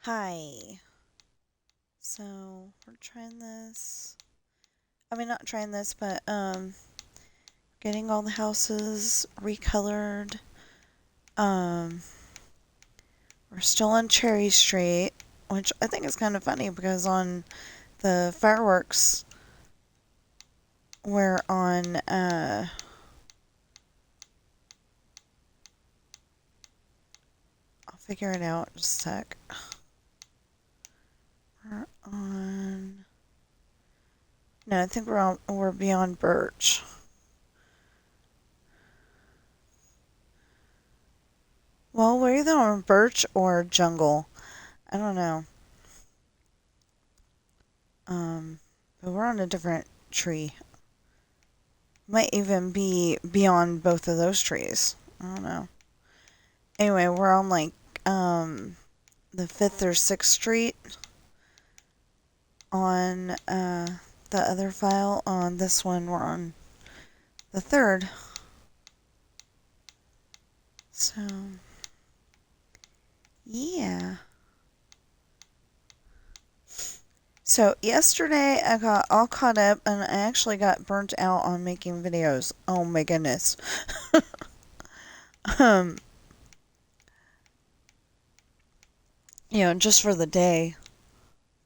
Hi. So, we're trying this. I mean, not trying this, but, getting all the houses recolored. Um, we're still on Cherry Street, which I think is kind of funny because on the fireworks, we're on, I'll figure it out in just a sec. We're on, no, I think we're beyond Birch. Well, we're either on Birch or Jungle. I don't know. But we're on a different tree. Might even be beyond both of those trees. I don't know. Anyway, we're on like, the 5th or 6th Street on, the other file. On this one, we're on the 3rd. So, yeah. So, yesterday I got all caught up and I actually got burnt out on making videos. Oh my goodness. Just for the day.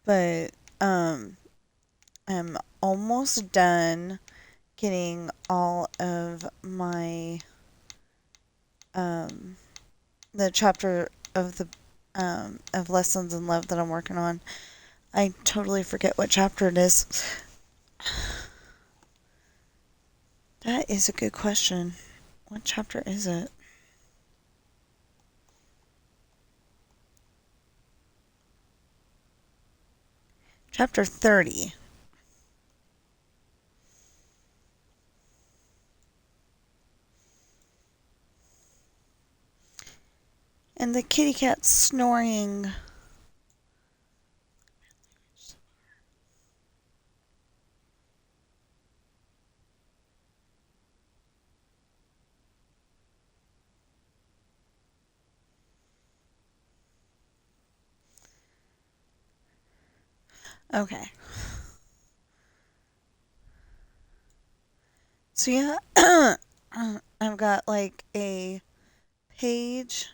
But, I'm almost done getting all of my, the chapter of the, of Lessons in Love that I'm working on. I totally forget what chapter it is. That is a good question. What chapter is it? Chapter 30. And the kitty cat's snoring. Okay. So yeah, I've got like a page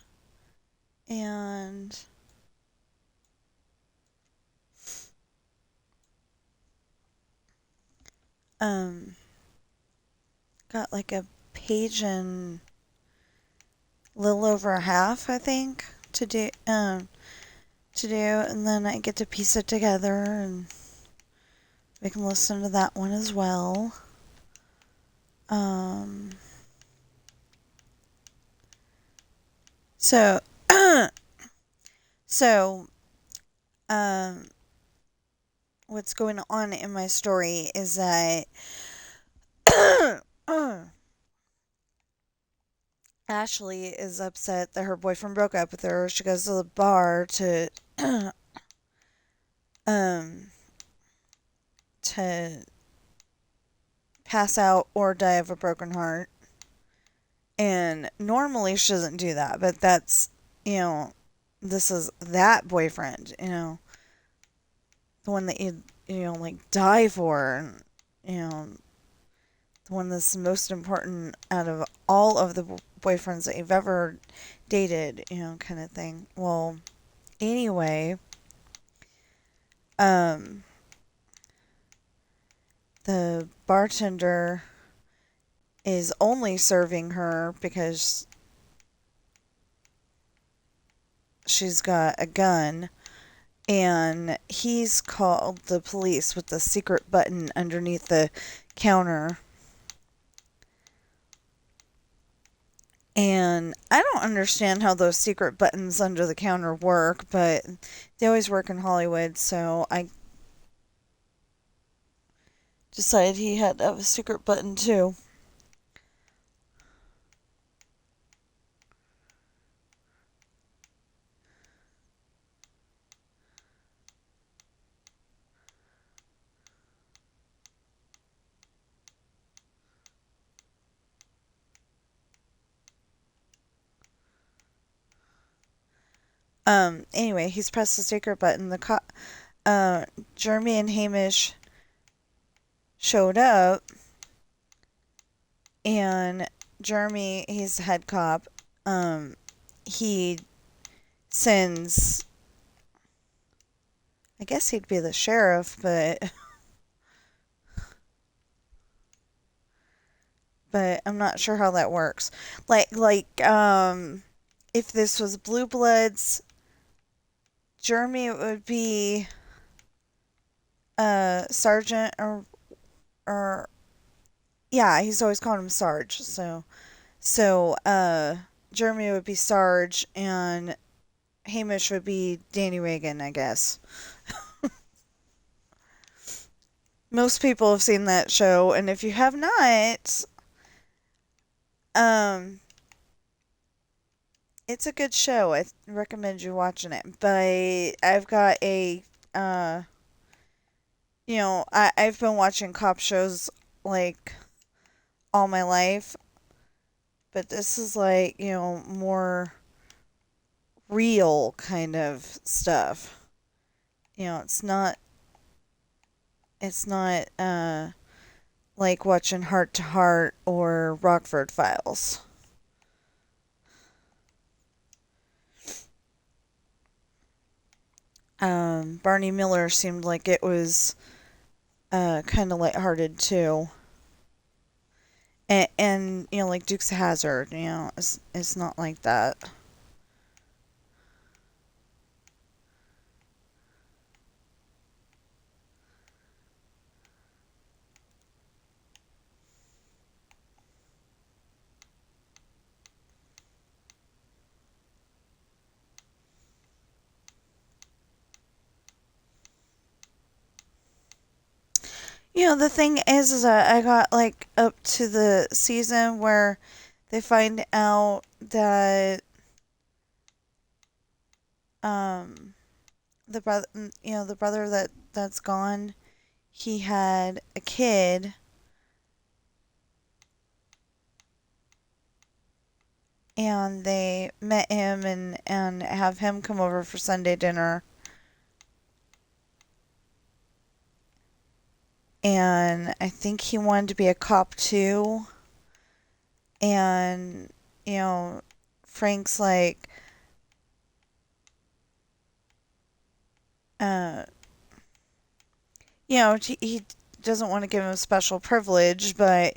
and got like a page and a little over a half, I think, to do, and then I get to piece it together and we can listen to that one as well. So, what's going on in my story is that Ashley is upset that her boyfriend broke up with her. She goes to the bar to to pass out or die of a broken heart. And normally she doesn't do that, but that's, this is that boyfriend, the one that you like die for, and, the one that's most important out of all of the boyfriends that you've ever dated, kind of thing. Well, anyway, the bartender is only serving her because she's got a gun, and he's called the police with the secret button underneath the counter. And I don't understand how those secret buttons under the counter work, but they always work in Hollywood, so I decided he had to have a secret button too. Anyway, he's pressed the secret button. Jeremy and Hamish showed up, and Jeremy, he's the head cop. He sends, I guess he'd be the sheriff, but I'm not sure how that works. If this was Blue Bloods, Jeremy would be sergeant or yeah, he's always calling him Sarge. So Jeremy would be Sarge and Hamish would be Danny Reagan, I guess. Most people have seen that show, and if you have not, it's a good show. I recommend you watching it. But I've got I've been watching cop shows like all my life, but this is like, more real kind of stuff. It's not like watching Heart to Heart or Rockford Files. Barney Miller seemed like it was kind of lighthearted too. And like Dukes of Hazzard, it's not like that. The thing is that I got like up to the season where they find out that the brother, the brother that's gone, he had a kid, and they met him and have him come over for Sunday dinner. And I think he wanted to be a cop too. And, Frank's like, he doesn't want to give him a special privilege, but,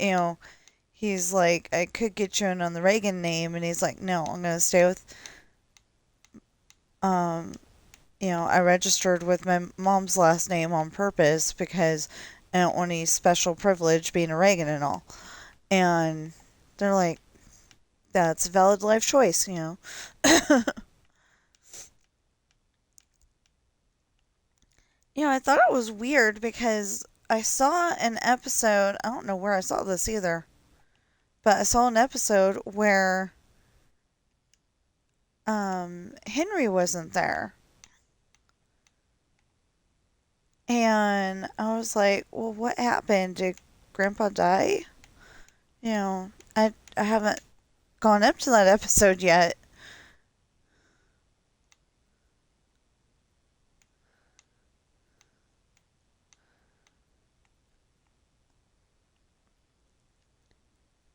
he's like, I could get you in on the Reagan name. And he's like, no, I'm going to stay with, I registered with my mom's last name on purpose because I don't want any special privilege being a Reagan and all. And they're like, that's a valid life choice, I thought it was weird because I saw an episode, I don't know where I saw this either, but I saw an episode where Henry wasn't there. And I was like, well, what happened? Did Grandpa die? I haven't gone up to that episode yet.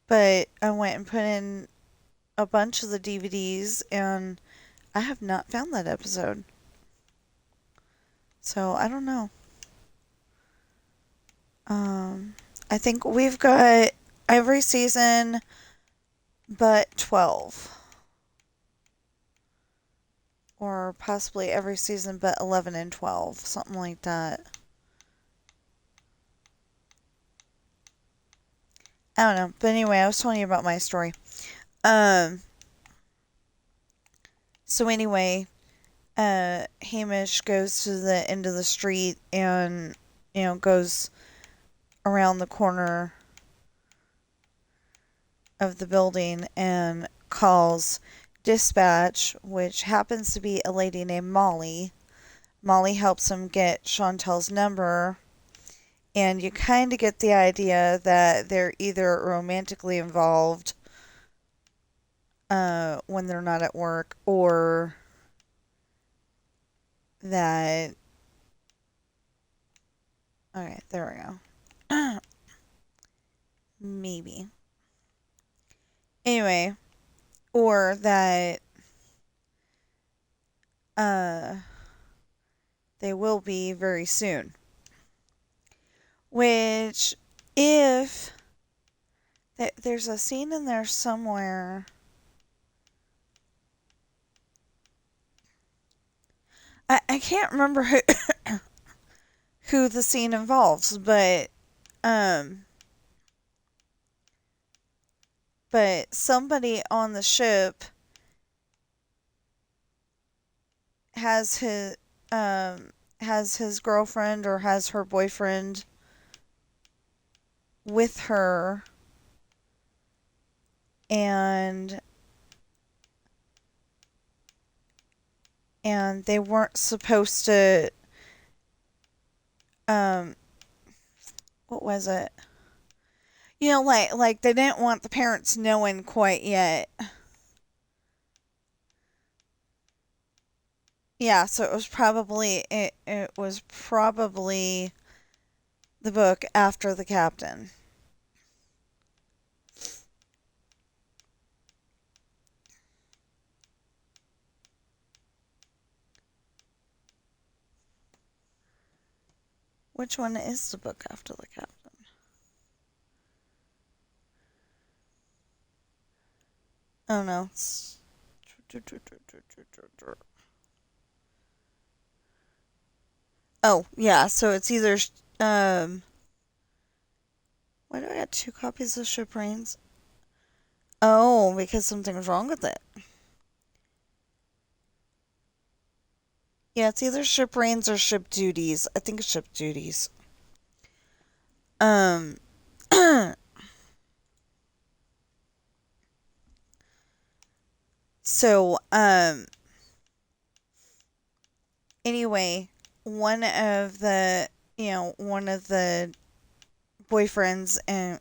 But I went and put in a bunch of the DVDs, and I have not found that episode. So I don't know. I think we've got every season but 12. Or possibly every season but 11 and 12. Something like that. I don't know. But anyway, I was telling you about my story. So anyway, Hamish goes to the end of the street and, goes around the corner of the building and calls dispatch, which happens to be a lady named Molly. Molly helps him get Chantel's number, and you kind of get the idea that they're either romantically involved when they're not at work, or that... Okay, there we go. Maybe. Anyway, or that they will be very soon. Which, if there's a scene in there somewhere. I can't remember who the scene involves, but somebody on the ship has his girlfriend or has her boyfriend with her, and they weren't supposed to, what was it? You know, like they didn't want the parents knowing quite yet. Yeah, so it was probably the book after the captain. Which one is the book after the captain? Oh no. Oh, yeah, so it's either why do I got 2 copies of Shipwreins? Oh, because something's wrong with it. Yeah, it's either Shipwreins or Ship Duties. I think it's Ship Duties. So, anyway, one of the boyfriends and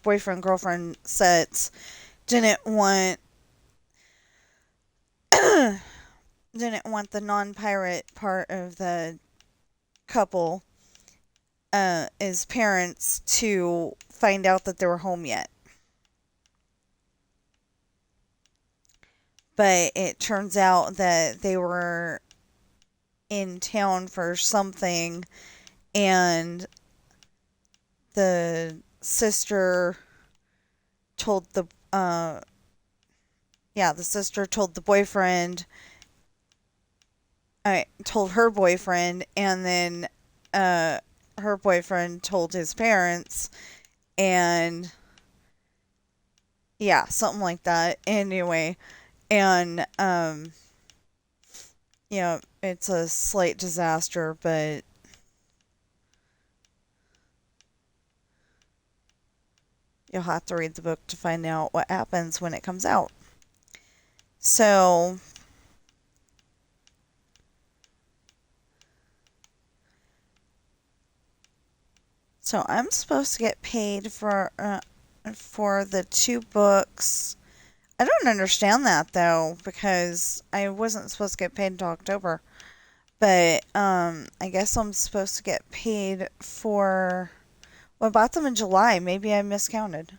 boyfriend-girlfriend sets didn't want the non-pirate part of the couple, his parents, to find out that they were home yet. But it turns out that they were in town for something, and the sister told the boyfriend, told her boyfriend, and then her boyfriend told his parents, and yeah, something like that. Anyway, and it's a slight disaster, but you'll have to read the book to find out what happens when it comes out. So I'm supposed to get paid for the 2 books. I don't understand that, though, because I wasn't supposed to get paid until October. But I guess I'm supposed to get paid for... Well, I bought them in July. Maybe I miscounted.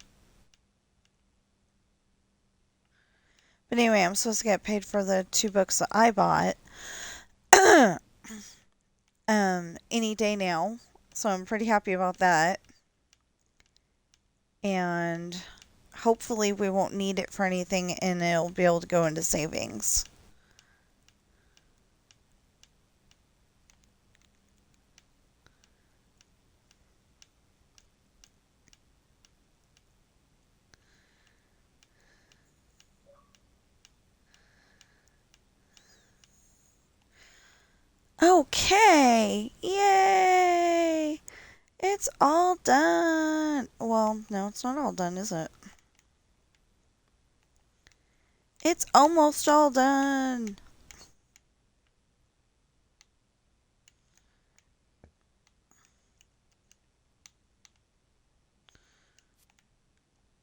But anyway, I'm supposed to get paid for the 2 books that I bought any day now. So I'm pretty happy about that. And hopefully we won't need it for anything, and it'll be able to go into savings. Okay! Yay! It's all done! Well, no, it's not all done, is it? It's almost all done!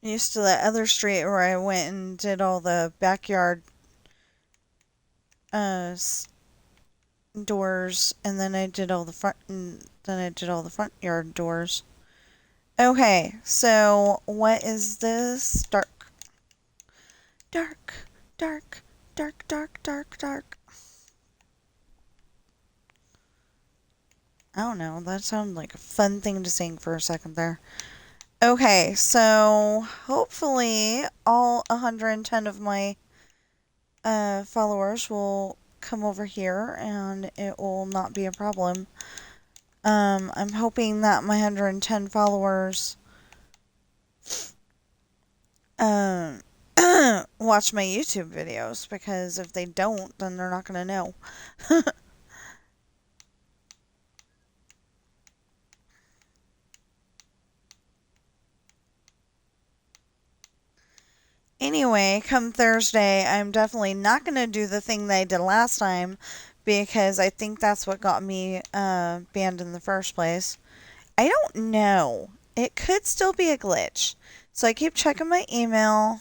Used to that other street where I went and did all the backyard doors, and then I did all the front yard doors. Okay, so what is this? Dark. Dark, dark, dark, dark, dark, dark. I don't know, that sounded like a fun thing to sing for a second there. Okay, so hopefully all 110 of my followers will come over here and it will not be a problem. I'm hoping that my 110 followers watch my YouTube videos, because if they don't, then they're not going to know. Anyway, come Thursday, I'm definitely not going to do the thing that I did last time, because I think that's what got me banned in the first place. I don't know. It could still be a glitch. So I keep checking my email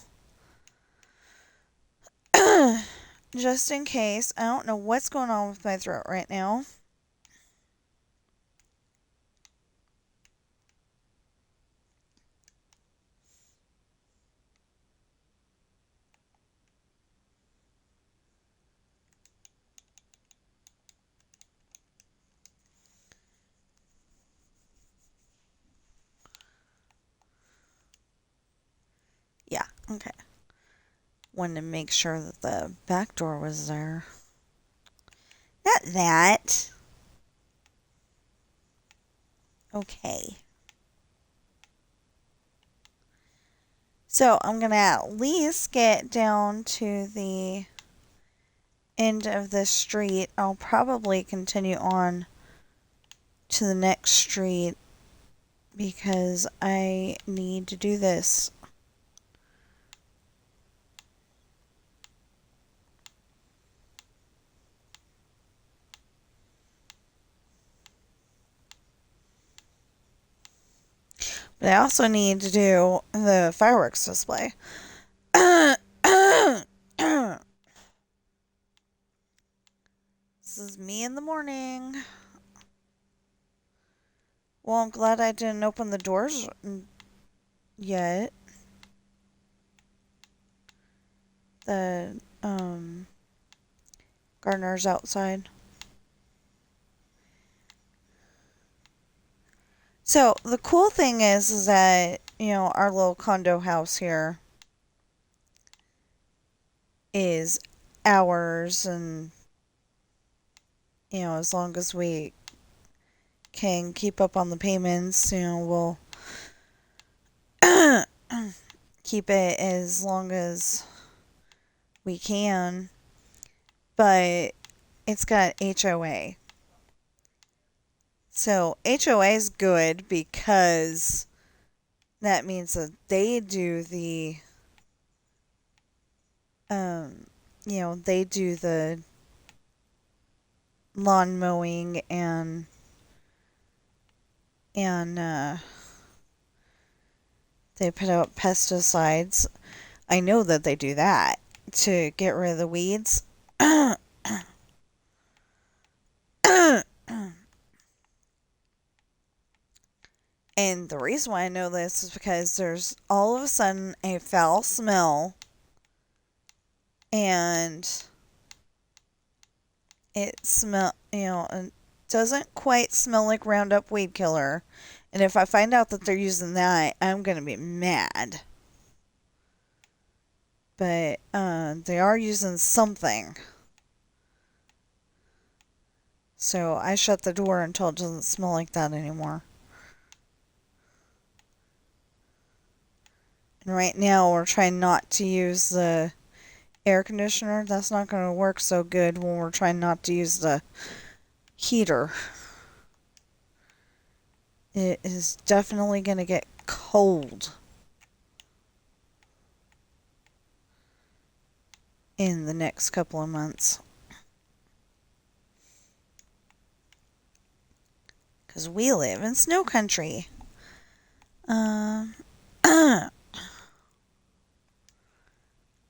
just in case. I don't know what's going on with my throat right now. Yeah, okay. Wanted to make sure that the back door was there. Not that. Okay. So I'm going to at least get down to the end of this street. I'll probably continue on to the next street because I need to do this. But I also need to do the fireworks display. This is me in the morning. Well, I'm glad I didn't open the doors yet. The gardener's outside. So the cool thing is that, you know, our little condo house here is ours, and, you know, as long as we can keep up on the payments, you know, we'll keep it as long as we can. But it's got HOA. So HOA is good because that means that they do the, you know, they do the lawn mowing and they put out pesticides. I know that they do that to get rid of the weeds. And the reason why I know this is because there's all of a sudden a foul smell, and it doesn't quite smell like Roundup weed killer. And if I find out that they're using that, I'm gonna be mad. But they are using something. So I shut the door until it doesn't smell like that anymore. And right now we're trying not to use the air conditioner. That's not going to work so good when we're trying not to use the heater. It is definitely going to get cold in the next couple of months. Because we live in snow country.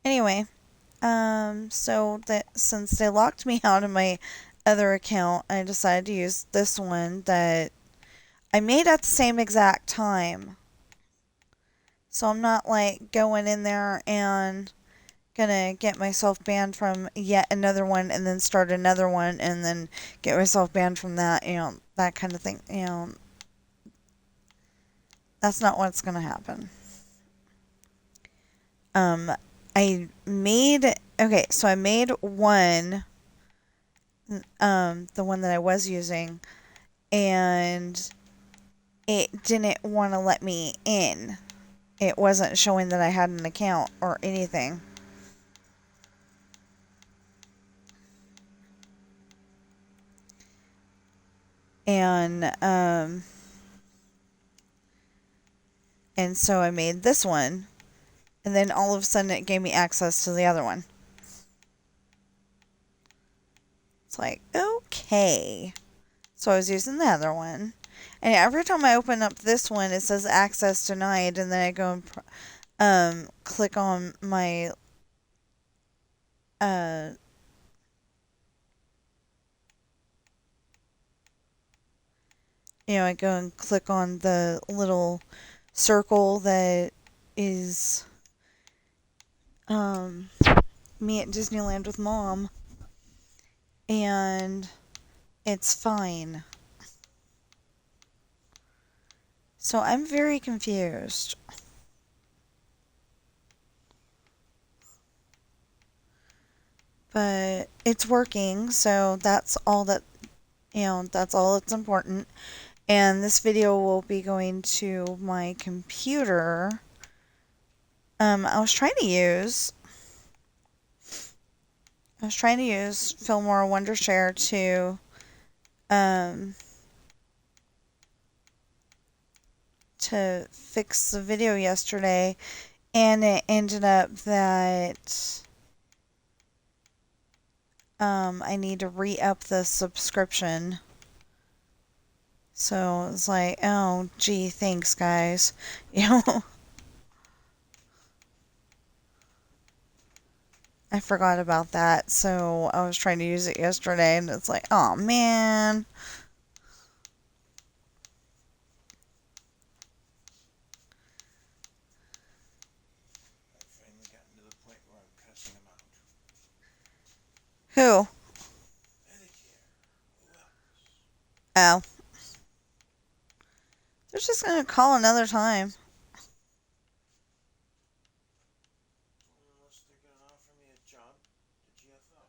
Anyway, so that since they locked me out of my other account. I decided to use this one that I made at the same exact time. So I'm not like going in there and gonna get myself banned from yet another one and then start another one and then get myself banned from that, that kind of thing. That's not what's gonna happen. I made one, the one that I was using, and it didn't want to let me in. It wasn't showing that I had an account or anything. And so I made this one, and then all of a sudden it gave me access to the other one. It's like, okay. So I was using the other one, and every time I open up this one, it says access denied, and then I go and click on my I go and click on the little circle that is me at Disneyland with Mom, and it's fine. So I'm very confused. But it's working, so that's all that, that's all that's important. And this video will be going to my computer. I was trying to use Fillmore Wondershare to fix the video yesterday, and it ended up that I need to re-up the subscription. So it's like, oh, gee, thanks, guys. I forgot about that, so I was trying to use it yesterday, and it's like, oh, man. I've finally gotten to the point where I'm cussing them out. Who? Medicare. Who else? Oh. They're just going to call another time. Unless they're going to offer me a job at GFO.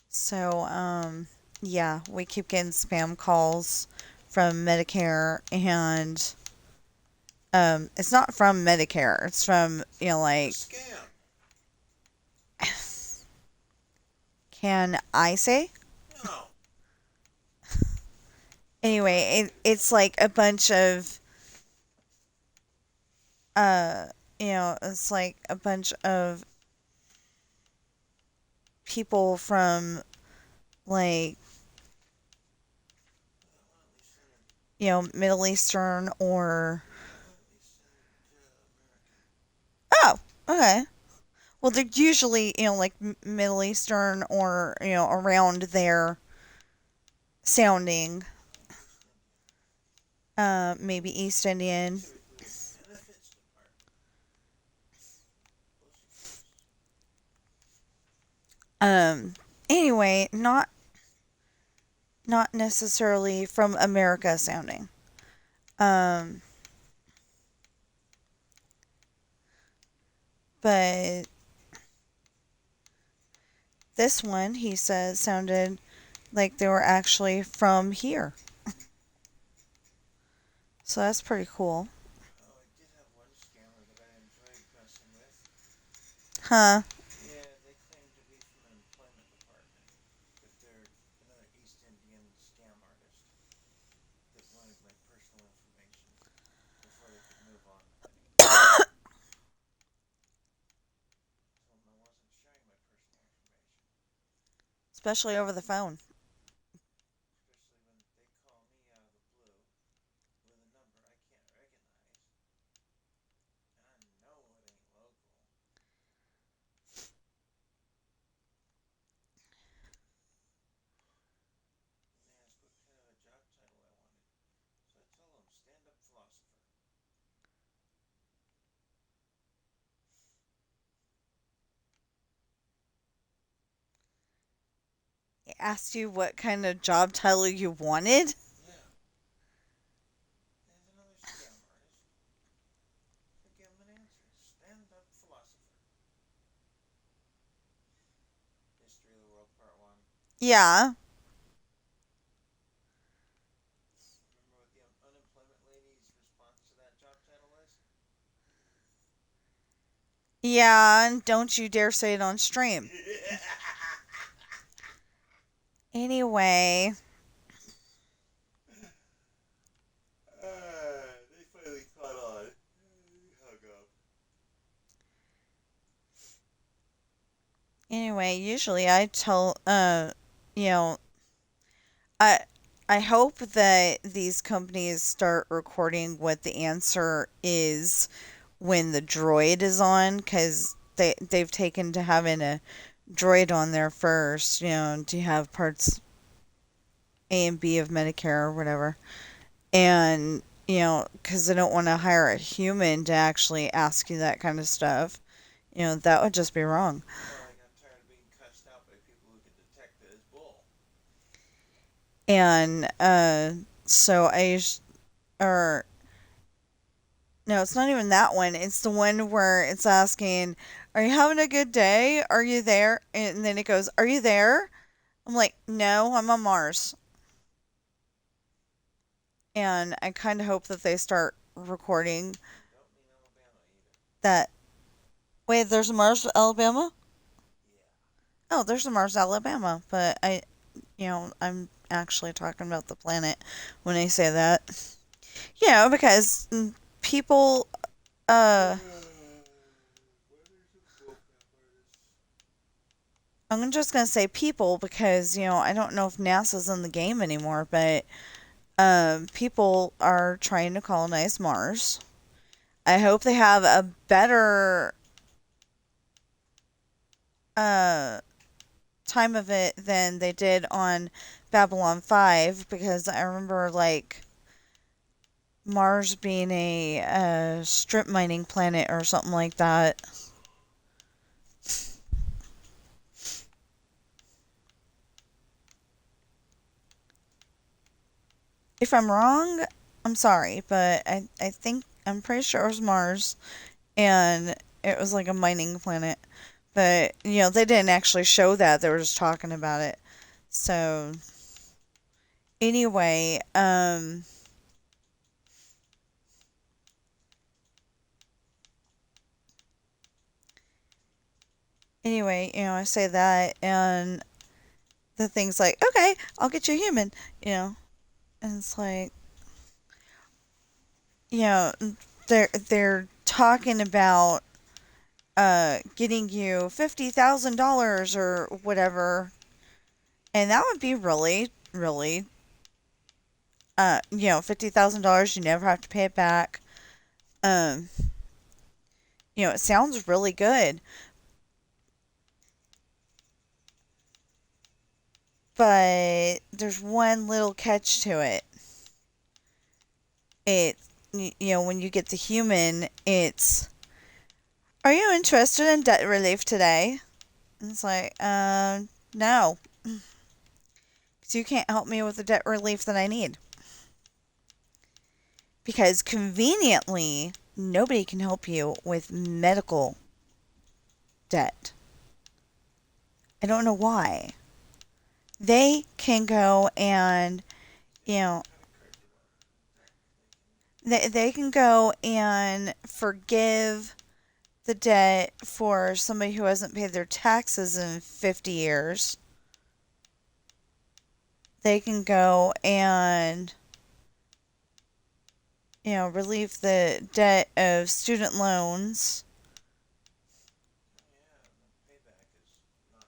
So, yeah, we keep getting spam calls from Medicare, and it's not from Medicare. It's from, like... Scam. Can I say? No. Anyway, it's like a bunch of... it's like a bunch of people from, like, Middle Eastern or... Oh, okay. Well, they're usually, like, Middle Eastern or, around there sounding. Maybe East Indian. Anyway, not necessarily from America sounding. But this one, he says, sounded like they were actually from here. So that's pretty cool. Oh, I did have one scammer that I enjoyed messing with. Huh. Yeah, they claim to be from an employment department, but they're another East Indian scam artist that wanted my personal information before they could move on with anything. I told them I wasn't sharing my personal information. Especially over the phone. Especially when they asked you what kind of job title you wanted? Yeah. There's another scam artist. So give him an answer. Stand-up philosopher. History of the World Part 1. Yeah. Remember what the unemployment lady's response to that job title was? Yeah, and don't you dare say it on stream. Anyway. They finally caught on. Hung up. Anyway, usually I tell, you know, I I hope that these companies start recording what the answer is when the droid is on, because they've taken to having a droid on there first, to have parts A and B of Medicare or whatever. And, because they don't want to hire a human to actually ask you that kind of stuff. That would just be wrong. Well, I got tired of being cussed out by people who could detect it as bull. And, so or, no, it's not even that one. It's the one where it's asking, are you having a good day? Are you there? And then it goes, are you there? I'm like, no, I'm on Mars. And I kind of hope that they start recording Don't mean Alabama either. that. Wait, there's a Mars, Alabama? Yeah. Oh, there's a Mars, Alabama. But I'm actually talking about the planet when I say that. Because people, I'm just going to say people because, I don't know if NASA's in the game anymore, but people are trying to colonize Mars. I hope they have a better time of it than they did on Babylon 5, because I remember, Mars being a strip mining planet or something like that. If I'm wrong, I'm sorry, but I think I'm pretty sure it was Mars, and it was like a mining planet. But, they didn't actually show that. They were just talking about it. So, anyway, I say that, and the thing's like, okay, I'll get you a human, and it's like, they're talking about getting you $50,000 or whatever, and that would be really, really, $50,000. You never have to pay it back. It sounds really good, but there's one little catch to it. When you get the human, it's, are you interested in debt relief today? And it's like, no. Because you can't help me with the debt relief that I need. Because conveniently, nobody can help you with medical debt. I don't know why. They can go and, they can go and forgive the debt for somebody who hasn't paid their taxes in 50 years. They can go and, relieve the debt of student loans. Yeah, the payback is not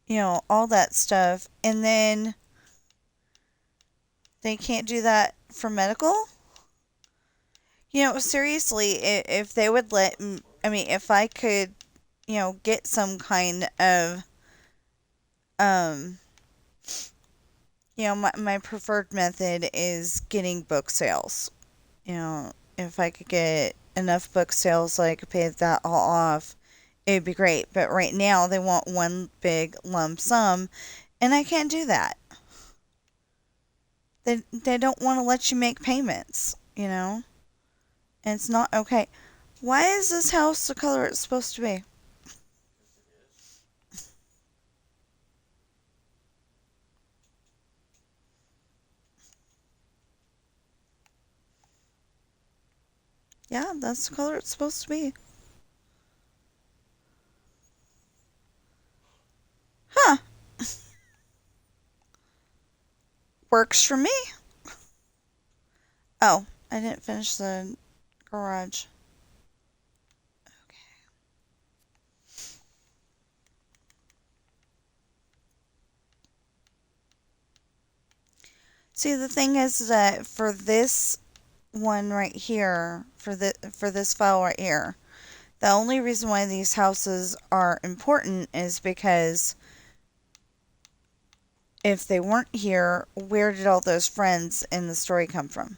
backgraded. All that stuff. And then they can't do that for medical? Seriously, if they would if I could, get some kind of, my preferred method is getting book sales. If I could get enough book sales so I could pay that all off it'd be great. But right now they want one big lump sum, and I can't do that. They don't want to let you make payments, you know? And it's not okay. Why is this house the color it's supposed to be? Yeah, that's the color it's supposed to be. Huh. Works for me. Oh, I didn't finish the garage. Okay. See, the thing is that for this one right here, for this file right here, the only reason why these houses are important is because if they weren't here, where did all those friends in the story come from?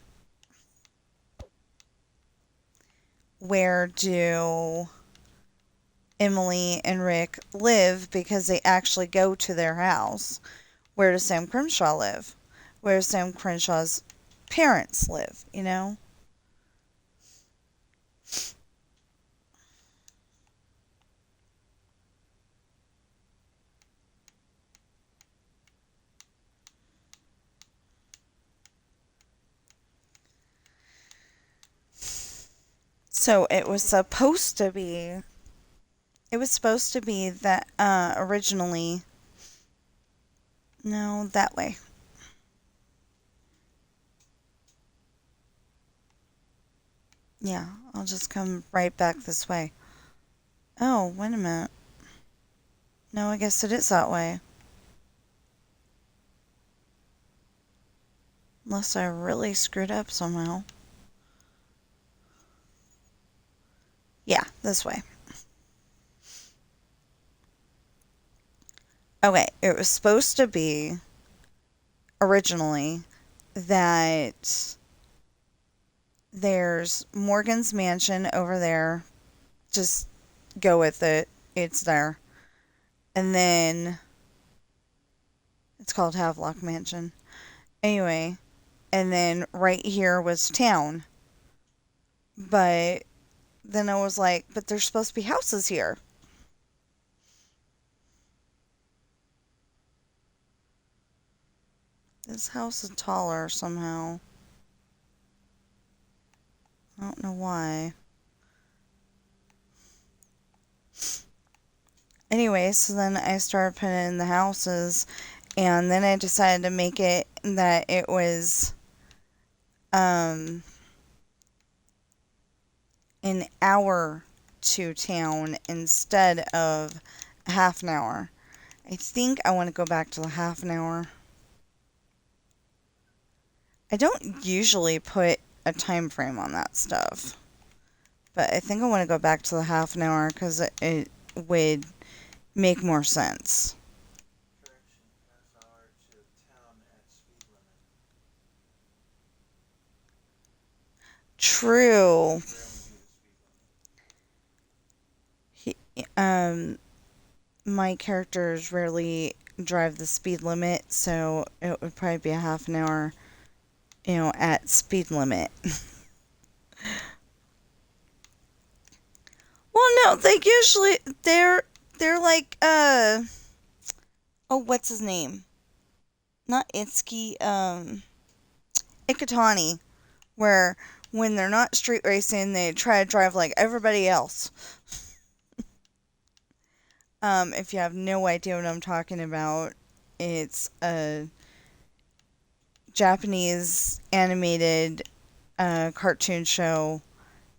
Where do Emily and Rick live because they actually go to their house? Where does Sam Crenshaw live? Where does Sam Crenshaw's parents live, you know? So it was supposed to be that originally, no, that way. Yeah, I'll just come right back this way. Oh, wait a minute. No, I guess it is that way. Unless I really screwed up somehow. Yeah, this way. Okay, it was supposed to be originally that there's Morgan's mansion over there. Just go with it. It's there. And then it's called Havelock Mansion. Anyway, and then right here was town. But then I was like, but there's supposed to be houses here. This house is taller somehow. I don't know why. Anyway, so then I started putting in the houses, and then I decided to make it that it was an hour to town instead of a half an hour. I think I want to go back to the half an hour. I don't usually put a time frame on that stuff, but I think I want to go back to the half an hour because it would make more sense. Correction, half hour to town at speed limit. True. Rarely be the speed limit. My characters rarely drive the speed limit, so it would probably be a half an hour, at speed limit. Well, no, they're like, oh, what's his name? Not Itsuki, Ikutani, where when they're not street racing, they try to drive like everybody else. If you have no idea what I'm talking about, it's a Japanese animated cartoon show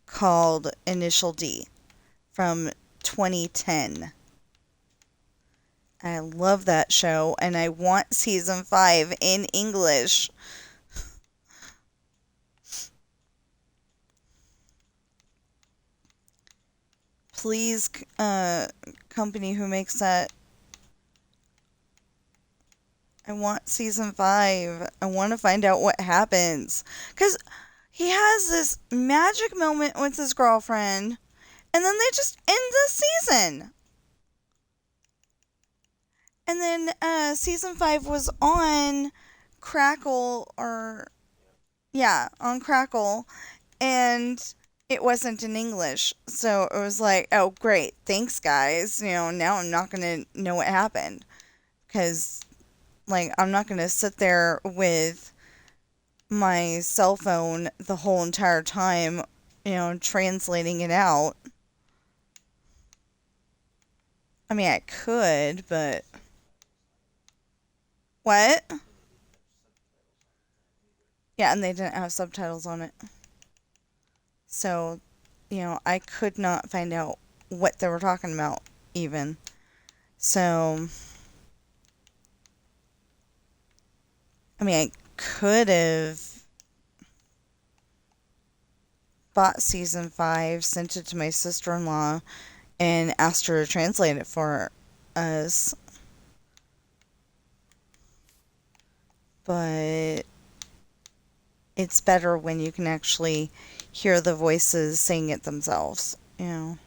called Initial D from 2010. I love that show, and I want season 5 in English. Please, company who makes that. I want season 5. I want to find out what happens. Because he has this magic moment with his girlfriend, And then they just end the season. And then season 5 was on Crackle, on Crackle, and it wasn't in English. So it was like, oh, great, thanks, guys. Now I'm not going to know what happened. Because, I'm not going to sit there with my cell phone the whole entire time, translating it out. I mean, I could, but... What? Yeah, and they didn't have subtitles on it. So, I could not find out what they were talking about, even. So, I mean, I could have bought season 5, sent it to my sister-in-law, and asked her to translate it for us. But it's better when you can actually hear the voices saying it themselves, in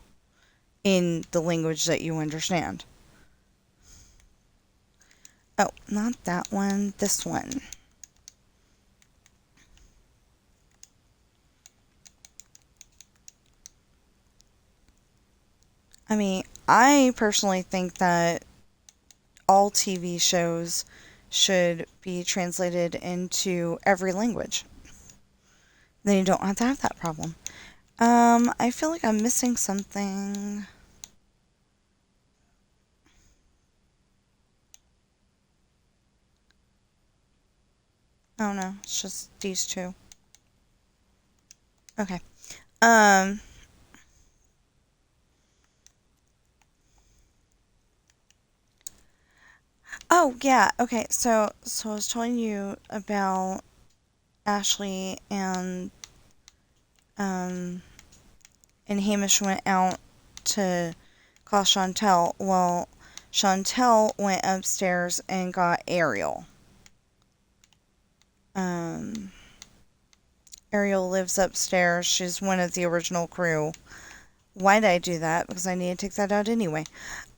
the language that you understand. Oh, not that one, this one. I mean, I personally think that all TV shows should be translated into every language. Then you don't have to have that problem. I feel like I'm missing something. Oh no, it's just these two. Okay. Oh yeah, okay, so I was telling you about Ashley and Hamish went out to call Chantel. Well, Chantel went upstairs and got Ariel. Ariel lives upstairs. She's one of the original crew. Why did I do that? Because I need to take that out anyway.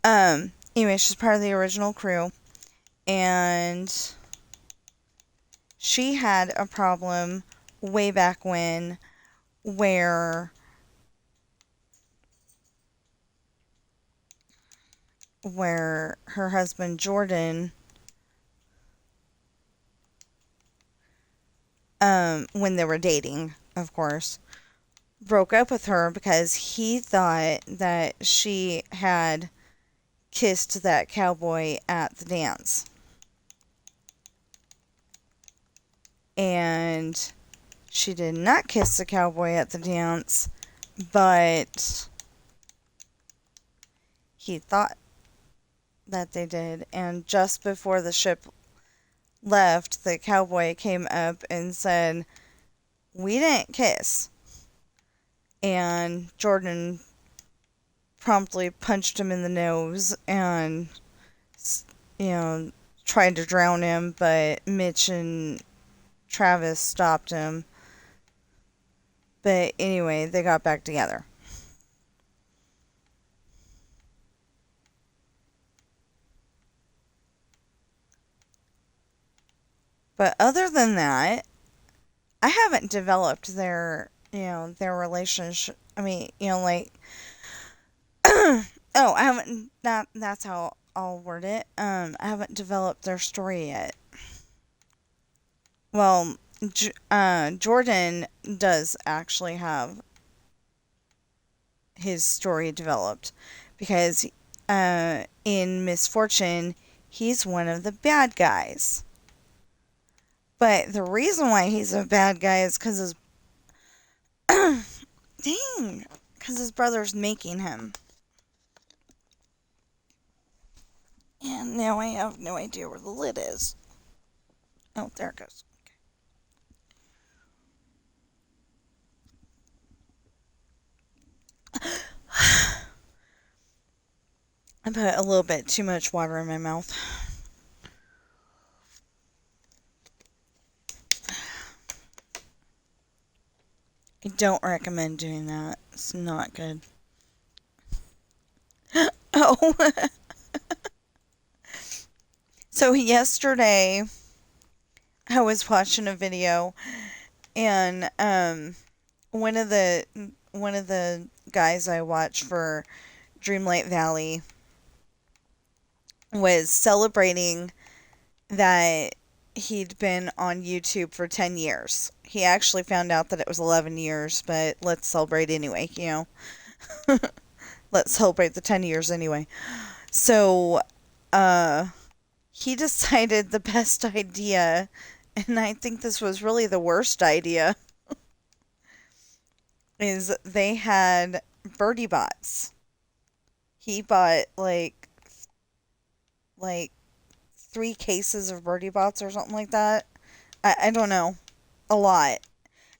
Anyway, she's part of the original crew. And she had a problem way back when where her husband Jordan, when they were dating, of course, broke up with her because he thought that she had kissed that cowboy at the dance. And she did not kiss the cowboy at the dance, but he thought that they did. And just before the ship left, the cowboy came up and said, "We didn't kiss." And Jordan promptly punched him in the nose and, tried to drown him, but Mitch and Travis stopped him. But anyway, they got back together. But other than that, I haven't developed their relationship. I mean, oh, I haven't, that's how I'll word it. I haven't developed their story yet. Well, Jordan does actually have his story developed because in Misfortune, he's one of the bad guys. But the reason why he's a bad guy is because his because his brother's making him. And now I have no idea where the lid is. Oh, there it goes. I put a little bit too much water in my mouth. I don't recommend doing that. It's not good. So yesterday I was watching a video, and one of the guys I watch for Dreamlight Valley was celebrating that he'd been on YouTube for 10 years. He actually found out that it was 11 years, but let's celebrate anyway, you know. Let's celebrate the 10 years anyway. So, he decided the best idea, and I think this was really the worst idea, is they had birdie bots. He bought like 3 cases of birdie bots or something like that. I don't know. A lot.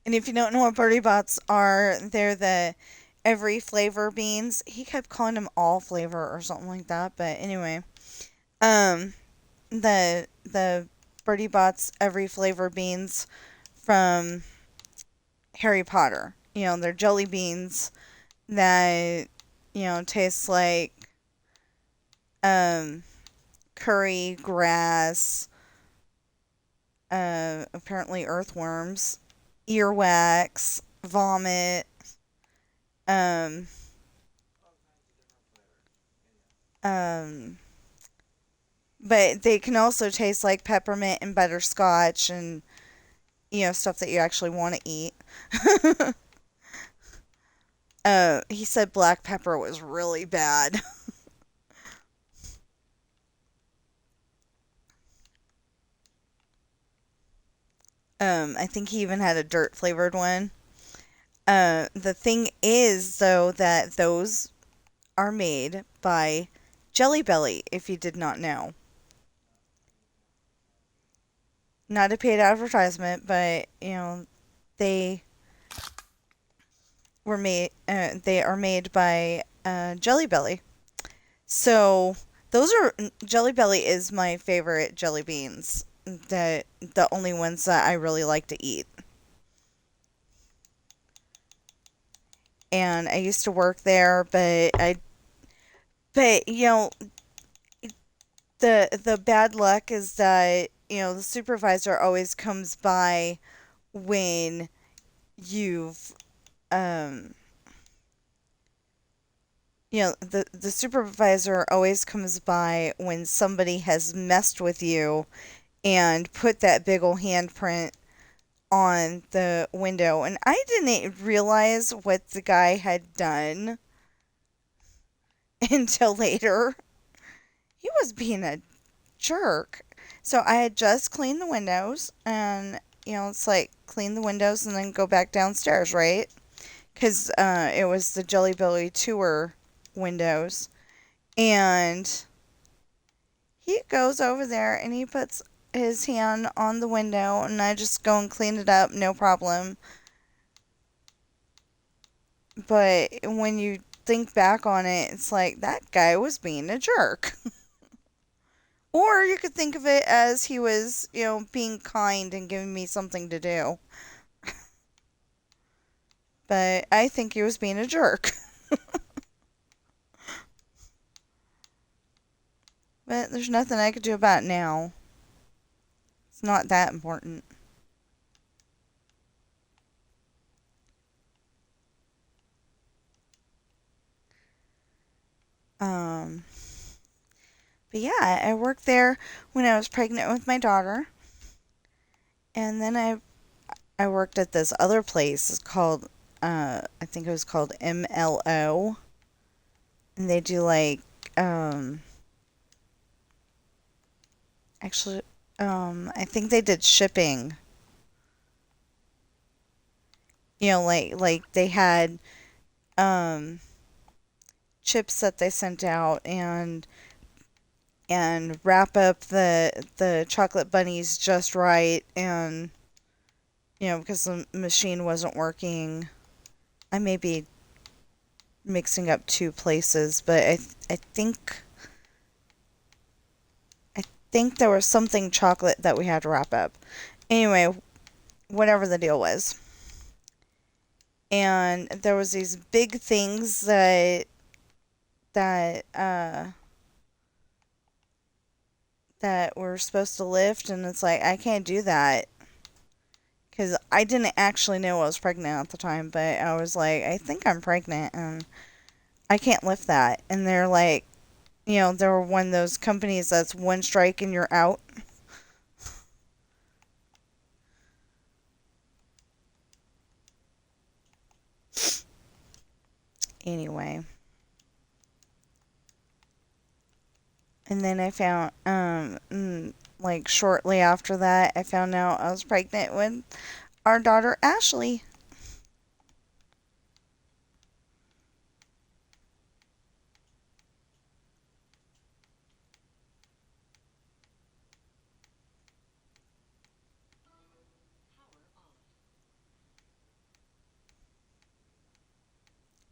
And if you don't know what birdie bots are, they're the every flavor beans. He kept calling them all flavor or something like that, but anyway. The birdie bots every flavor beans from Harry Potter. You know, they're jelly beans that, you know, taste like curry, grass, apparently earthworms, earwax, vomit, but they can also taste like peppermint and butterscotch and, you know, stuff that you actually want to eat. He said black pepper was really bad. I think he even had a dirt flavored one. The thing is, though, that those are made by Jelly Belly, if you did not know. Not a paid advertisement, but, you know, they are made by Jelly Belly. So Jelly Belly is my favorite jelly beans. The only ones that I really like to eat. And I used to work there, but you know, the bad luck is that, you know, the supervisor always comes by when you've you know, the supervisor always comes by when somebody has messed with you and put that big ol' handprint on the window. And I didn't realize what the guy had done until later. He was being a jerk. So I had just cleaned the windows, and, you know, it's like clean the windows and then go back downstairs, right? Because it was the Jelly Belly tour windows. And he goes over there and he puts his hand on the window, and I just go and clean it up, no problem. But when you think back on it, it's like that guy was being a jerk. Or you could think of it as he was, you know, being kind and giving me something to do. But I think he was being a jerk. But there's nothing I could do about it now. It's not that important. But yeah, I worked there when I was pregnant with my daughter. And then I worked at this other place. It's called, I think it was called MLO. And they do like, actually, I think they did shipping. You know, like they had, chips that they sent out and wrap up the chocolate bunnies just right, and, you know, because the machine wasn't working. I may be mixing up 2 places, but I think there was something chocolate that we had to wrap up. Anyway, whatever the deal was. And there was these big things that that that we're supposed to lift, and it's like I can't do that because I didn't actually know I was pregnant at the time, but I was like, I think I'm pregnant and I can't lift that. And they're like, they're one of those companies that's one strike and you're out. Anyway. And then I found, like shortly after that, I found out I was pregnant with our daughter Ashley.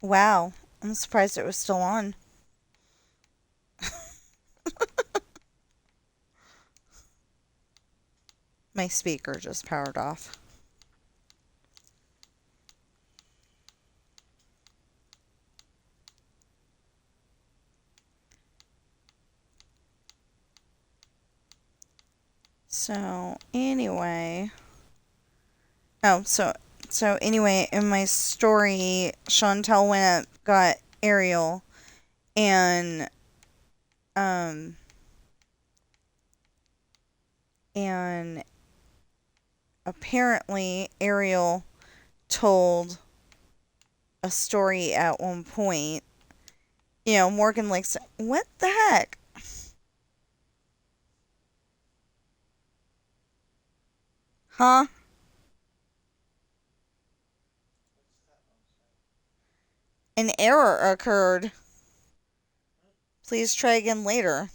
Wow, I'm surprised it was still on. My speaker just powered off. So anyway, so anyway, in my story, Chantel went up, got Ariel, and apparently Ariel told a story at one point. Morgan like, what the heck? Huh? An error occurred. Please try again later.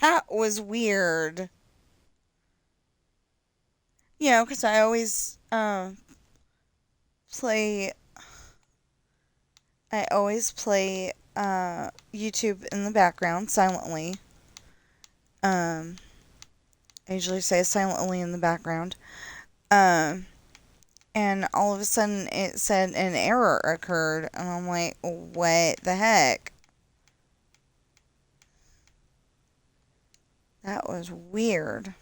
That was weird. Because I always play YouTube in the background silently. I usually say silently in the background. And all of a sudden it said an error occurred, and I'm like, what the heck? That was weird.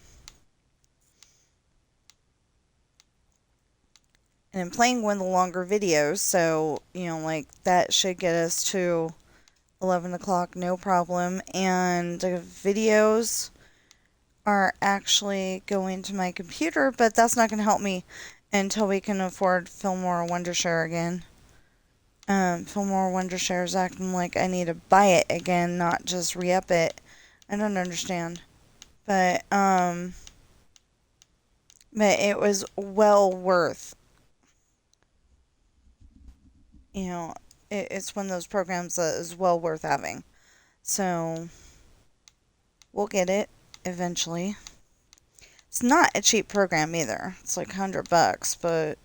And I'm playing one of the longer videos, so, like, that should get us to 11 o'clock, no problem. And the videos are actually going to my computer, but that's not going to help me until we can afford Fillmore Wondershare again. Fillmore Wondershare is acting like I need to buy it again, not just re-up it. I don't understand. But it was well worth. It's one of those programs that is well worth having. So, we'll get it eventually. It's not a cheap program either. It's like $100, but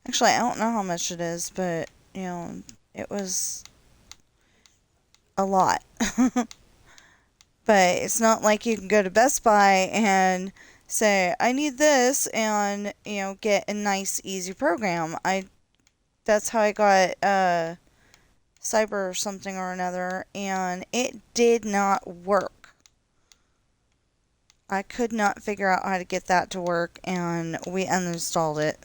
actually, I don't know how much it is, but, it was a lot. But it's not like you can go to Best Buy and say, I need this, and, get a nice, easy program. That's how I got, Cyber or something or another, and it did not work. I could not figure out how to get that to work, and we uninstalled it.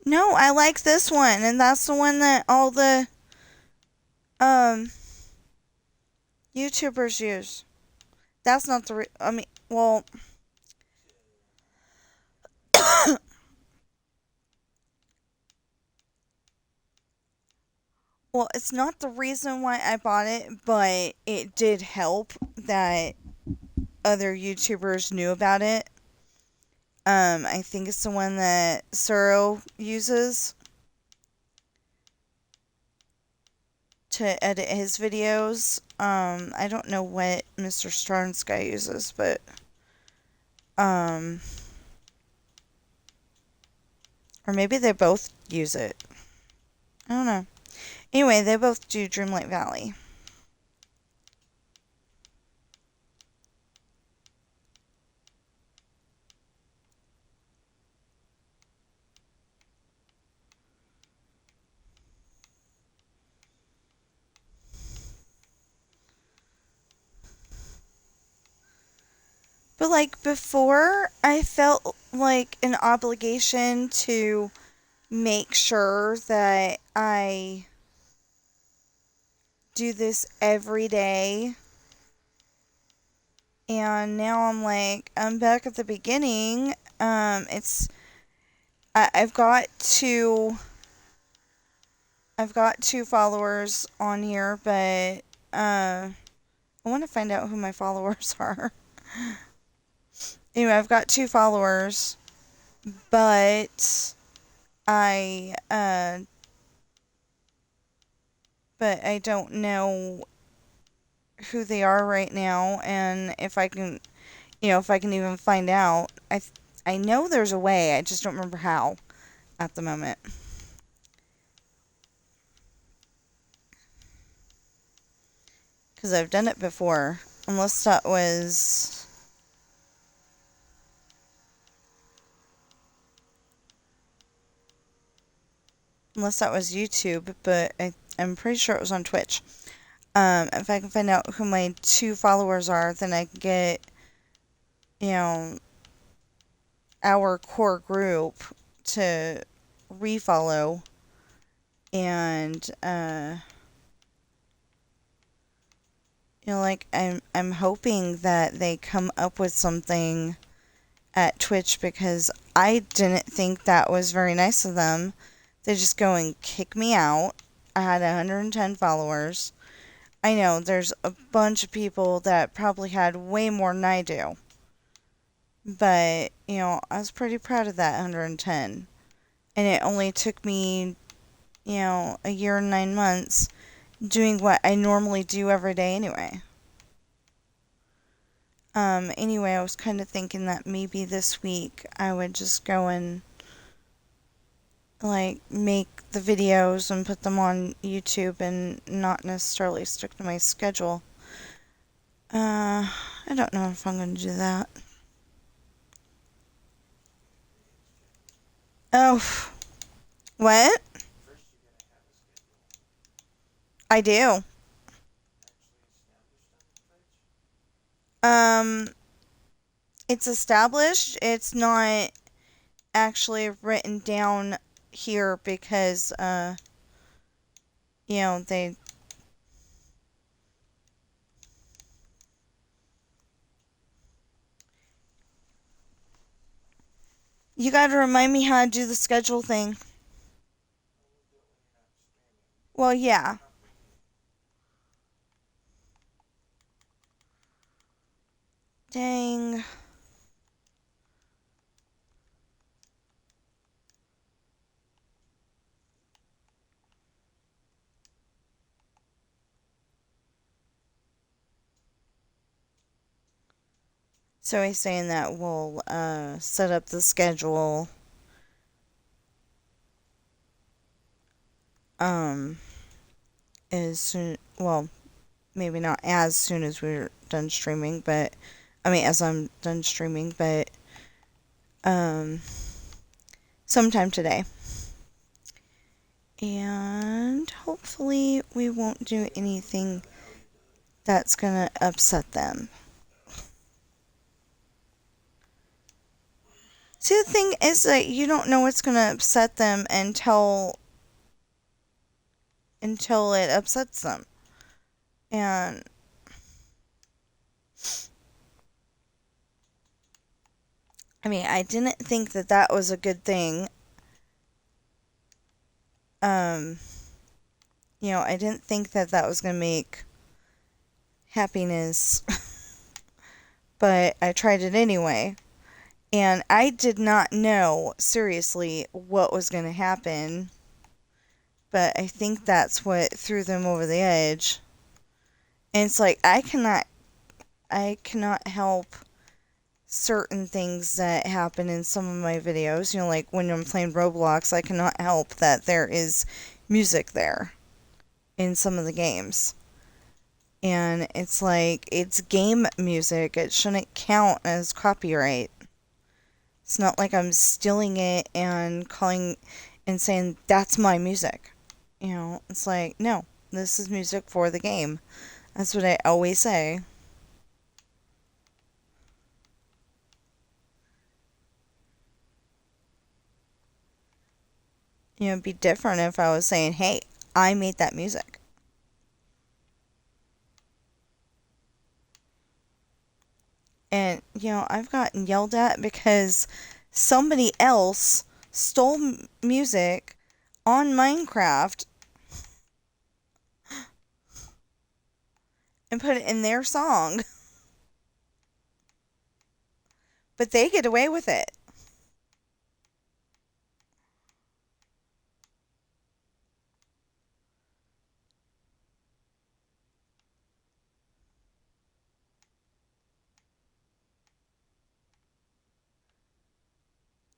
No, I like this one, and that's the one that all the YouTubers use. That's not the well, well, it's not the reason why I bought it, but it did help that other YouTubers knew about it. I think it's the one that Suro uses. to edit his videos. I don't know what Mr. Starnes guy uses, but or maybe they both use it. I don't know. Anyway, they both do Dreamlight Valley. But, like, before, I felt like an obligation to make sure that I do this every day. And now I'm like, I'm back at the beginning. I've got two followers on here, but I want to find out who my followers are. Anyway, I've got 2 followers, but I don't know who they are right now, and if I can even find out. I know there's a way, I just don't remember how at the moment. Because I've done it before, unless that was YouTube, but I'm pretty sure it was on Twitch. If I can find out who my 2 followers are, then I can get, our core group to refollow, and, like, I'm hoping that they come up with something at Twitch, because I didn't think that was very nice of them. They just go and kick me out. I had 110 followers. I know there's a bunch of people that probably had way more than I do. But, I was pretty proud of that 110. And it only took me, a year and 9 months doing what I normally do every day anyway. Anyway, I was kind of thinking that maybe this week I would just go and, like, make the videos and put them on YouTube and not necessarily stick to my schedule. I don't know if I'm going to do that. Oh, what? I do. It's established. It's not actually written down here because, they... You gotta remind me how to do the schedule thing. Well, yeah. Dang. So he's saying that we'll set up the schedule as soon, well, maybe not as soon as we're done streaming, but as I'm done streaming, but sometime today. And hopefully we won't do anything that's gonna upset them. See, the thing is that you don't know what's gonna upset them until it upsets them. And I didn't think that that was a good thing. I didn't think that that was gonna make happiness, but I tried it anyway. And I did not know, seriously, what was going to happen But I think that's what threw them over the edge. And it's like I cannot help certain things that happen in some of my videos. You know, like when I'm playing Roblox, I cannot help that there is music there in some of the games. And it's like, it's game music. It shouldn't count as copyright. It's not like I'm stealing it and calling and saying that's my music. You know, it's like, no, this is music for the game. That's what I always say. You know, it'd be different if I was saying, hey, I made that music. And, you know, I've gotten yelled at because somebody else stole music on Minecraft and put it in their song. But they get away with it.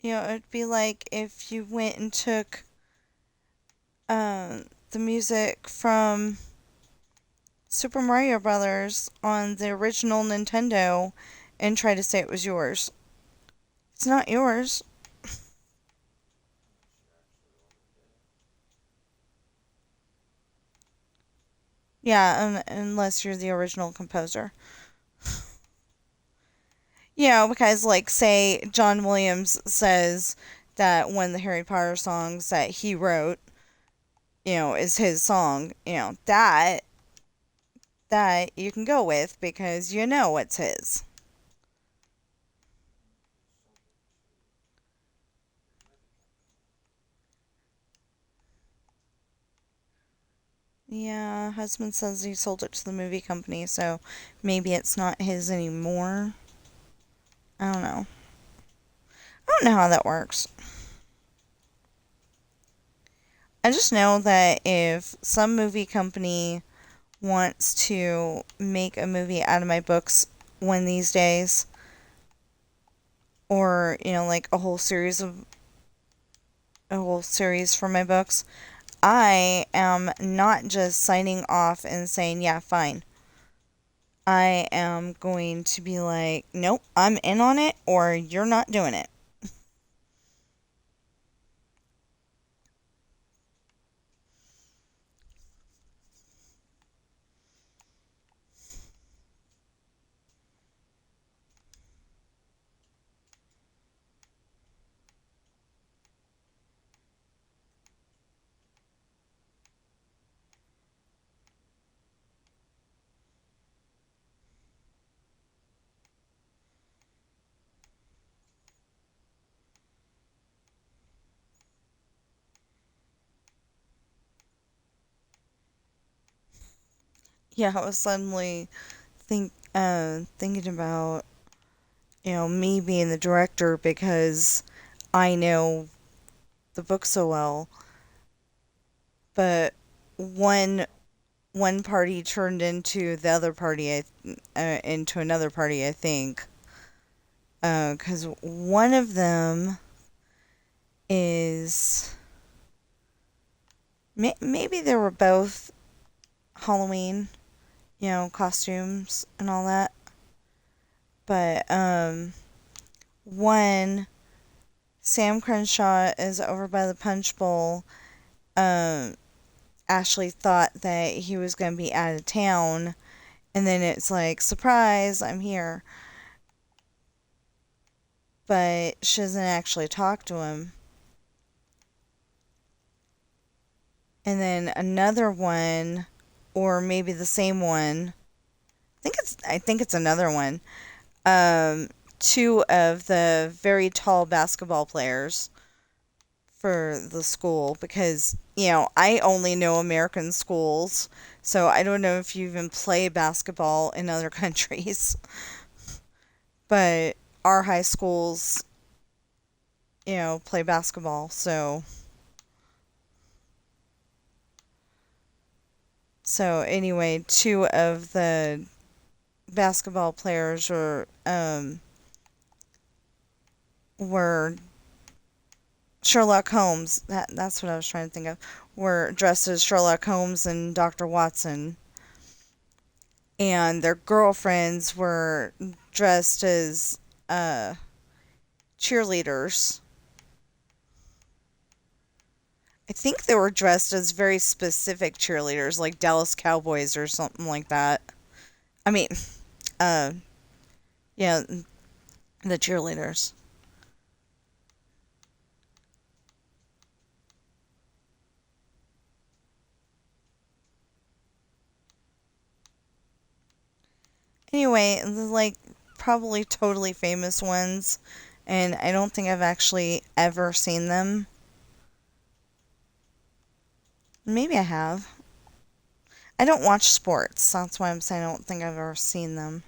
You know, it'd be like if you went and took the music from Super Mario Brothers on the original Nintendo and tried to say it was yours. It's not yours. Yeah, unless you're the original composer. You know, because, like, say John Williams says that one of the Harry Potter songs that he wrote, you know, is his song, you know, that you can go with because you know it's his. Yeah, husband says he sold it to the movie company, so maybe it's not his anymore. I don't know. I don't know how that works. I just know that if some movie company wants to make a movie out of my books one of these days, or, you know, like a whole series for my books, I am not just signing off and saying, yeah, fine. I am going to be like, nope, I'm in on it, or you're not doing it. Yeah, I was suddenly thinking about, you know, me being the director because I know the book so well, but one party turned into the other party, into another party, I think, because one of them is maybe they were both Halloween, you know, costumes and all that, but one, Sam Crenshaw is over by the punch bowl. Ashley thought that he was going to be out of town, and then it's like, surprise, I'm here. But she doesn't actually talk to him. And then another one, or maybe the same one. I think it's another one. Two of the very tall basketball players for the school, because, you know, I only know American schools, so I don't know if you even play basketball in other countries. But our high schools, you know, play basketball, so So anyway, two of the basketball players were Sherlock Holmes. That's what I was trying to think of. Were dressed as Sherlock Holmes and Dr. Watson. And their girlfriends were dressed as cheerleaders. I think they were dressed as very specific cheerleaders, like Dallas Cowboys or something like that. I mean, yeah, the cheerleaders. Anyway, like, probably totally famous ones, and I don't think I've actually ever seen them. Maybe I have. I don't watch sports. That's why I'm saying I don't think I've ever seen them.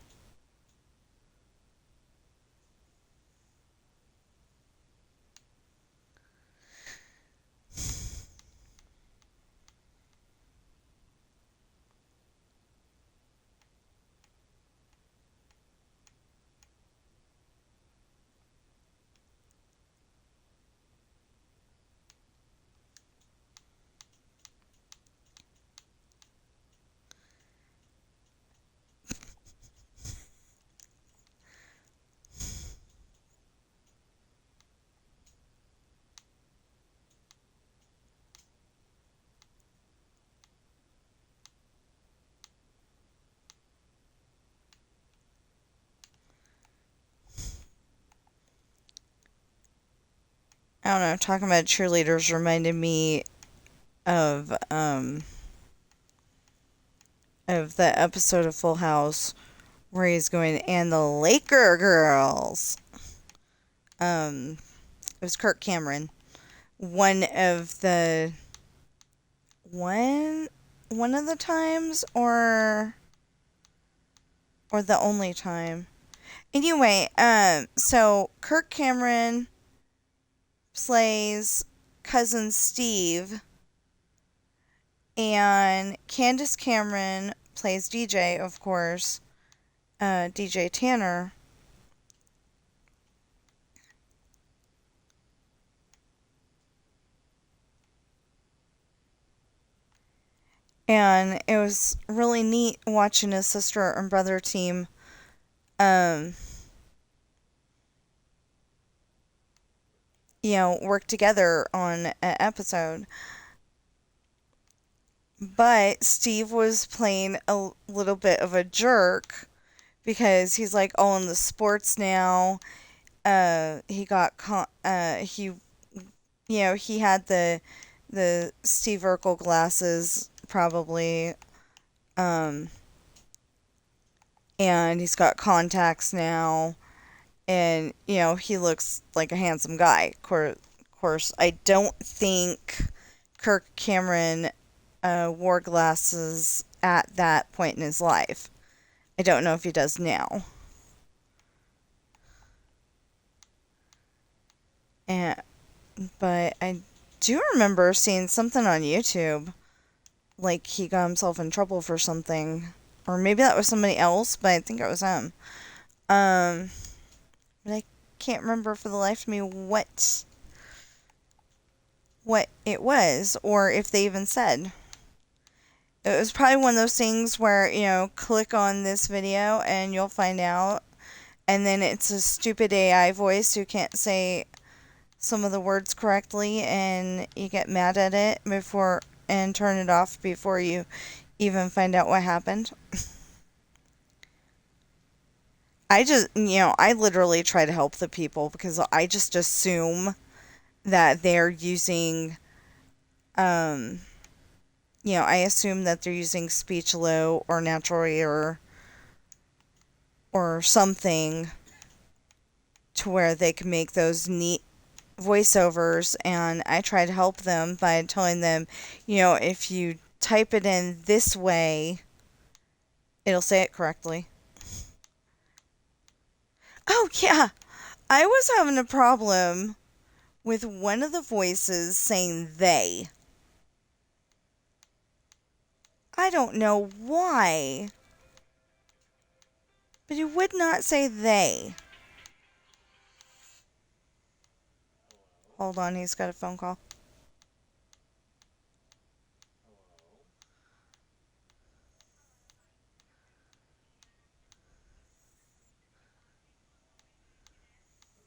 I don't know, talking about cheerleaders reminded me of the episode of Full House where he's going, and the Laker girls. It was Kirk Cameron. One of the times, or the only time. Anyway, so Kirk Cameron plays cousin Steve, and Candace Cameron plays DJ, of course, DJ Tanner. And it was really neat watching his sister and brother team work together on an episode. But Steve was playing a little bit of a jerk because he's like all in the sports now. He got he had the Steve Urkel glasses probably, and he's got contacts now, and he looks like a handsome guy. Of course, I don't think Kirk Cameron wore glasses at that point in his life. I don't know if he does now. But I do remember seeing something on YouTube, like he got himself in trouble for something, or maybe that was somebody else, but I think it was him. But I can't remember for the life of me what it was, or if they even said. It was probably one of those things where, click on this video and you'll find out, and then it's a stupid AI voice who can't say some of the words correctly, and you get mad at it and turn it off before you even find out what happened. I literally try to help the people because I just assume that they're using, I assume that they're using Speech-Lo or Natural Ear or something to where they can make those neat voiceovers, and I try to help them by telling them, if you type it in this way, it'll say it correctly. Oh, yeah. I was having a problem with one of the voices saying they. I don't know why, but he would not say they. Hold on, he's got a phone call.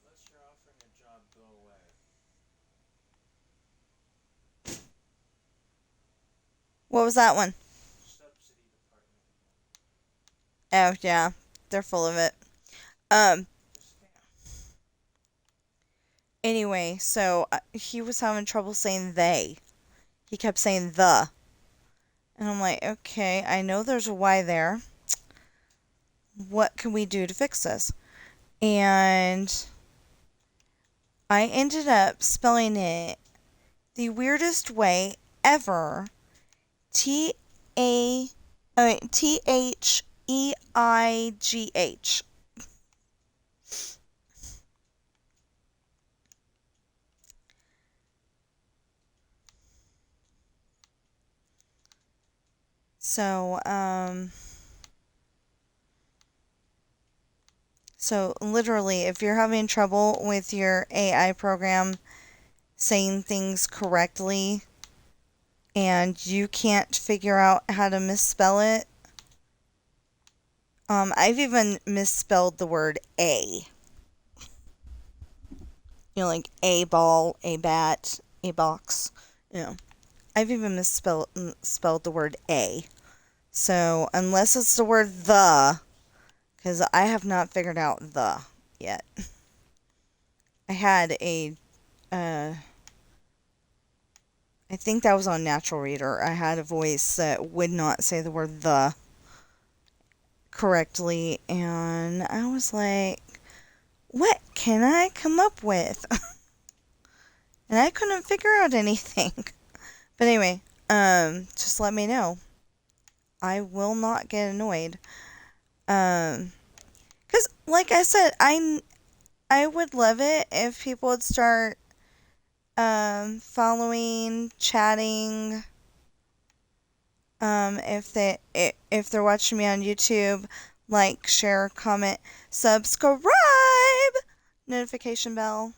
Unless you're offering a job, go away. What was that one? Subsidy department again. Oh, yeah. They're full of it. Anyway, so he was having trouble saying they. He kept saying the. And I'm like, okay, I know there's a Y there. What can we do to fix this? And I ended up spelling it the weirdest way ever. T-H-E-I-G-H. So literally, if you're having trouble with your AI program saying things correctly and you can't figure out how to misspell it, I've even misspelled the word a. You know, like a ball, a bat, a box. You know, I've even spelled the word a. So unless it's the word the, because I have not figured out the yet. I had I think that was on Natural Reader. I had a voice that would not say the word the correctly, and I was like, what can I come up with? And I couldn't figure out anything. But anyway, just let me know. I will not get annoyed. 'Cause like I said, I would love it if people would start following, chatting, if they're watching me on YouTube, like, share, comment, subscribe, notification bell.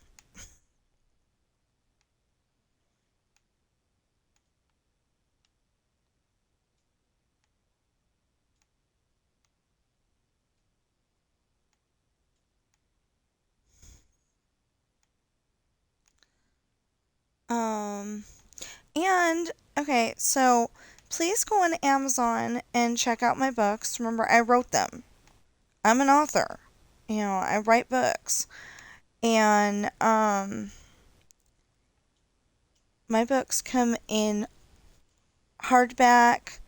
And okay, so please go on Amazon and check out my books. Remember, I wrote them. I'm an author. You know, I write books. And my books come in hardback,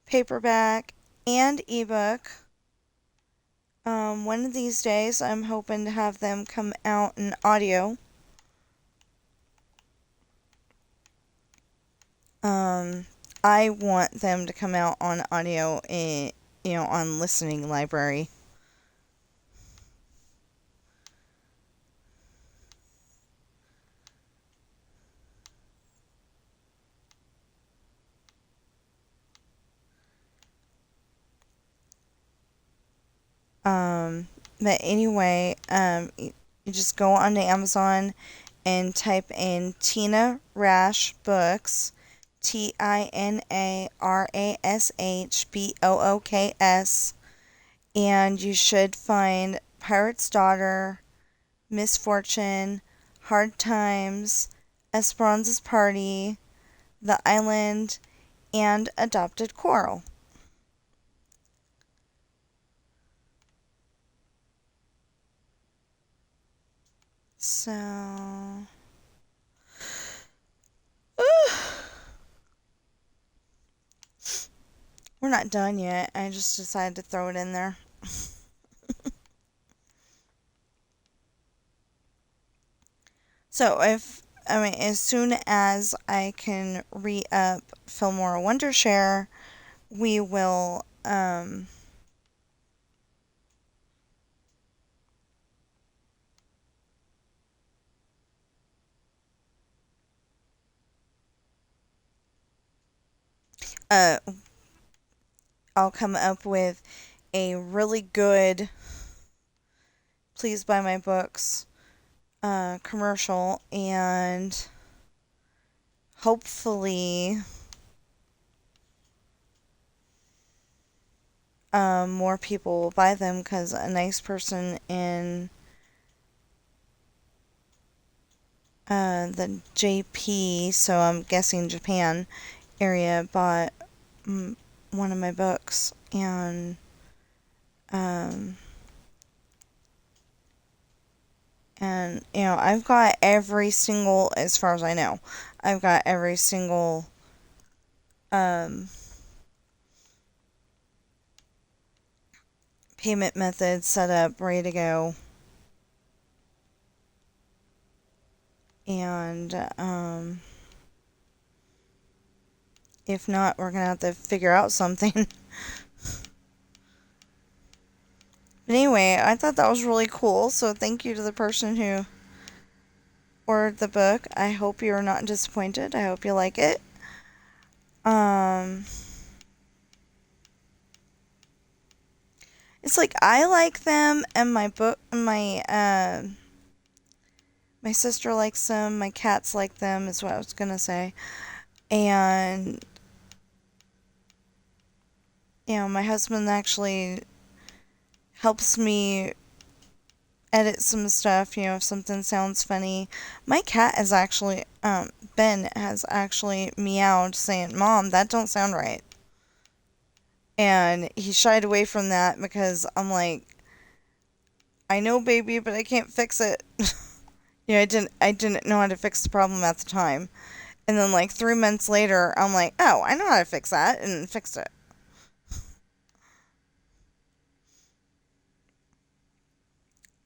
paperback, and ebook. One of these days, I'm hoping to have them come out in audio. I want them to come out on audio on listening library. But anyway, you just go onto Amazon and type in Tina Rash books, TinaRashBooks, and you should find Pirate's Daughter, Misfortune, Hard Times, Esperanza's Party, The Island, and Adopted Coral. So, we're not done yet. I just decided to throw it in there. So as soon as I can re-up Fillmore Wondershare, we will, I'll come up with a really good please buy my books commercial, and hopefully more people will buy them, because a nice person in the JP, so I'm guessing Japan area, bought one of my books, and I've got every single, as far as I know, I've got every single payment method set up, ready to go. And if not, we're gonna have to figure out something. But anyway, I thought that was really cool, so thank you to the person who ordered the book. I hope you're not disappointed. I hope you like it. It's like I like them, and my sister likes them, my cats like them, is what I was gonna say. And my husband actually helps me edit some stuff, if something sounds funny. My cat has actually, Ben has actually meowed saying, "Mom, that don't sound right." And he shied away from that because I'm like, "I know, baby, but I can't fix it." I didn't know how to fix the problem at the time. And then like 3 months later, I'm like, "Oh, I know how to fix that," and fixed it.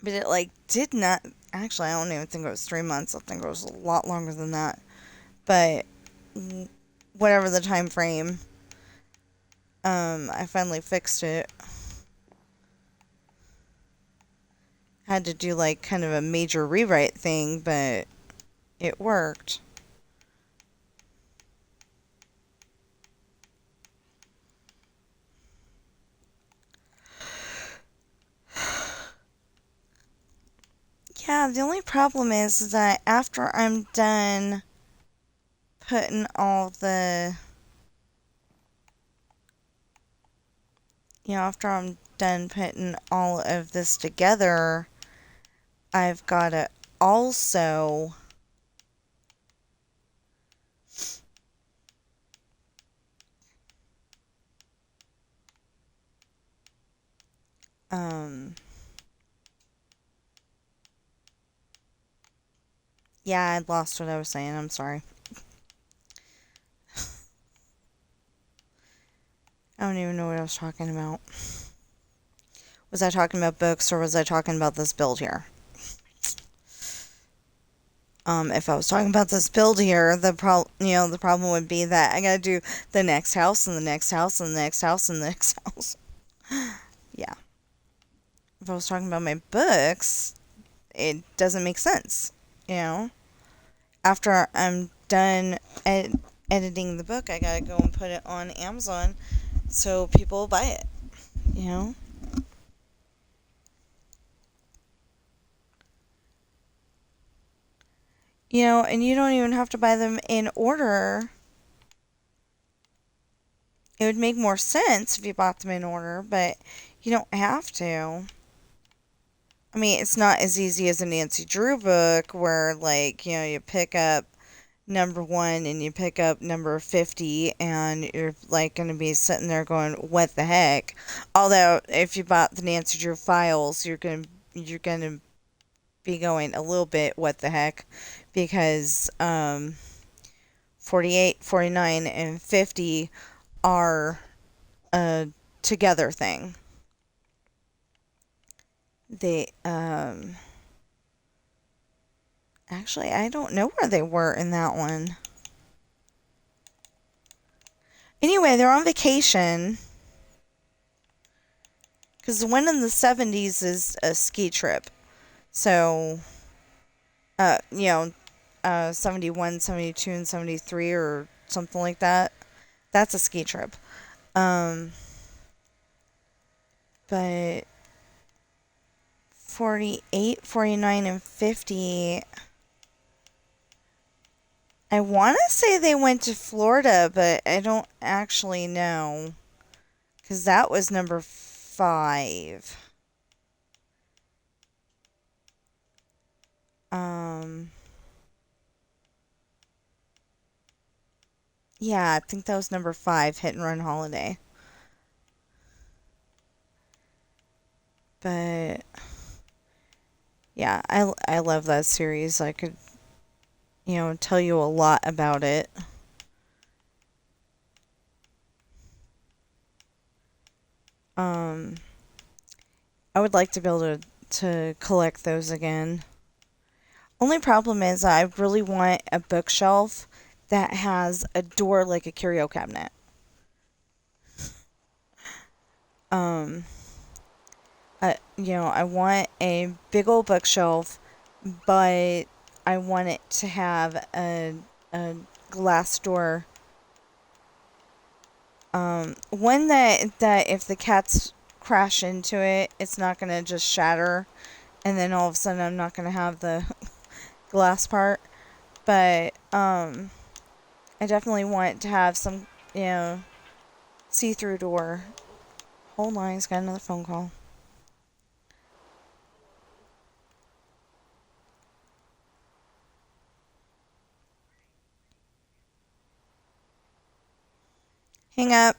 But it did not, actually, I don't even think it was 3 months. I think it was a lot longer than that. But whatever the time frame, I finally fixed it. Had to do kind of a major rewrite thing, but it worked. Yeah, the only problem is that after I'm done putting all the, after I'm done putting all of this together, I've got to also yeah, I lost what I was saying. I'm sorry. I don't even know what I was talking about. Was I talking about books, or was I talking about this build here? If I was talking about this build here, the problem would be that I gotta do the next house, and the next house, and the next house, and the next house. Yeah. If I was talking about my books, it doesn't make sense, After I'm done editing the book, I gotta go and put it on Amazon so people will buy it, And you don't even have to buy them in order. It would make more sense if you bought them in order, but you don't have to. I mean, it's not as easy as a Nancy Drew book where, you pick up number 1 and you pick up number 50 and you're, going to be sitting there going, what the heck? Although, if you bought the Nancy Drew files, you're going to be going a little bit, what the heck? Because 48, 49, and 50 are a together thing. They, actually, I don't know where they were in that one. Anyway, they're on vacation. Because the one in the 70s is a ski trip. So, 71, 72, and 73 or something like that. That's a ski trip. But 48, 49, and 50... I want to say they went to Florida, but I don't actually know. Because that was number 5. Yeah, I think that was number 5, Hit and Run Holiday. But yeah, I love that series. I could, tell you a lot about it. I would like to be able to collect those again. Only problem is I really want a bookshelf that has a door like a curio cabinet. I want a big old bookshelf, but I want it to have a glass door. One that if the cats crash into it, it's not going to just shatter, and then all of a sudden I'm not going to have the glass part. But I definitely want to have some, see-through door. Hold on, he's got another phone call. Hang up.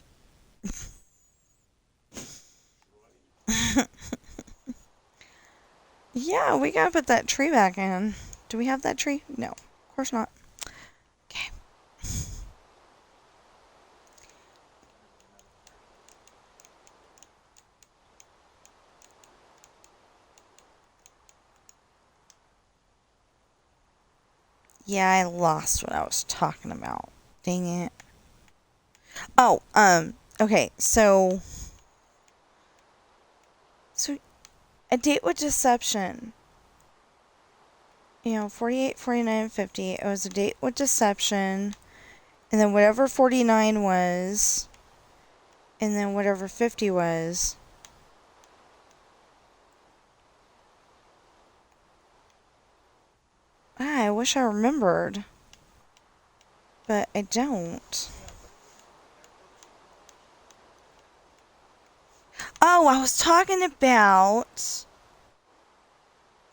Yeah, we gotta put that tree back in. Do we have that tree? No, of course not. Okay. Yeah, I lost what I was talking about. Dang it. Oh, okay, so a date with deception. 48, 49, 50. It was a date with deception. And then whatever 49 was. And then whatever 50 was. I wish I remembered. But I don't. Oh, I was talking about...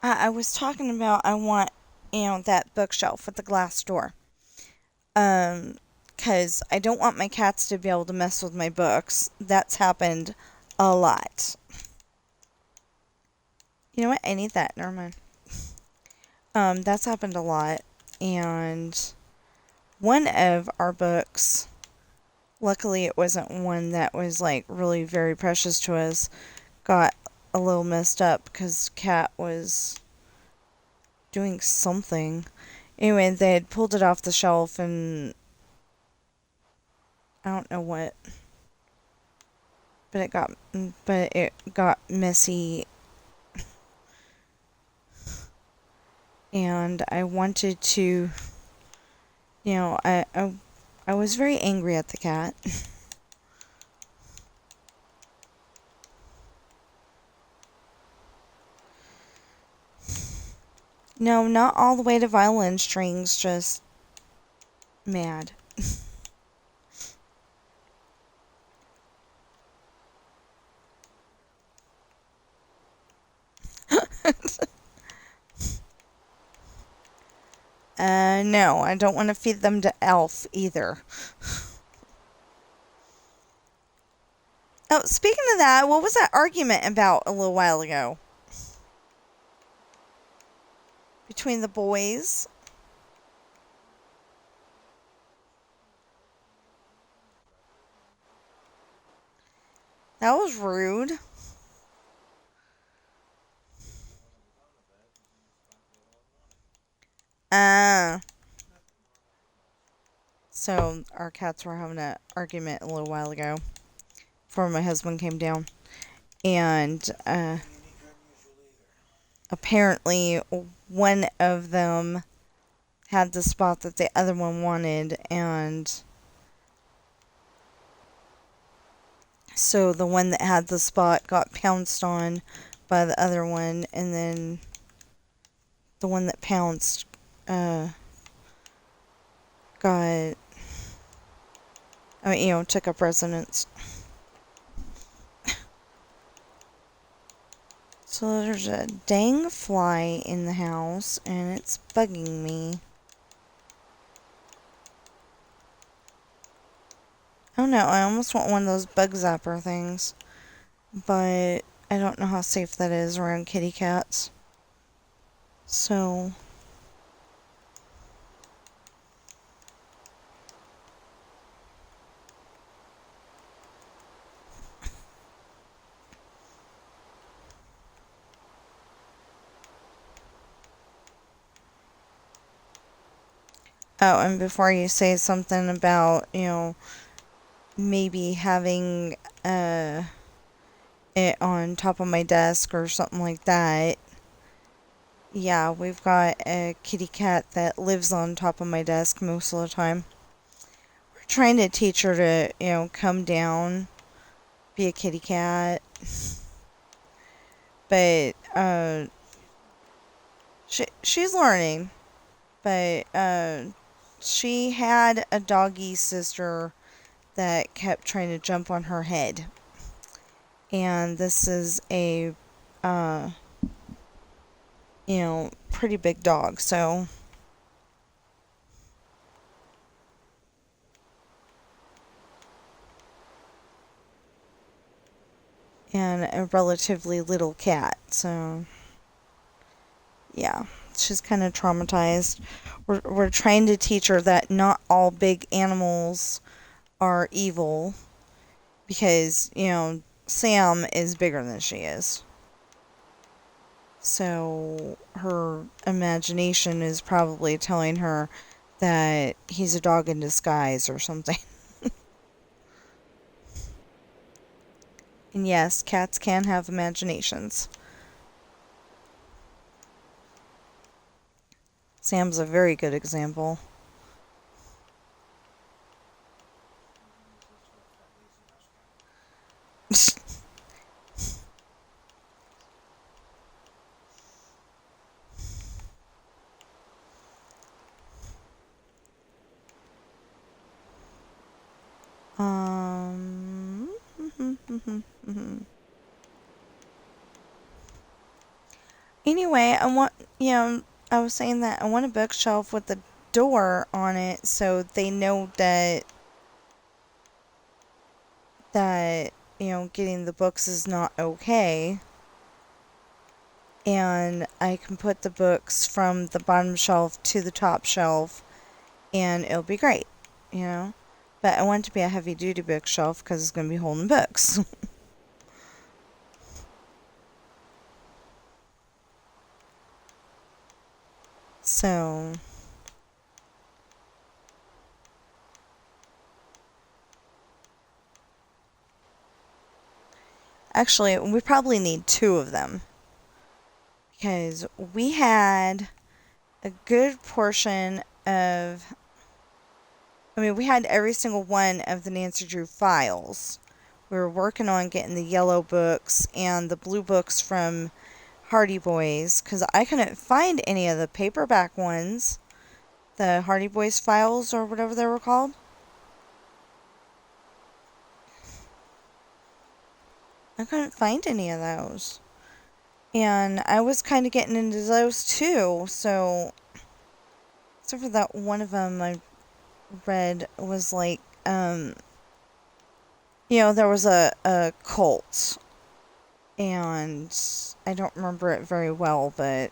I want, that bookshelf with the glass door. Because I don't want my cats to be able to mess with my books. That's happened a lot. You know what? I need that. Never mind. That's happened a lot. And one of our books, luckily it wasn't one that was, really very precious to us, got a little messed up because cat was doing something. Anyway, they had pulled it off the shelf and I don't know what, but it got messy, and I wanted to, I was very angry at the cat. No, not all the way to violin strings, just mad. No, I don't want to feed them to Elf either. Oh, speaking of that, what was that argument about a little while ago? Between the boys? That was rude. So our cats were having an argument a little while ago before my husband came down. And apparently one of them had the spot that the other one wanted, and So the one that had the spot got pounced on by the other one, and then the one that pounced took up residence. So there's a dang fly in the house, and it's bugging me. Oh no, I almost want one of those bug zapper things, but I don't know how safe that is around kitty cats. So... Oh, and before you say something about, maybe having it on top of my desk or something like that. Yeah, we've got a kitty cat that lives on top of my desk most of the time. We're trying to teach her to, come down, be a kitty cat. But she's learning. But she had a doggy sister that kept trying to jump on her head. And this is a, pretty big dog, so... And a relatively little cat, so... Yeah, she's kind of traumatized. We're trying to teach her that not all big animals are evil, because, Sam is bigger than she is. So her imagination is probably telling her that he's a dog in disguise or something. And yes, cats can have imaginations. Sam's a very good example. Anyway, I was saying that I want a bookshelf with a door on it so they know that getting the books is not okay. And I can put the books from the bottom shelf to the top shelf, and it'll be great, But I want it to be a heavy-duty bookshelf because it's going to be holding books. So... Actually, we probably need 2 of them. Because we had a good portion of... we had every single one of the Nancy Drew files. We were working on getting the yellow books and the blue books from Hardy Boys, because I couldn't find any of the paperback ones. The Hardy Boys files, or whatever they were called. I couldn't find any of those. And I was kind of getting into those too, so... Except for that one of them I read was like, there was a cult. And I don't remember it very well, but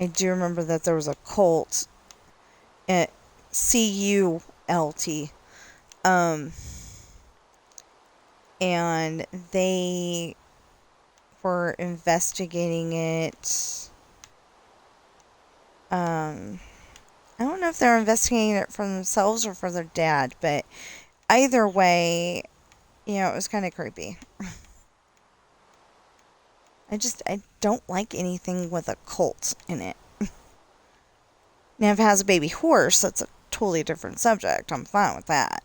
I do remember that there was a cult at C-U-L-T. And they were investigating it. I don't know if they were investigating it for themselves or for their dad, but either way, it was kind of creepy. I don't like anything with a cult in it. Now, if it has a baby horse, that's a totally different subject. I'm fine with that.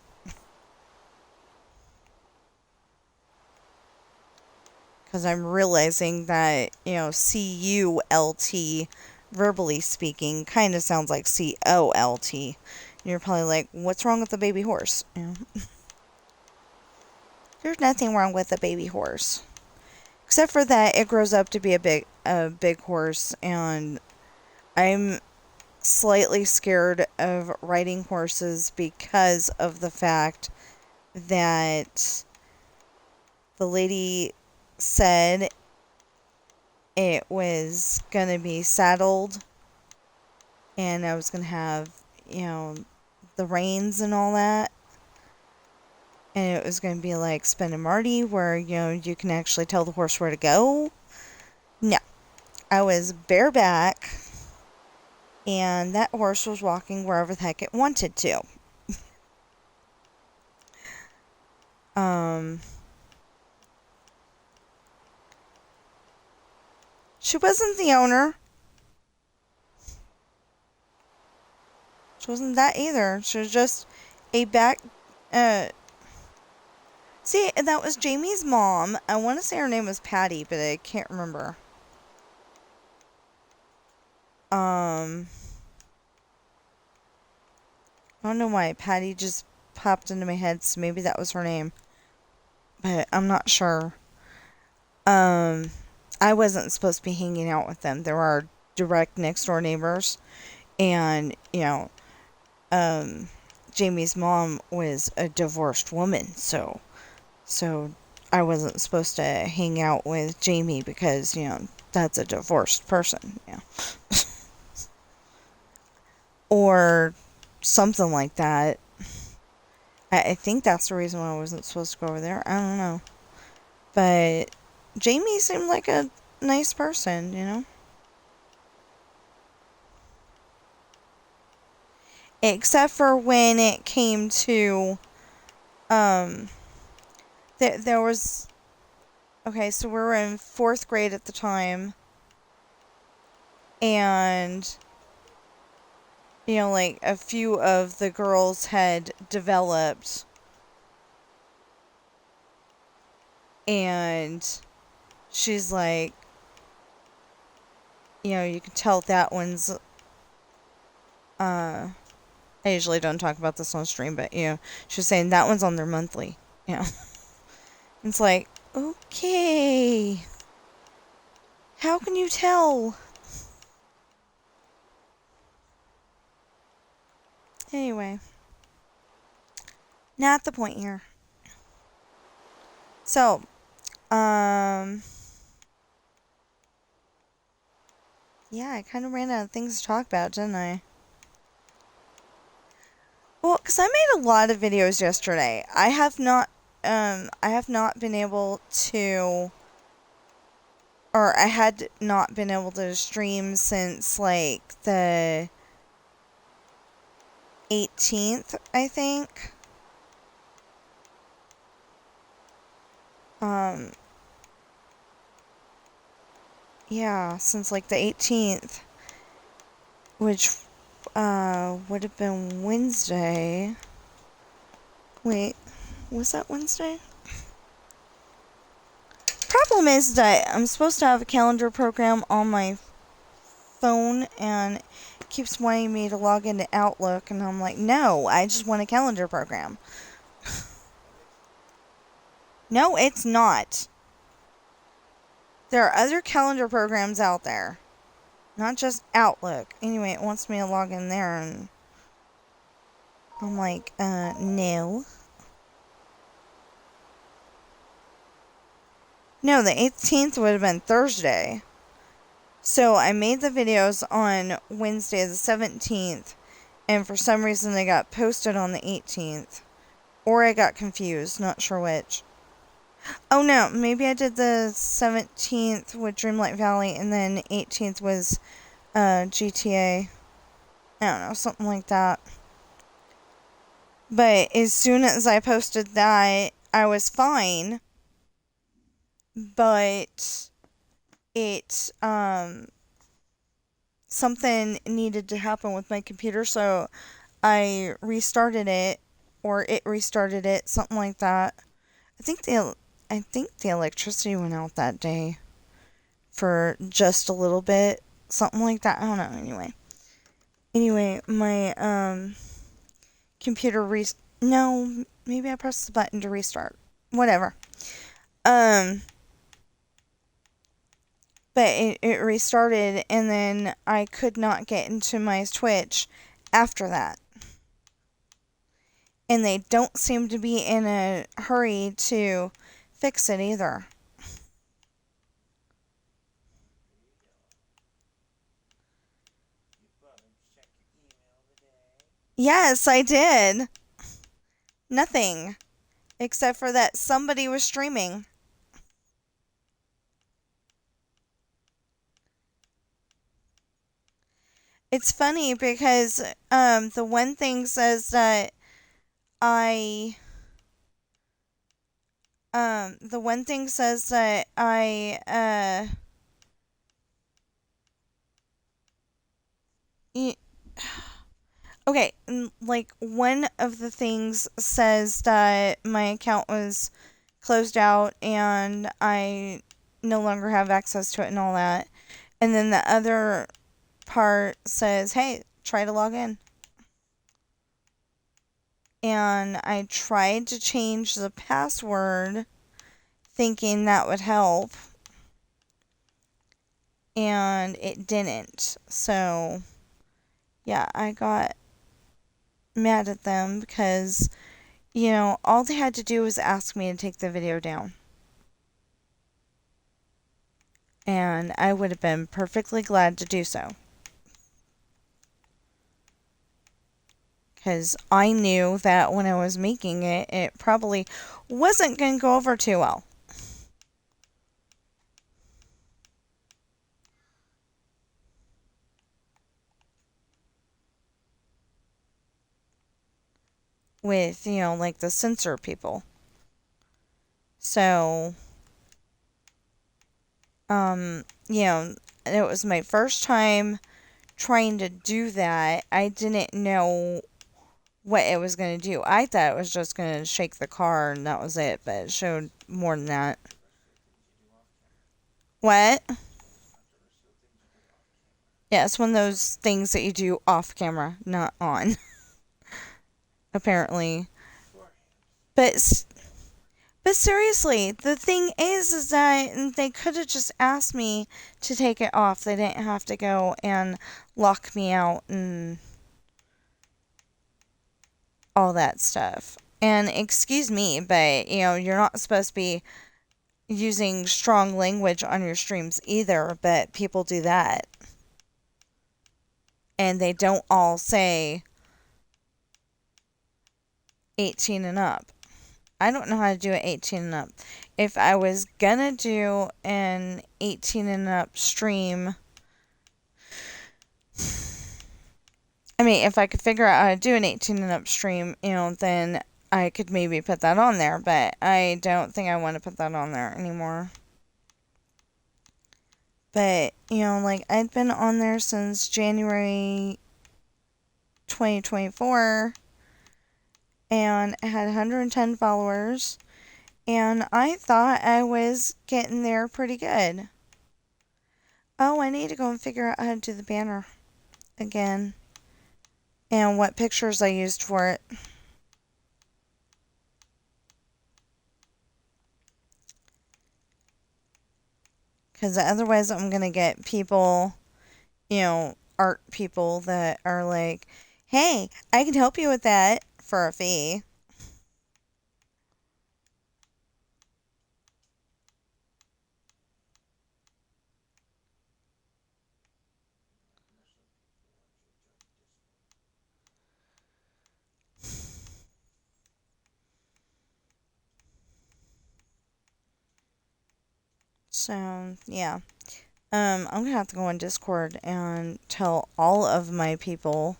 Because I'm realizing that, C-U-L-T, verbally speaking, kind of sounds like C-O-L-T. You're probably like, what's wrong with the baby horse? There's nothing wrong with a baby horse. Except for that it grows up to be a big horse, and I'm slightly scared of riding horses because of the fact that the lady said it was going to be saddled and I was going to have, the reins and all that. And it was going to be like Spin and Marty where, you can actually tell the horse where to go. No. I was bareback and that horse was walking wherever the heck it wanted to. She wasn't the owner. She wasn't that either. She was just a see, that was Jamie's mom. I want to say her name was Patty, but I can't remember. I don't know why. Patty just popped into my head, so maybe that was her name. But I'm not sure. I wasn't supposed to be hanging out with them. They were our direct next door neighbors. And, Jamie's mom was a divorced woman, so I wasn't supposed to hang out with Jamie because, that's a divorced person, or something like that. I think that's the reason why I wasn't supposed to go over there. I don't know. But Jamie seemed like a nice person, Except for when it came to, there was, okay, so we were in 4th grade at the time, and, like, a few of the girls had developed, and she's like, you can tell that one's, I usually don't talk about this on stream, but, she's saying that one's on their monthly, It's like, okay, how can you tell? Anyway, not the point here. So, yeah, I kind of ran out of things to talk about, didn't I? Well, because I made a lot of videos yesterday. I have not been able to, or I had not been able to stream since, like, the 18th, I think. Yeah, since, like, the 18th, which, would have been Wednesday. Wait, was that Wednesday? Problem is that I'm supposed to have a calendar program on my phone, and it keeps wanting me to log into Outlook, and I'm like, no, I just want a calendar program. No, it's not. There are other calendar programs out there, not just Outlook. Anyway, it wants me to log in there, and I'm like, no. No, the 18th would have been Thursday. So I made the videos on Wednesday the 17th, and for some reason they got posted on the 18th. Or I got confused, not sure which. Oh no, maybe I did the 17th with Dreamlight Valley, and then 18th was GTA. I don't know, something like that. But as soon as I posted that, I was fine. But it, something needed to happen with my computer, so I restarted it, or it restarted it, something like that. I think I think the electricity went out that day for just a little bit, something like that. I don't know. Anyway, my computer no, maybe I pressed the button to restart. Whatever. But it restarted, and then I could not get into my Twitch after that. And they don't seem to be in a hurry to fix it either. Yes, I did. Nothing. Except for that somebody was streaming. It's funny because the one thing says that I okay, like one of the things says that my account was closed out and I no longer have access to it and all that. And then the other part says, hey, try to log in. And I tried to change the password thinking that would help. And it didn't. So, yeah, I got mad at them because, you know, all they had to do was ask me to take the video down. And I would have been perfectly glad to do so. Because I knew that when I was making it, it probably wasn't going to go over too well. With, you know, like the censor people. So, you know, it was my first time trying to do that. I didn't know what it was going to do. I thought it was just going to shake the car and that was it, but it showed more than that. What? Yeah, it's one of those things that you do off camera, not on. Apparently. But seriously, the thing is that they could have just asked me to take it off. They didn't have to go and lock me out and all that stuff. And excuse me, but, you know, you're not supposed to be using strong language on your streams either, but people do that. And they don't all say 18 and up. I don't know how to do an 18 and up. If I was gonna do an 18 and up stream, I mean, if I could figure out how to do an 18 and up stream, you know, then I could maybe put that on there, but I don't think I want to put that on there anymore. But, you know, like, I'd been on there since January 2024, and I had 110 followers, and I thought I was getting there pretty good. Oh, I need to go and figure out how to do the banner again, and what pictures I used for it. Because otherwise I'm going to get people, you know, art people that are like, hey, I can help you with that for a fee. So, yeah. I'm going to have to go on Discord and tell all of my people,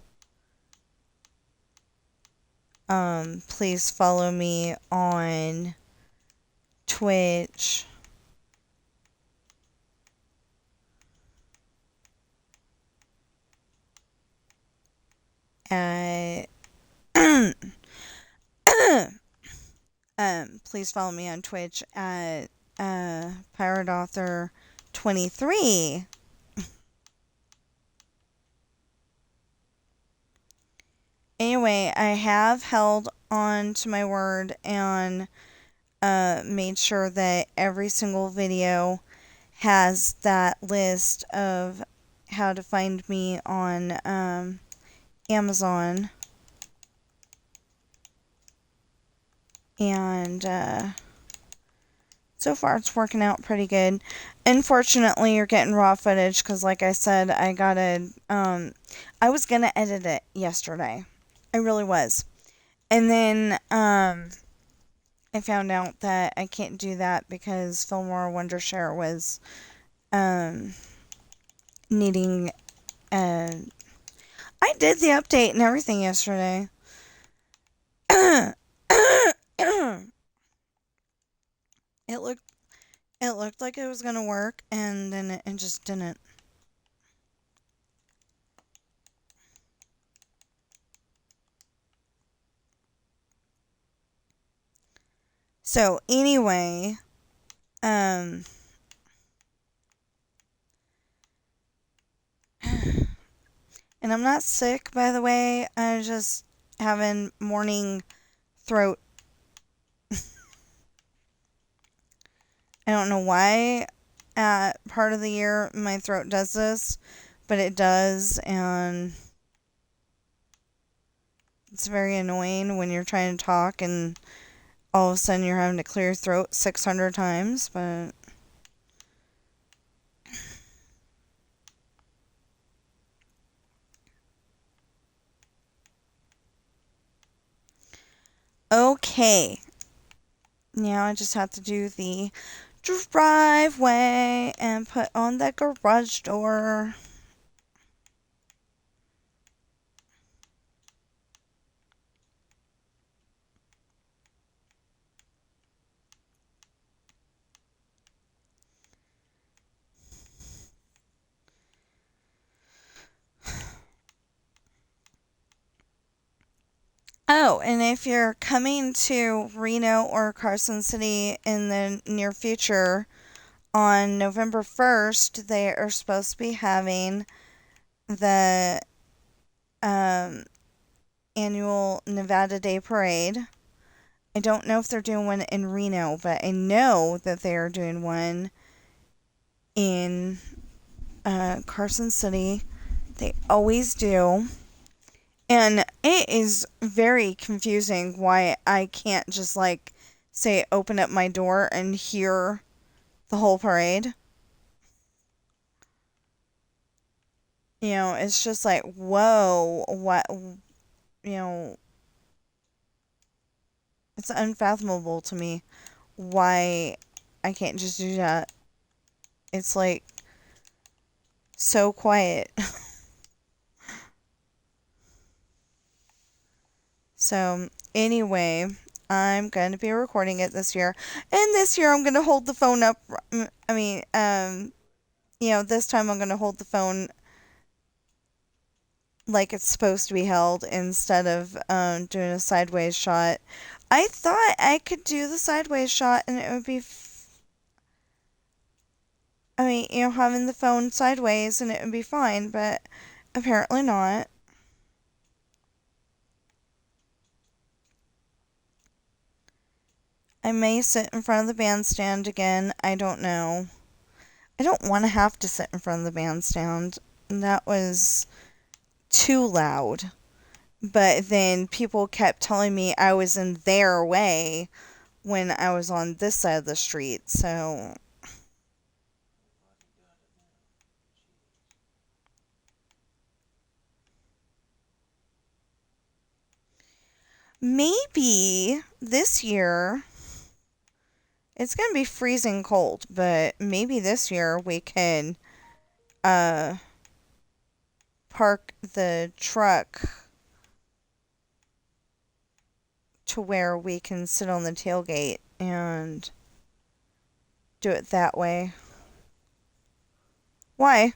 please follow me on Twitch, at please follow me on Twitch at Pirate Author 23. Anyway, I have held on to my word and made sure that every single video has that list of how to find me on Amazon. And so far it's working out pretty good. Unfortunately, you're getting raw footage because, like I said, I was gonna edit it yesterday. I really was. And then I found out that I can't do that because Fillmore Wondershare was needing I did the update and everything yesterday. It looked like it was gonna work, and then it just didn't. So anyway, and I'm not sick, by the way. I'm just having morning throat. I don't know why at part of the year my throat does this, but it does, and it's very annoying when you're trying to talk and all of a sudden you're having to clear your throat 600 times, but okay. Now I just have to do the driveway and put on the garage door. Oh, and if you're coming to Reno or Carson City in the near future, on November 1st, they are supposed to be having the annual Nevada Day Parade. I don't know if they're doing one in Reno, but I know that they are doing one in Carson City. They always do. And it is very confusing why I can't just, like, say, open up my door and hear the whole parade. You know, it's just like, whoa, what, you know, it's unfathomable to me why I can't just do that. It's, like, so quiet. So, anyway, I'm going to be recording it this year. And this year I'm going to hold the phone up. I mean, you know, this time I'm going to hold the phone like it's supposed to be held instead of doing a sideways shot. I thought I could do the sideways shot and it would be... I mean, you know, having the phone sideways and it would be fine, but apparently not. I may sit in front of the bandstand again. I don't know. I don't want to have to sit in front of the bandstand. That was too loud. But then people kept telling me I was in their way when I was on this side of the street, so... Maybe this year... It's going to be freezing cold, but maybe this year we can park the truck to where we can sit on the tailgate and do it that way. Why?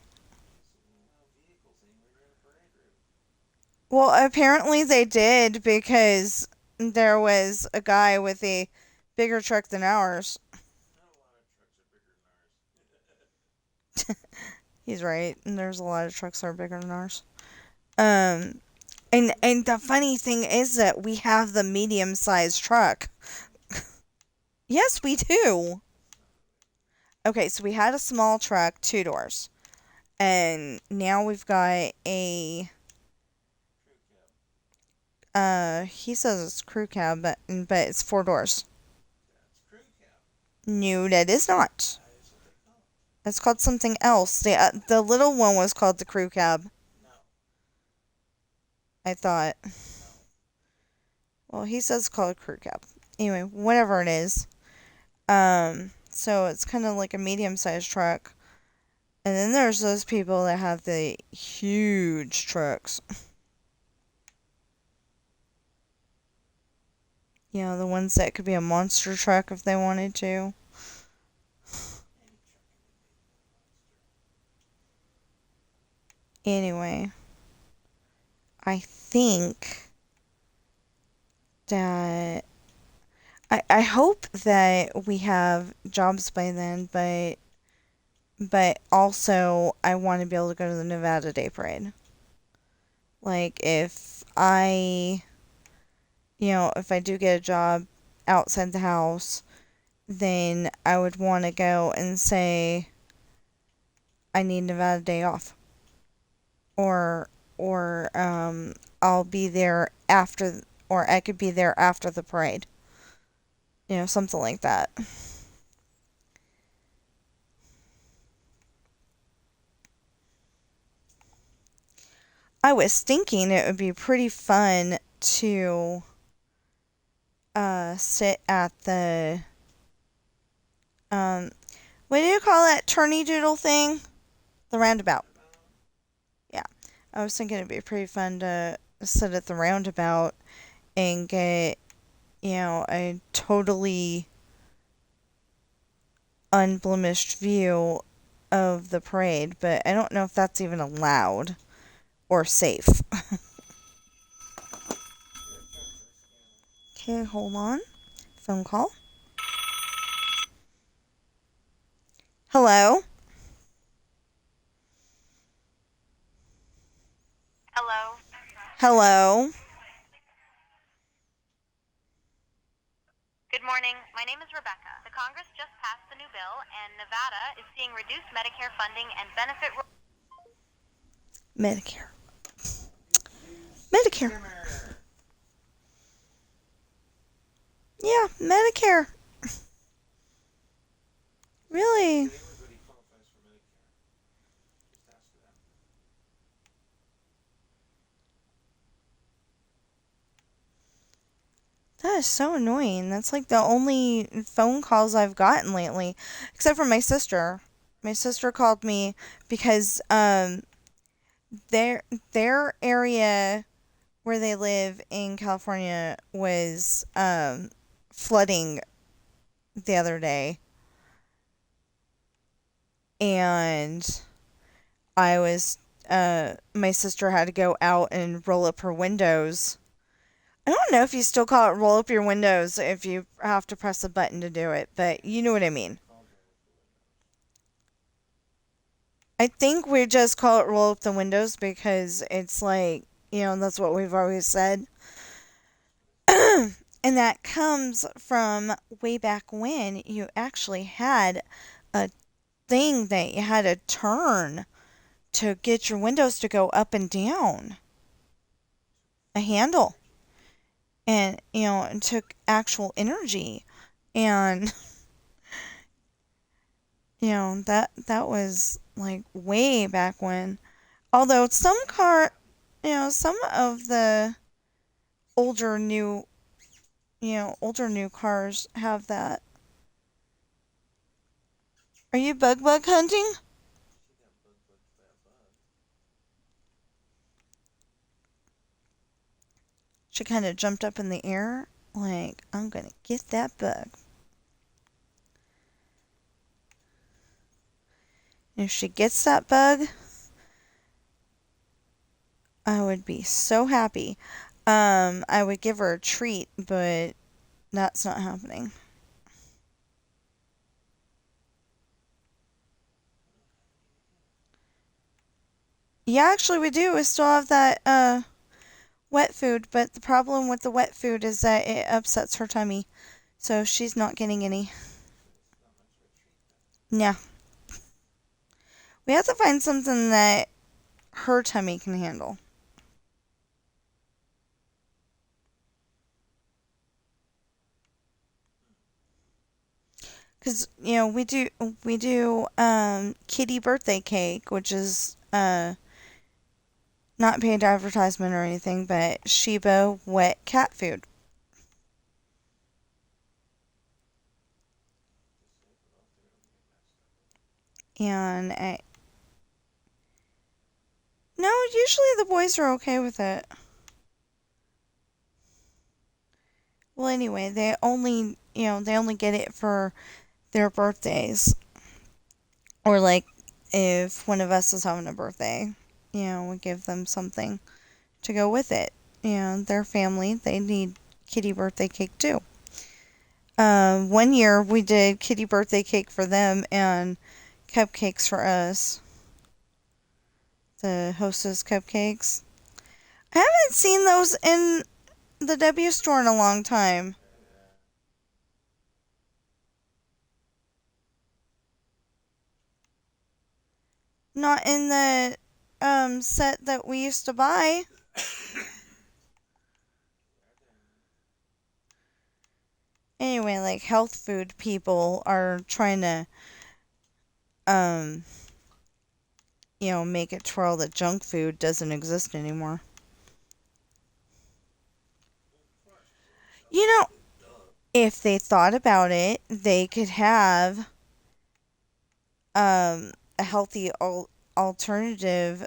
Well, apparently they did because there was a guy with a bigger truck than ours. Not a lot of trucks are bigger than ours. He's right. And there's a lot of trucks that are bigger than ours. And the funny thing is that we have the medium-sized truck. Yes, we do. Okay, so we had a small truck, 2 doors. And now we've got a... he says it's crew cab, but it's 4 doors. That's crew cab. No, that is not. That is what they call it. It's called something else. The little one was called the crew cab. No. I thought. No. Well, he says it's called a crew cab. Anyway, whatever it is. So it's kind of like a medium-sized truck. And then there's those people that have the huge trucks. You know, the ones that could be a monster truck if they wanted to. Any truck can be made a monster. Anyway, I think that I hope that we have jobs by then, but also I want to be able to go to the Nevada Day Parade. Like if I do get a job outside the house, then I would want to go and say I need Nevada Day off. Or I'll be there after, or I could be there after the parade. You know, something like that. I was thinking it would be pretty fun to sit at the what do you call that turny doodle thing? The roundabout. Yeah. I was thinking it'd be pretty fun to sit at the roundabout and get, a totally unblemished view of the parade, but I don't know if that's even allowed or safe. Okay, hold on. Phone call. Hello? Hello. Hello? Good morning. My name is Rebecca. The Congress just passed the new bill, and Nevada is seeing reduced Medicare funding and benefit... Medicare. Medicare. Yeah, Medicare. Really? Everybody qualifies for Medicare. Just ask for them. That is so annoying. That's like the only phone calls I've gotten lately. Except for my sister. My sister called me because their area where they live in California was flooding the other day. And my sister had to go out and roll up her windows. I don't know if you still call it roll up your windows if you have to press a button to do it, but you know what I mean. I think we just call it roll up the windows because it's like, that's what we've always said. And that comes from way back when you actually had a thing that you had to turn to get your windows to go up and down. A handle. And, it took actual energy. And, that was like way back when. Although some of the older new cars have that. Are you bug hunting? She got bug by a bug. She kind of jumped up in the air like, I'm going to get that bug. If she gets that bug, I would be so happy. I would give her a treat, but that's not happening. Yeah, actually we do. We still have that wet food, but the problem with the wet food is that it upsets her tummy. So she's not getting any. Yeah. We have to find something that her tummy can handle. Because, you know, we do kitty birthday cake, which is not paid advertisement or anything, but Shiba wet cat food. And no, usually the boys are okay with it. Well, anyway, they only get it for their birthdays. Or like if one of us is having a birthday, we give them something to go with it. Their family, they need kitty birthday cake too. 1 year we did kitty birthday cake for them and cupcakes for us. The Hostess cupcakes. I haven't seen those in the W store in a long time. Not in the set that we used to buy. Anyway, like health food people are trying to make it to where all the junk food doesn't exist anymore. If they thought about it, they could have a healthy alternative.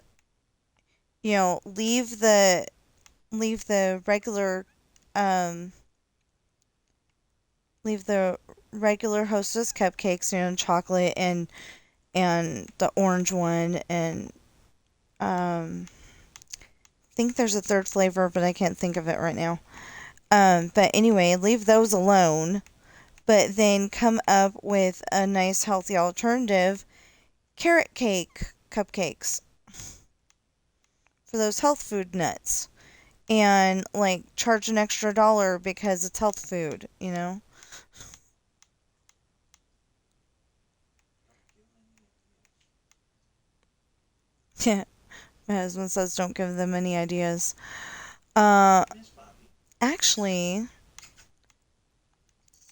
Leave the regular Hostess cupcakes, chocolate and the orange one, and I think there's a third flavor, but I can't think of it right now. But anyway, leave those alone, but then come up with a nice healthy alternative, carrot cake cupcakes for those health food nuts, and like charge an extra $1 because it's health food, Yeah. My husband says don't give them any ideas. Actually,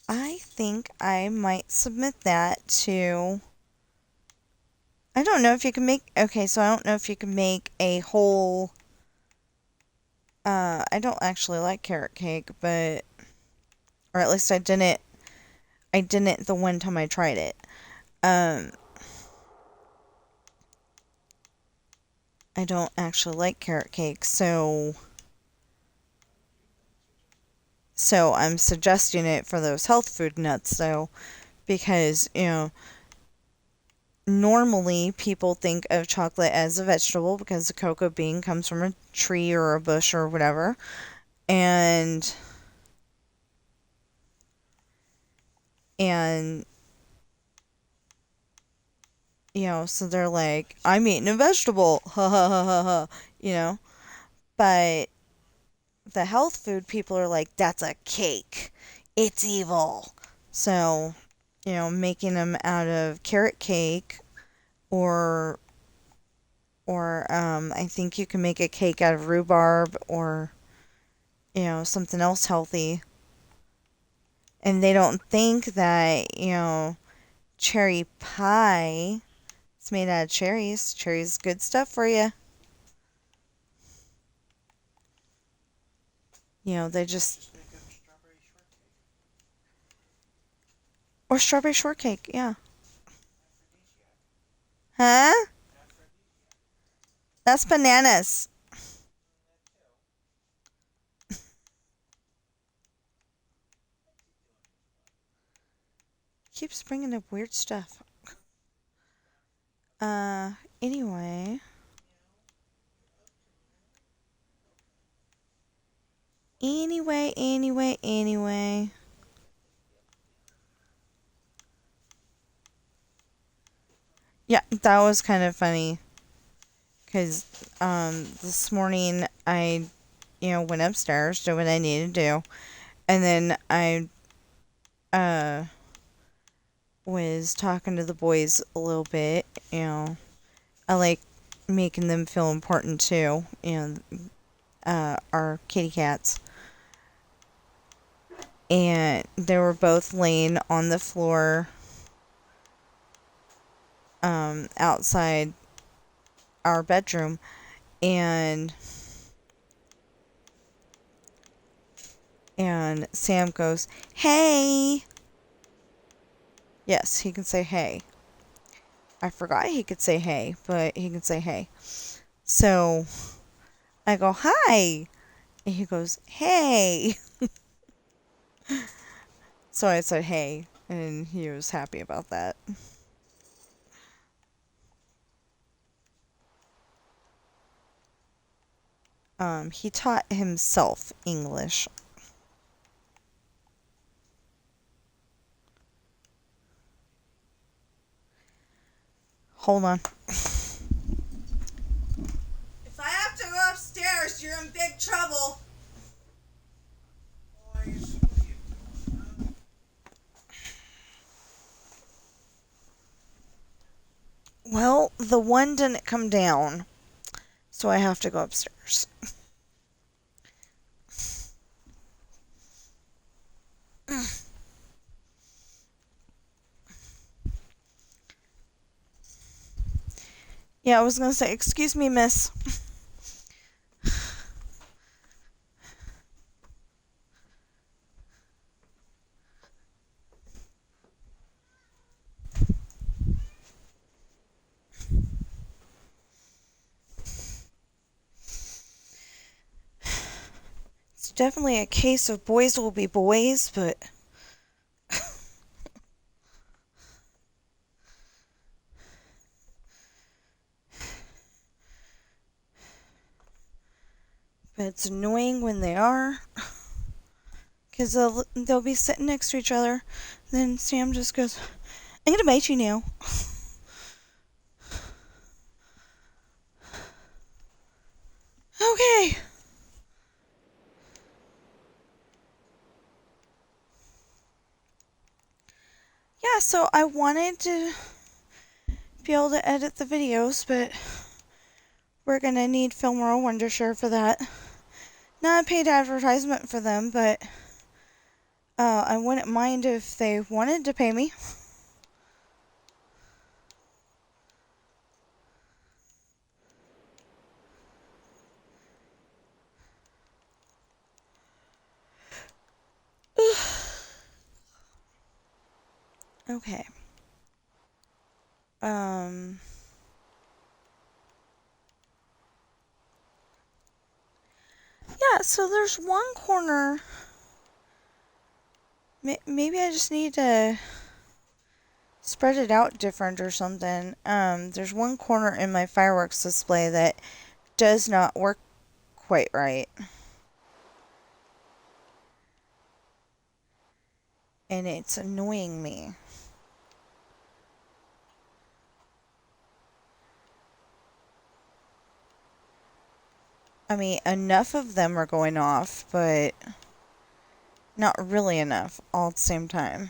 I think I might submit that to... I don't know if you can make... Okay, so I don't know if you can make a whole... I don't actually like carrot cake, but... Or at least I didn't the one time I tried it. I don't actually like carrot cake, so I'm suggesting it for those health food nuts, though, because, normally people think of chocolate as a vegetable because the cocoa bean comes from a tree or a bush or whatever, and so they're like, I'm eating a vegetable, ha ha ha ha ha, but the health food people are like, that's a cake, it's evil. So, making them out of carrot cake, or I think you can make a cake out of rhubarb, or something else healthy. And they don't think that, cherry pie is made out of cherries. Cherries, good stuff for you. They just... Or strawberry shortcake, yeah. Huh? That's bananas. Keeps bringing up weird stuff. Anyway. Anyway. Yeah, that was kind of funny. because this morning I, went upstairs, did what I needed to do, and then I was talking to the boys a little bit. I like making them feel important too. Our kitty cats. And they were both laying on the floor outside our bedroom, and Sam goes, "Hey." Yes, he can say hey. I forgot he could say hey, but he can say hey. So I go, "Hi." And he goes, "Hey." So I said hey, and he was happy about that. He taught himself English. Hold on. If I have to go upstairs, you're in big trouble. Boys, what are you doing, huh? Well, the one didn't come down, so I have to go upstairs. Yeah, I was gonna say, excuse me, miss. It's definitely a case of boys will be boys, but it's annoying when they are, because they'll be sitting next to each other. Then Sam just goes, "I'm gonna bite you now." Okay. Yeah, so I wanted to be able to edit the videos, but we're gonna need Filmora Wondershare for that. Not a paid advertisement for them, but I wouldn't mind if they wanted to pay me. Okay. Yeah, so there's one corner. Maybe I just need to spread it out different or something. There's one corner in my fireworks display that does not work quite right. And it's annoying me. I mean, enough of them are going off, but not really enough all at the same time.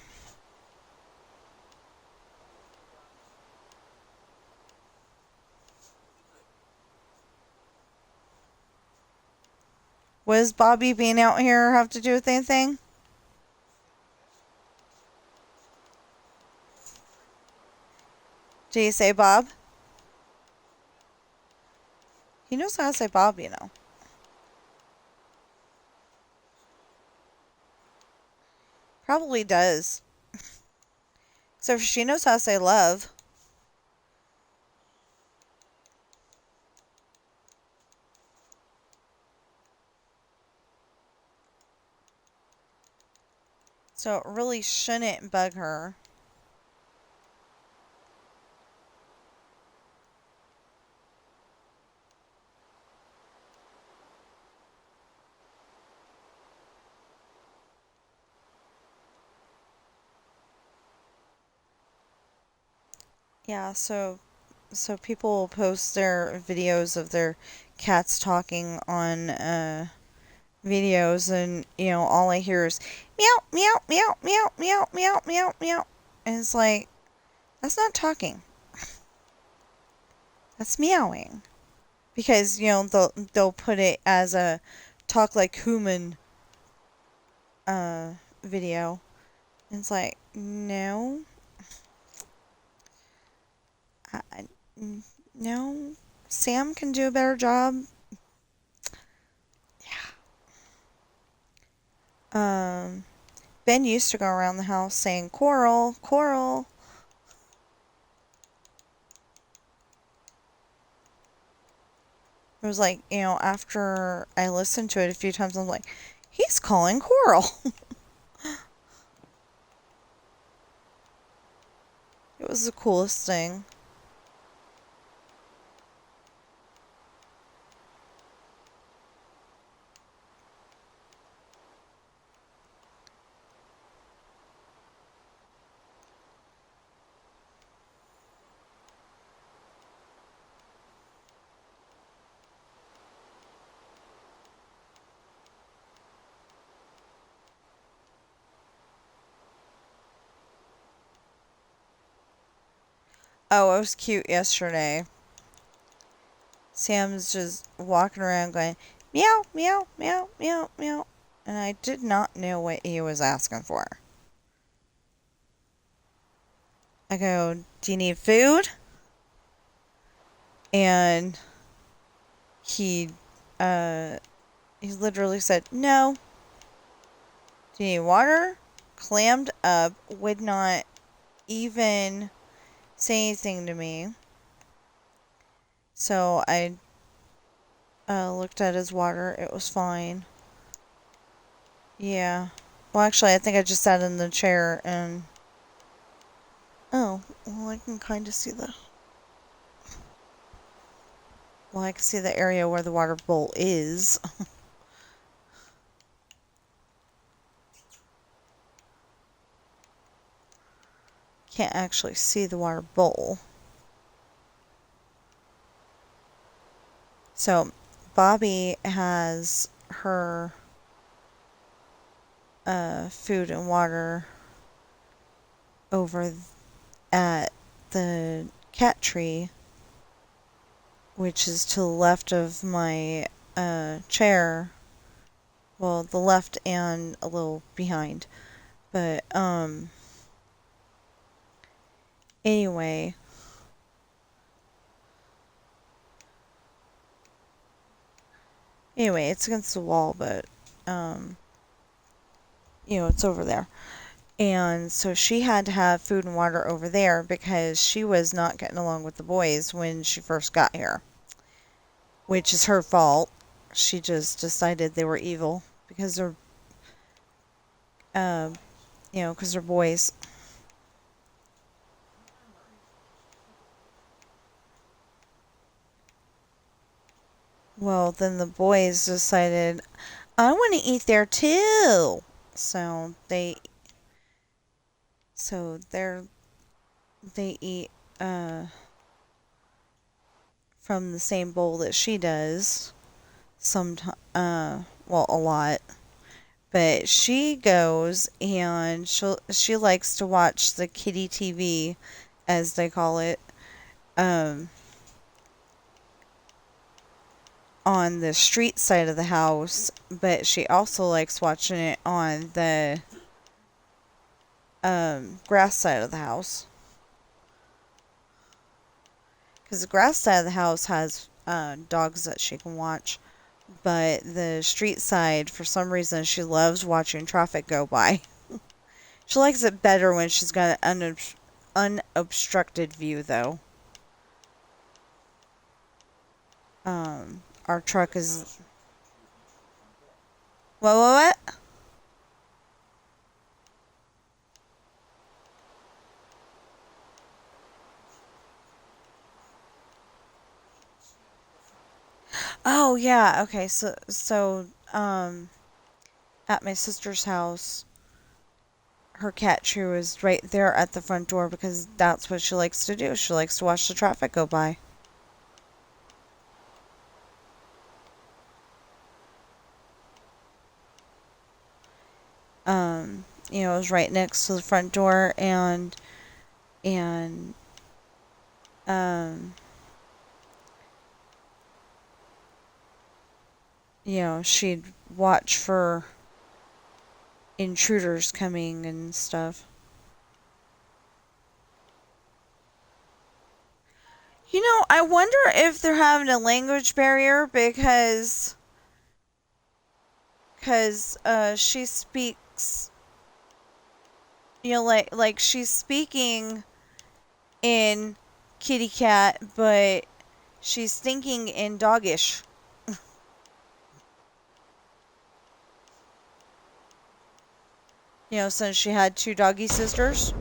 What does Bobby being out here have to do with anything? Did you say Bob? He knows how to say Bob, you know. Probably does. Except for she knows how to say love. So it really shouldn't bug her. Yeah, so so people will post their videos of their cats talking on videos, and all I hear is meow meow meow meow meow meow meow meow, and it's like, that's not talking, that's meowing. Because they'll put it as a talk like human video, and it's like, no, no, Sam can do a better job. Ben used to go around the house saying coral, coral. It was like, after I listened to it a few times, I'm like, he's calling coral. It was the coolest thing. Oh, it was cute yesterday. Sam's just walking around going, meow, meow, meow, meow, meow. And I did not know what he was asking for. I go, do you need food? And he literally said, no. Do you need water? Clammed up, would not even say anything to me. So I looked at his water. It was fine. Yeah. Well, actually, I think I just sat in the chair and... Oh, well, I can kind of see the... Well, I can see the area where the water bowl is. Can't actually see the water bowl. So, Bobby has her food and water over at the cat tree, which is to the left of my chair. Well, the left and a little behind. But, anyway. Anyway, it's against the wall, but, it's over there. And so she had to have food and water over there because she was not getting along with the boys when she first got here. Which is her fault. She just decided they were evil because they're, because they're boys. Well, then the boys decided, I want to eat there too. So they eat from the same bowl that she does. Well, a lot. But she goes and she likes to watch the kitty TV, as they call it, on the street side of the house, but she also likes watching it on the grass side of the house. Because the grass side of the house has dogs that she can watch, but the street side, for some reason, she loves watching traffic go by. She likes it better when she's got an unobstructed view, though. Our truck is... What? Oh, yeah, okay, so, at my sister's house, her cat Chew is right there at the front door because that's what she likes to do. She likes to watch the traffic go by. You know, it was right next to the front door, and you know, she'd watch for intruders coming and stuff. You know, I wonder if they're having a language barrier because she speaks, you know, like she's speaking in kitty cat, but she's thinking in doggish. You know, since she had 2 doggy sisters.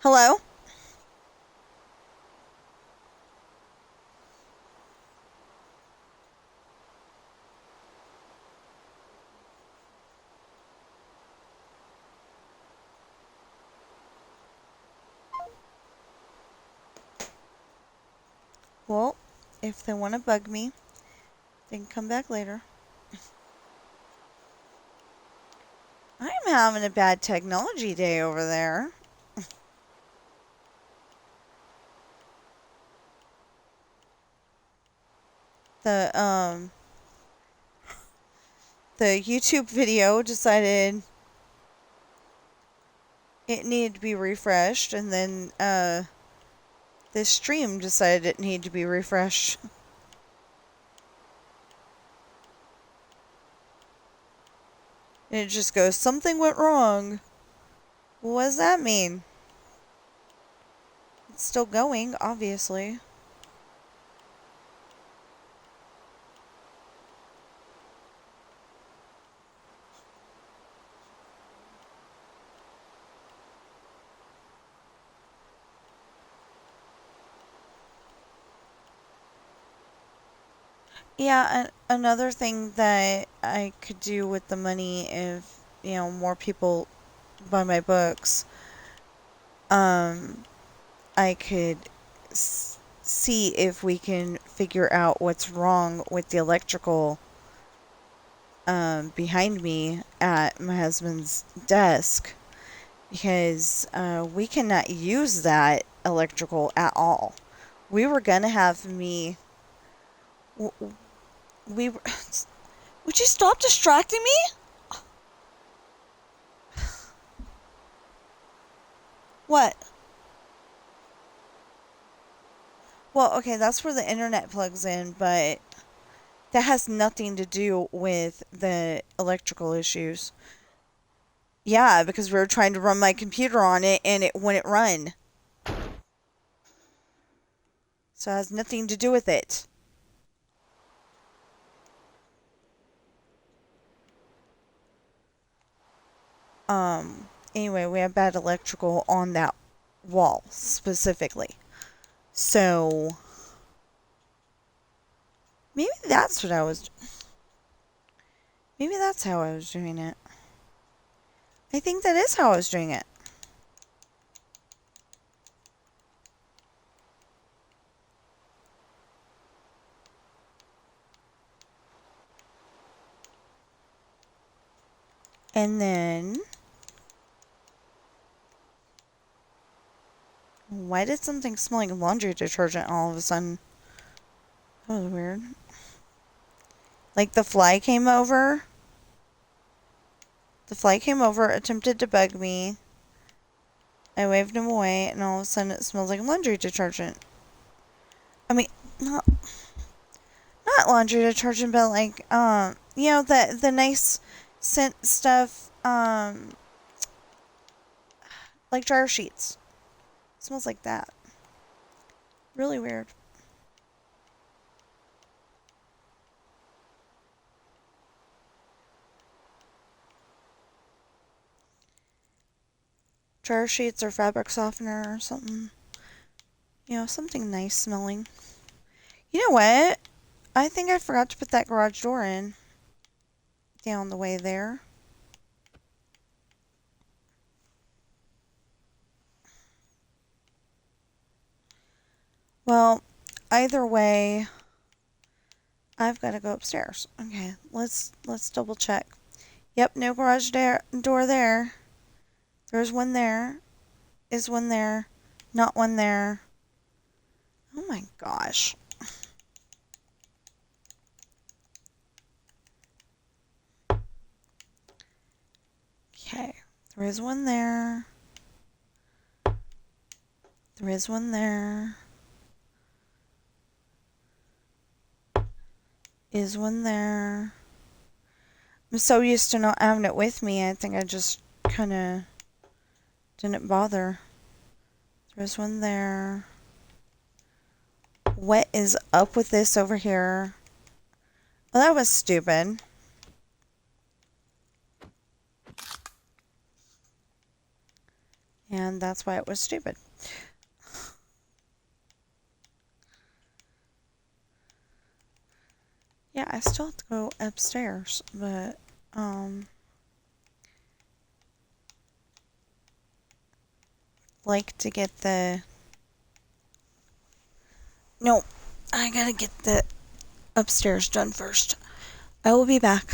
Hello? Well, if they want to bug me, they can come back later. I'm having a bad technology day over there. The YouTube video decided it needed to be refreshed, and then this stream decided it needed to be refreshed. And it just goes, something went wrong. What does that mean? It's still going, obviously. Yeah, another thing that I could do with the money if, you know, more people buy my books, I could see if we can figure out what's wrong with the electrical behind me at my husband's desk, because we cannot use that electrical at all. We were gonna have me... Would you stop distracting me? What? Well, okay, that's where the internet plugs in, but that has nothing to do with the electrical issues. Yeah, because we were trying to run my computer on it and it wouldn't run. So it has nothing to do with it. Anyway, we have bad electrical on that wall specifically. So maybe that's what I was... Maybe that's how I was doing it. I think that is how I was doing it. And then... Why did something smell like laundry detergent all of a sudden? That was weird. Like the fly came over. The fly came over, attempted to bug me. I waved him away, and all of a sudden it smells like laundry detergent. I mean, not laundry detergent, but like, you know, the nice scent stuff, like dryer sheets. It smells like that. Really weird. dryer sheets or fabric softener or something. You know, something nice smelling. You know what? I think I forgot to put that garage door in. Down the way there. Well, either way, I've got to go upstairs. Okay, let's double check. Yep, no garage door there. There's one there. Is one there. Not one there. Oh my gosh. Okay, there is one there. There is one there. Is one there. I'm so used to not having it with me, I think I just kind of didn't bother. There's one there. What is up with this over here? Well, that was stupid. And that's why it was stupid. Yeah, I still have to go upstairs, but, like to get the... No, I gotta get the upstairs done first. I will be back.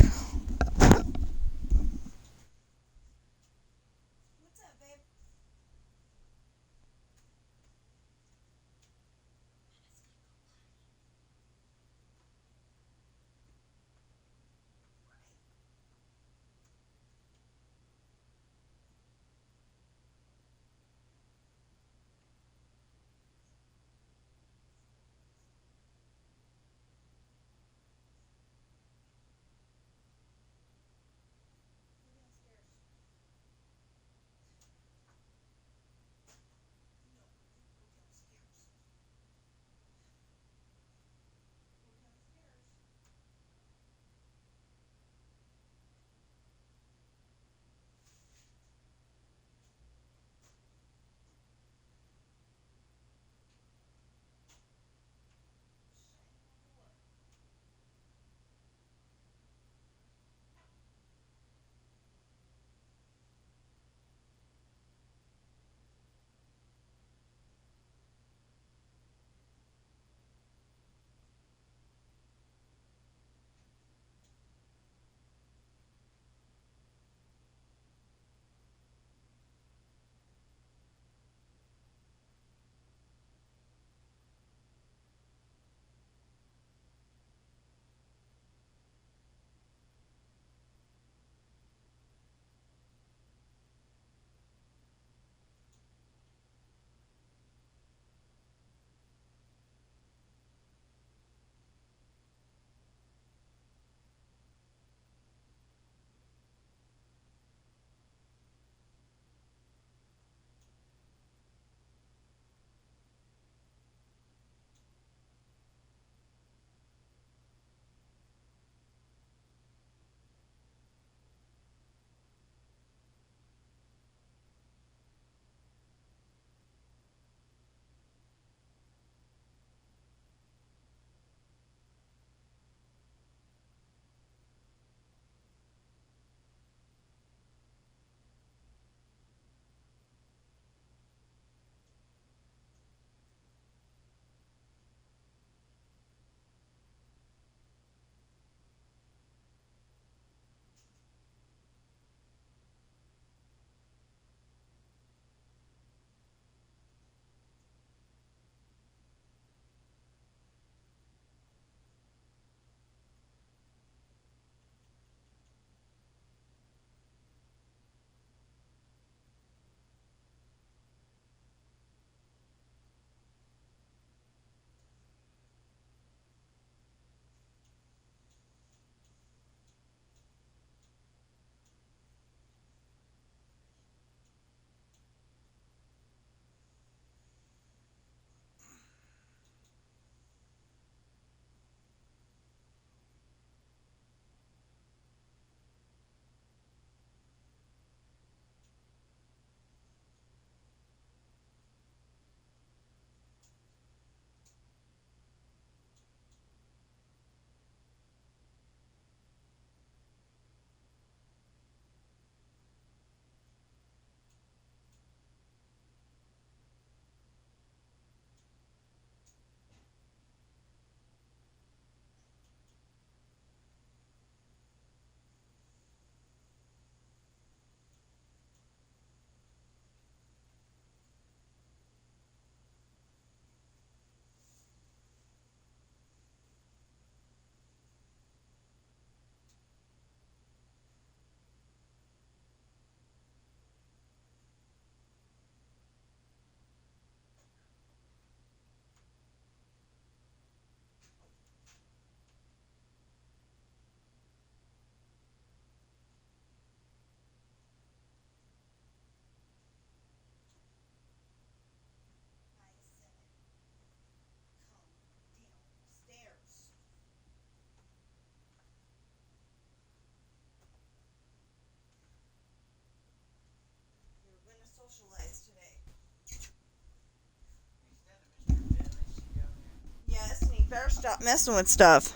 Stop messing with stuff.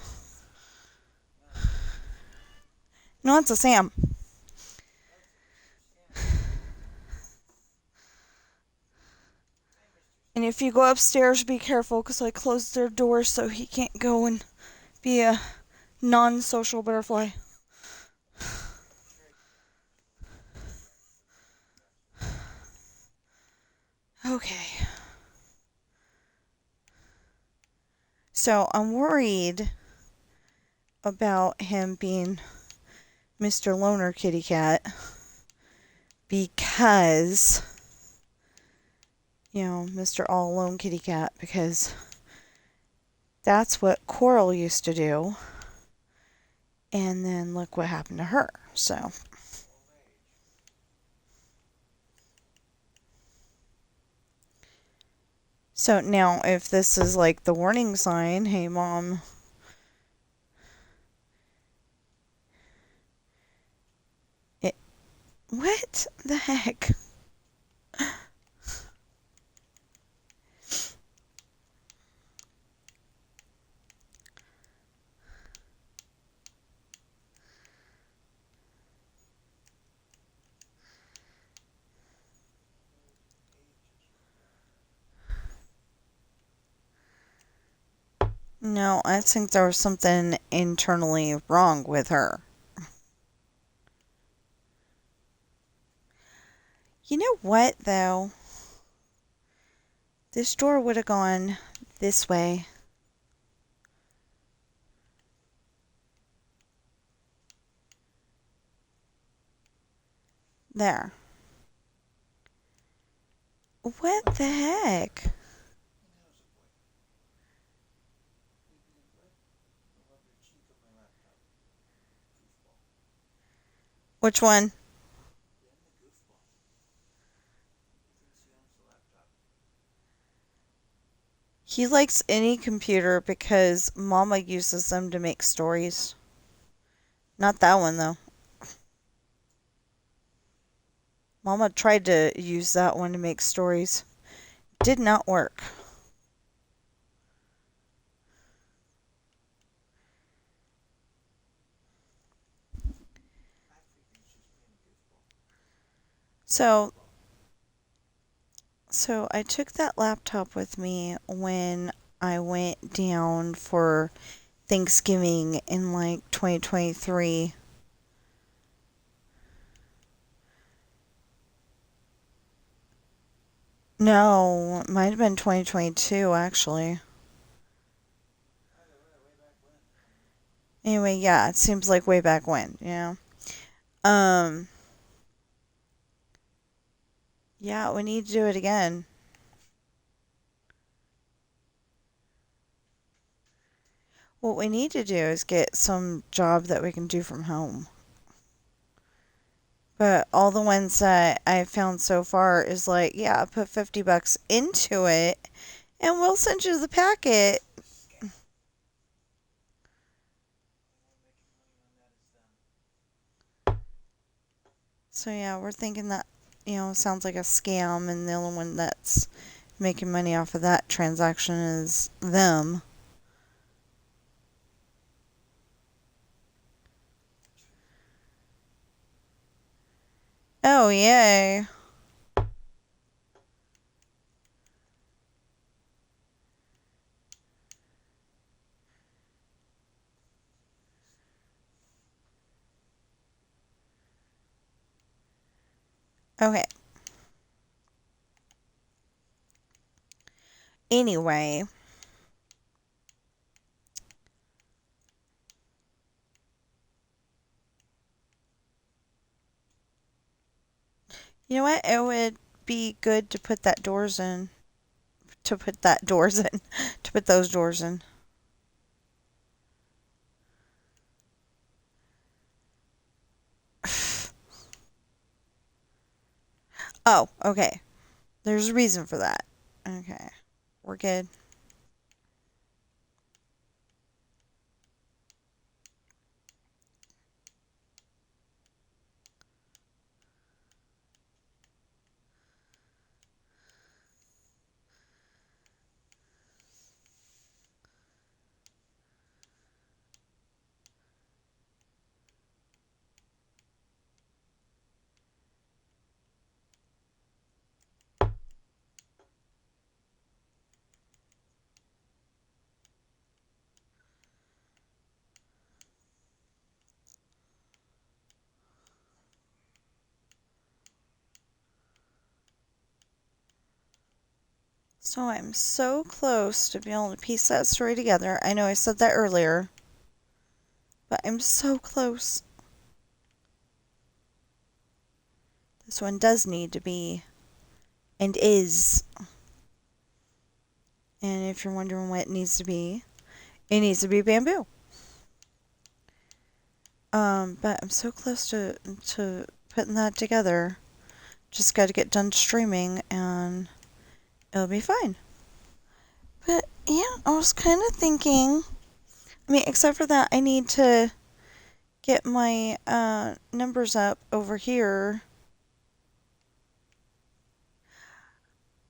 No, it's a Sam. And if you go upstairs, be careful, because I closed their door so he can't go and be a non-social butterfly. Okay. So I'm worried about him being Mr. Loner Kitty Cat because, Mr. All Alone Kitty Cat, because that's what Coral used to do. And then look what happened to her. So now if this is like the warning sign, hey mom, what the heck? No, I think there was something internally wrong with her. You know what, though? This door would have gone this way. There. What the heck? Which one? He likes any computer because Mama uses them to make stories. Not that one, though. Mama tried to use that one to make stories. Did not work. So I took that laptop with me when I went down for Thanksgiving in like 2023. No, it might have been 2022 actually. Anyway, yeah, it seems like way back when, yeah. Yeah, we need to do it again. What we need to do is get some job that we can do from home. But all the ones that I've found so far is like, yeah, put $50 into it and we'll send you the packet. So yeah, we're thinking that, sounds like a scam, and the only one that's making money off of that transaction is them. Oh, yay. Okay. Anyway. You know what? It would be good to put that doors in. To put those doors in. Oh, okay. There's a reason for that. Okay. We're good. So I'm so close to being able to piece that story together. I know I said that earlier, but I'm so close. This one does need to be, and is. And if you're wondering what it needs to be bamboo. But I'm so close to putting that together. Just got to get done streaming and it'll be fine. But yeah, I was kind of thinking, I mean, except for that, I need to get my numbers up over here.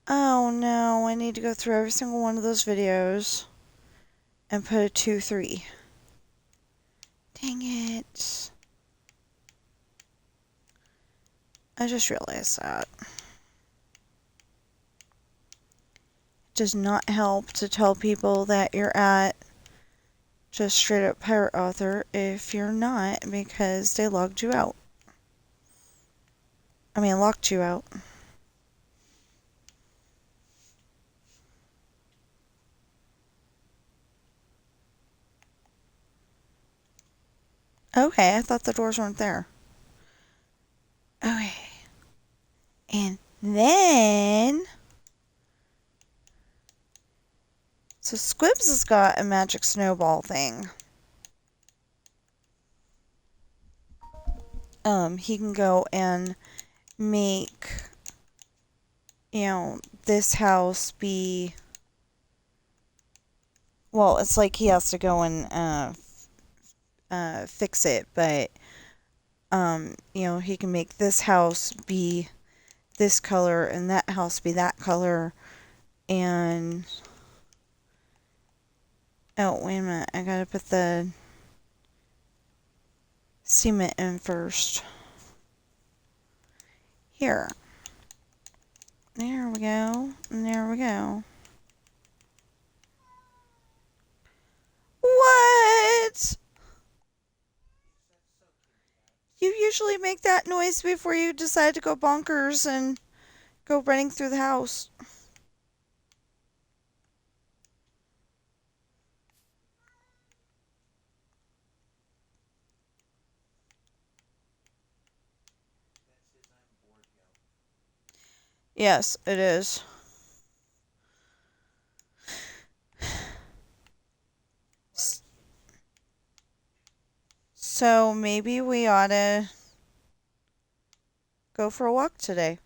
Oh no, I need to go through every single one of those videos and put a 2-3. Dang it. I just realized that. It does not help to tell people that you're at just straight up pirate author if you're not, because they logged you out. I mean, locked you out. Okay, I thought the doors weren't there. Okay. And then... So Squibs has got a magic snowball thing. He can go and make, you know, this house be... Well, it's like he has to go and fix it, but, you know, he can make this house be this color and that house be that color, and... Oh, wait a minute, I gotta put the cement in first. Here. There we go, and there we go. What? You usually make that noise before you decide to go bonkers and go running through the house. Yes, it is. So maybe we ought to go for a walk today.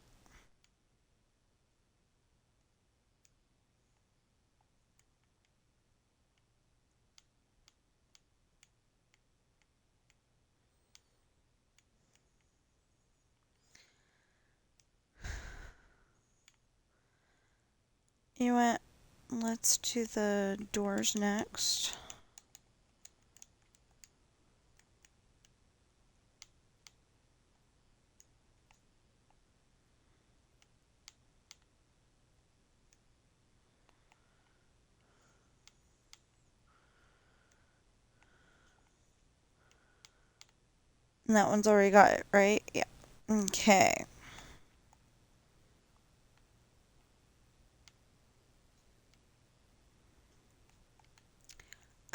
You know what? Let's do the doors next. And that one's already got it, right? Yeah. Okay.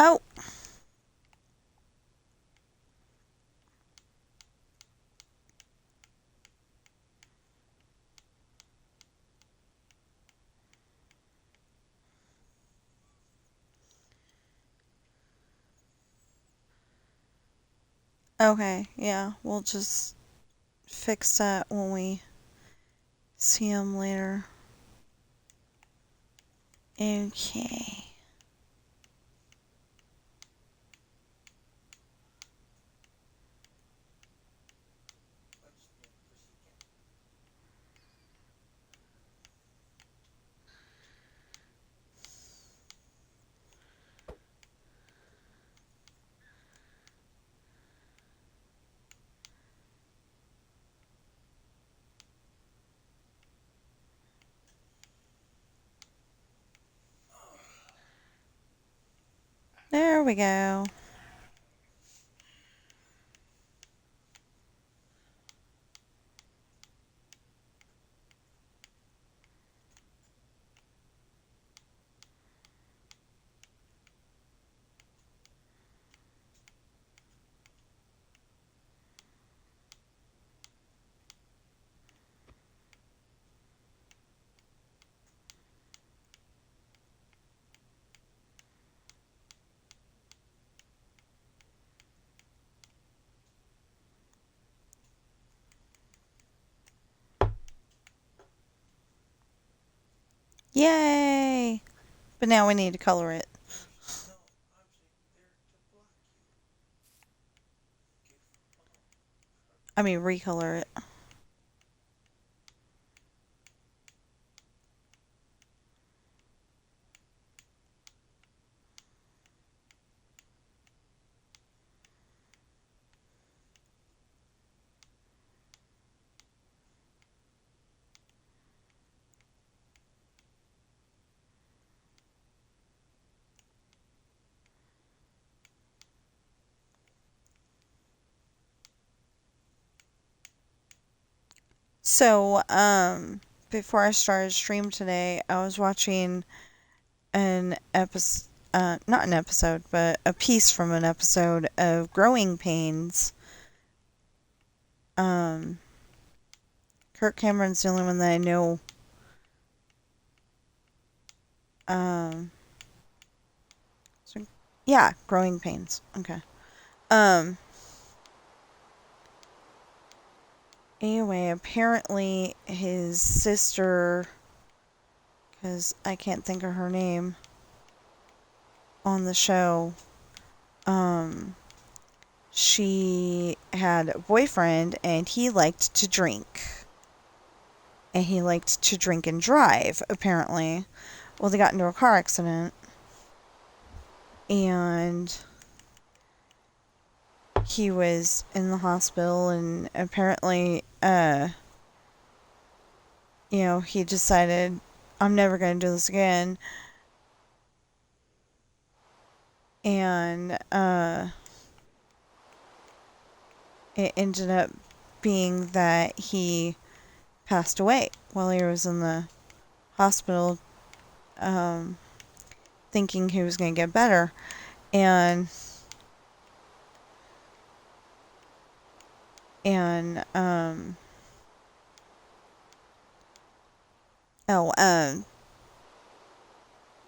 Oh! Okay, yeah, we'll just fix that when we see him later. Okay. There we go. Yay! But now we need to color it. No, actually, they're to block you. I mean, recolor it. So, before I started stream today, I was watching an episode, not an episode, but a piece from an episode of Growing Pains. Kirk Cameron's the only one that I know. So, yeah, Growing Pains. Okay. Anyway, apparently his sister, because I can't think of her name on the show, she had a boyfriend and he liked to drink. And he liked to drink and drive, apparently. Well, they got into a car accident. And he was in the hospital, and apparently, he decided, I'm never going to do this again. And, it ended up being that he passed away while he was in the hospital, thinking he was going to get better. And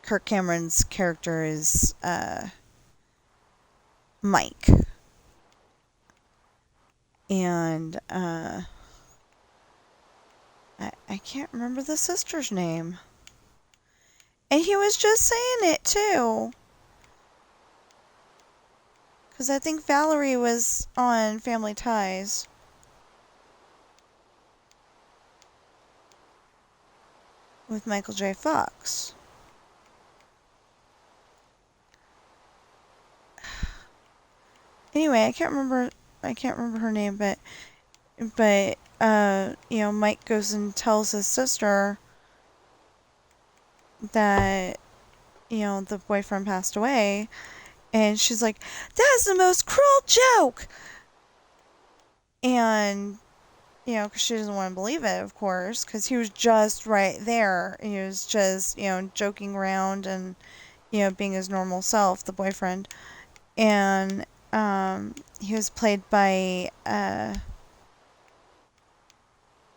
Kirk Cameron's character is, Mike. And, I can't remember the sister's name. And he was just saying it, too. Because I think Valerie was on Family Ties. With Michael J. Fox. Anyway, I can't remember her name, but Mike goes and tells his sister that, the boyfriend passed away, and she's like, "That's the most cruel joke!" And, because she doesn't want to believe it, of course, because he was just right there. He was just, joking around and, being his normal self, the boyfriend. And, he was played by,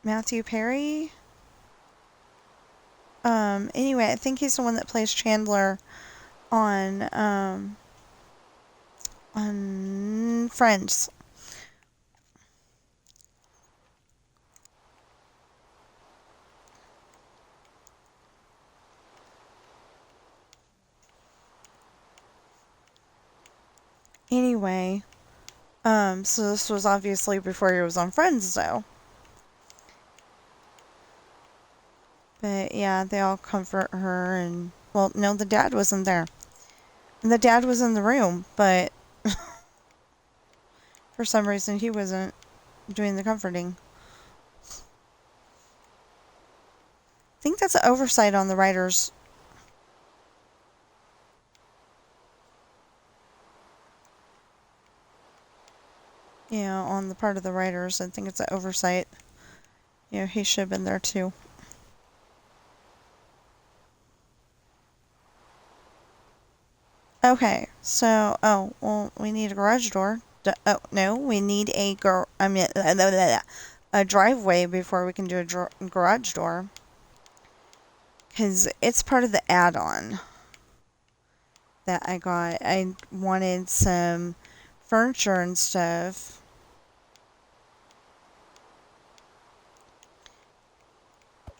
Matthew Perry. Anyway, I think he's the one that plays Chandler on Friends. Anyway, so this was obviously before he was on Friends, though. But yeah, they all comfort her, and, well, no, the dad wasn't there. And the dad was in the room, but for some reason he wasn't doing the comforting. I think that's an oversight on the writers. On the part of the writers. I think it's an oversight. He should have been there too. Okay, so, we need a garage door. No, we need a driveway before we can do a garage door. Because it's part of the add-on that I got. I wanted some furniture and stuff.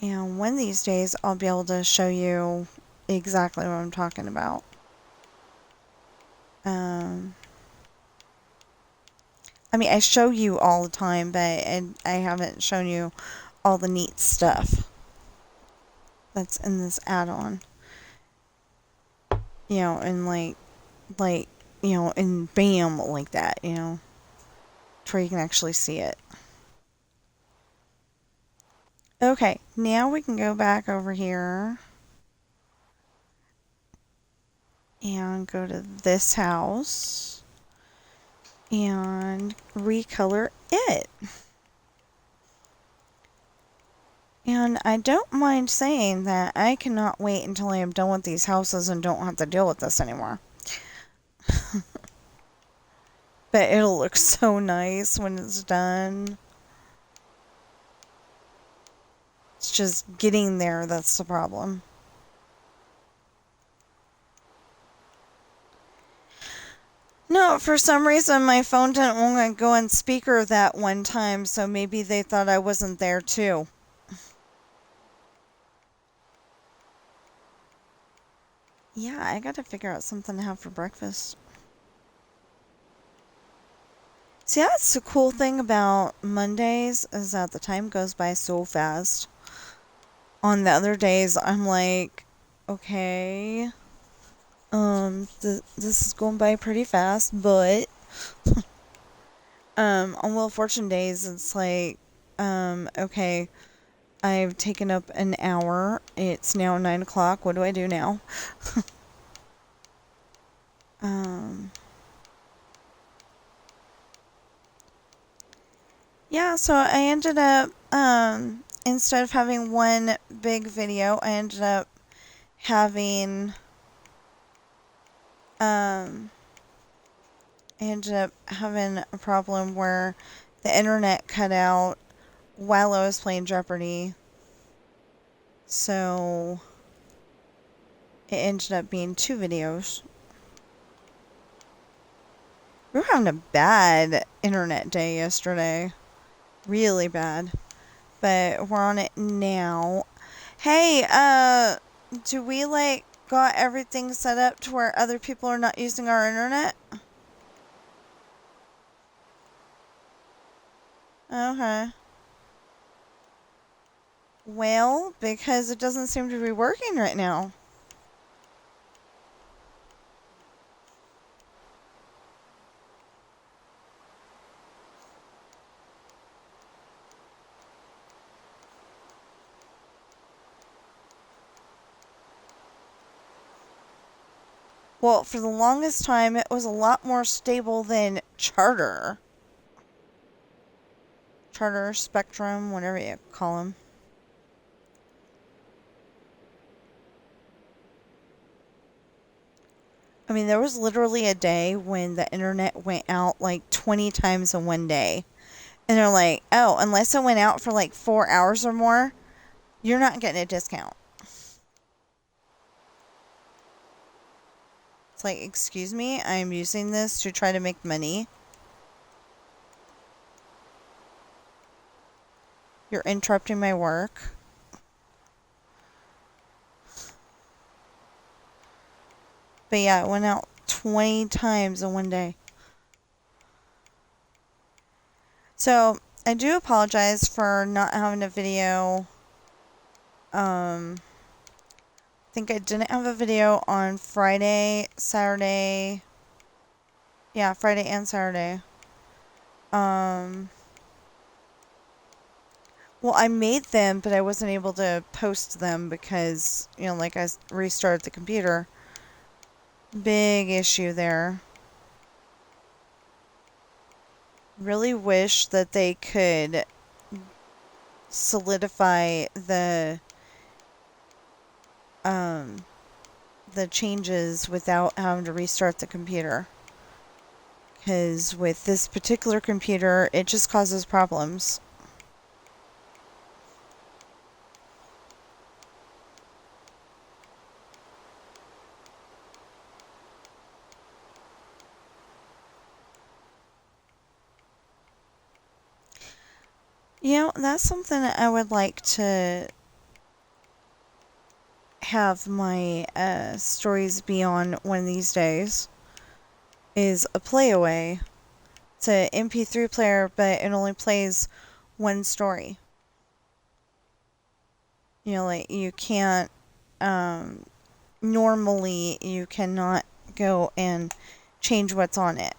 And one of these days, I'll be able to show you exactly what I'm talking about. I mean, I show you all the time, but I haven't shown you all the neat stuff that's in this add-on. You know, and like, you know, and bam, like that, you know, to where you can actually see it. Okay, now we can go back over here and go to this house and recolor it. And I don't mind saying that I cannot wait until I am done with these houses and don't have to deal with this anymore. But it'll look so nice when it's done. It's just getting there that's the problem. No, for some reason my phone didn't want to go on speaker that one time, so maybe they thought I wasn't there too. Yeah, I gotta figure out something to have for breakfast. See, that's the cool thing about Mondays, is that the time goes by so fast. On the other days, I'm like, okay, this is going by pretty fast, but, on Wheel of Fortune days, it's like, okay, I've taken up an hour, it's now 9 o'clock, what do I do now? Yeah, so I ended up, instead of having one big video, I ended up having, a problem where the internet cut out while I was playing Jeopardy. So it ended up being 2 videos. We were having a bad internet day yesterday. Really bad. But we're on it now. Hey, do we, like, got everything set up to where other people are not using our internet? Okay. Well, because it doesn't seem to be working right now. Well, for the longest time, it was a lot more stable than Charter. Charter, Spectrum, whatever you call them. I mean, there was literally a day when the internet went out like 20 times in one day. And they're like, oh, unless it went out for like 4 hours or more, you're not getting a discount. It's like, excuse me, I'm using this to try to make money. You're interrupting my work. But yeah, it went out 20 times in one day. So, I do apologize for not having a video. I think I didn't have a video on Friday, Saturday. Yeah, Friday and Saturday. Well, I made them, but I wasn't able to post them because, you know, like I restarted the computer. Big issue there. Really wish that they could solidify the changes without having to restart the computer. Because with this particular computer, it just causes problems. You know, that's something that I would like to have my stories be on one of these days is a playaway. It's an MP3 player, but it only plays one story. You know, like you can't, normally you cannot go and change what's on it.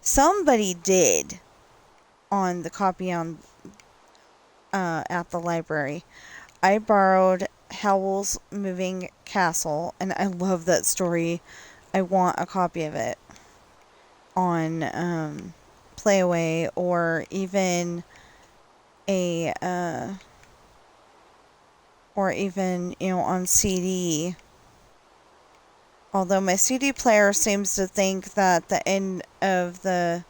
Somebody did on the copy on at the library. I borrowed Howl's Moving Castle, and I love that story. I want a copy of it on Playaway, or even a on CD. Although my CD player seems to think that the end of the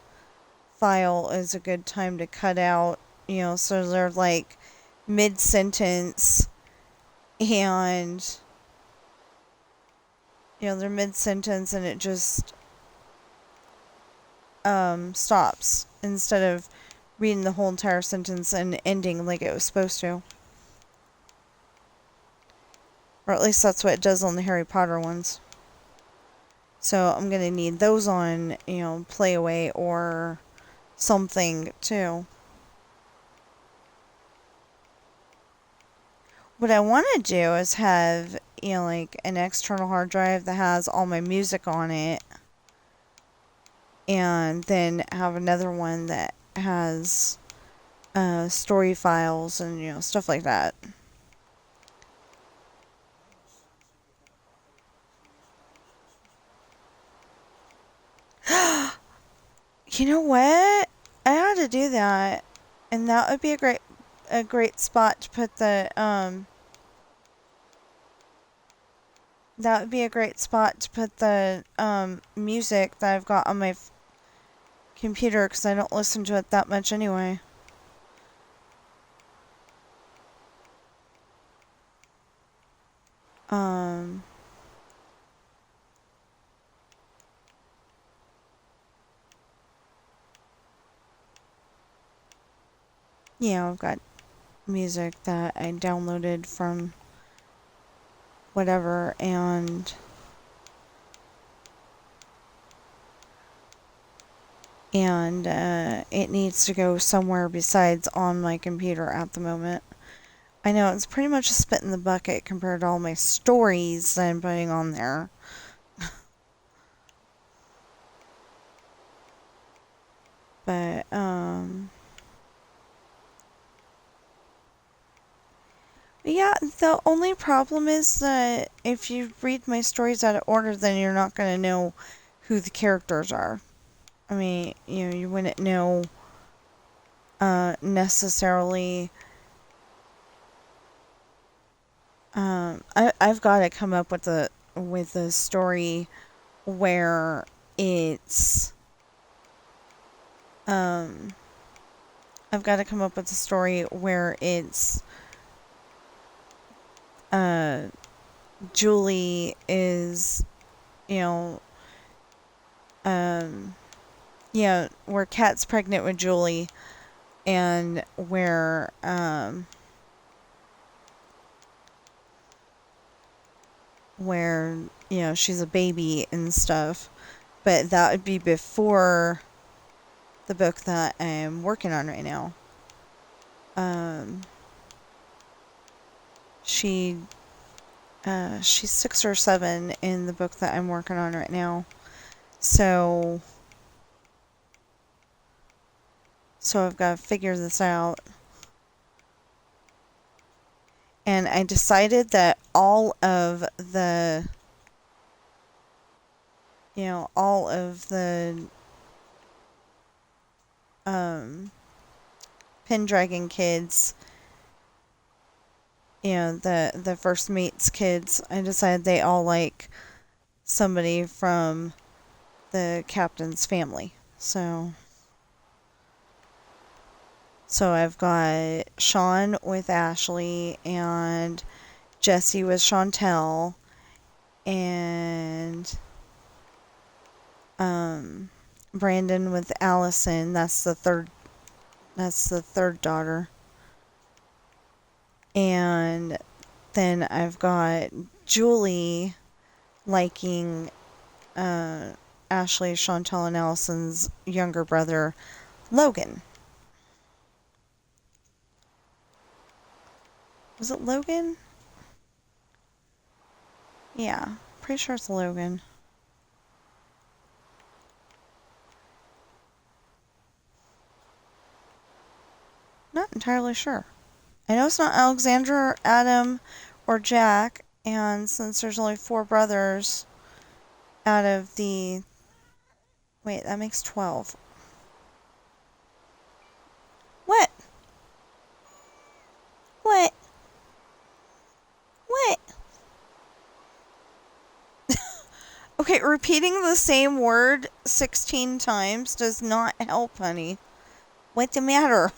file is a good time to cut out, so they're like mid-sentence, and they're mid-sentence and it just stops instead of reading the whole entire sentence and ending like it was supposed to. Or at least that's what it does on the Harry Potter ones. So I'm going to need those on, Playaway or something too. What I want to do is have, like an external hard drive that has all my music on it. And then have another one that has story files and, stuff like that. You know what? I ought to do that. And that would be a great spot to put the music that I've got on my computer, because I don't listen to it that much anyway. Yeah, I've got music that I downloaded from whatever, and it needs to go somewhere besides on my computer at the moment. I know it's pretty much a spit in the bucket compared to all my stories that I'm putting on there. But, yeah, the only problem is that if you read my stories out of order, then you're not going to know who the characters are. I mean, you wouldn't know necessarily. I've got to come up with a story where it's I've got to come up with a story where it's Julie is, where Kat's pregnant with Julie, and where she's a baby and stuff. But that would be before the book that I'm working on right now. She's 6 or 7 in the book that I'm working on right now. So I've got to figure this out. And I decided that all of the Pendragon kids, the First Mates kids, I decided they all like somebody from the captain's family. So I've got Sean with Ashley, and Jesse with Chantel, and Brandon with Allison. That's the third daughter. And then I've got Julie liking Ashley, Chantal, and Allison's younger brother, Logan. Was it Logan? Yeah, pretty sure it's Logan. Not entirely sure. I know it's not Alexandra, or Adam, or Jack, and since there's only 4 brothers out of the... Wait, that makes 12. What? What? What? Okay, repeating the same word 16 times does not help, honey. What's the matter?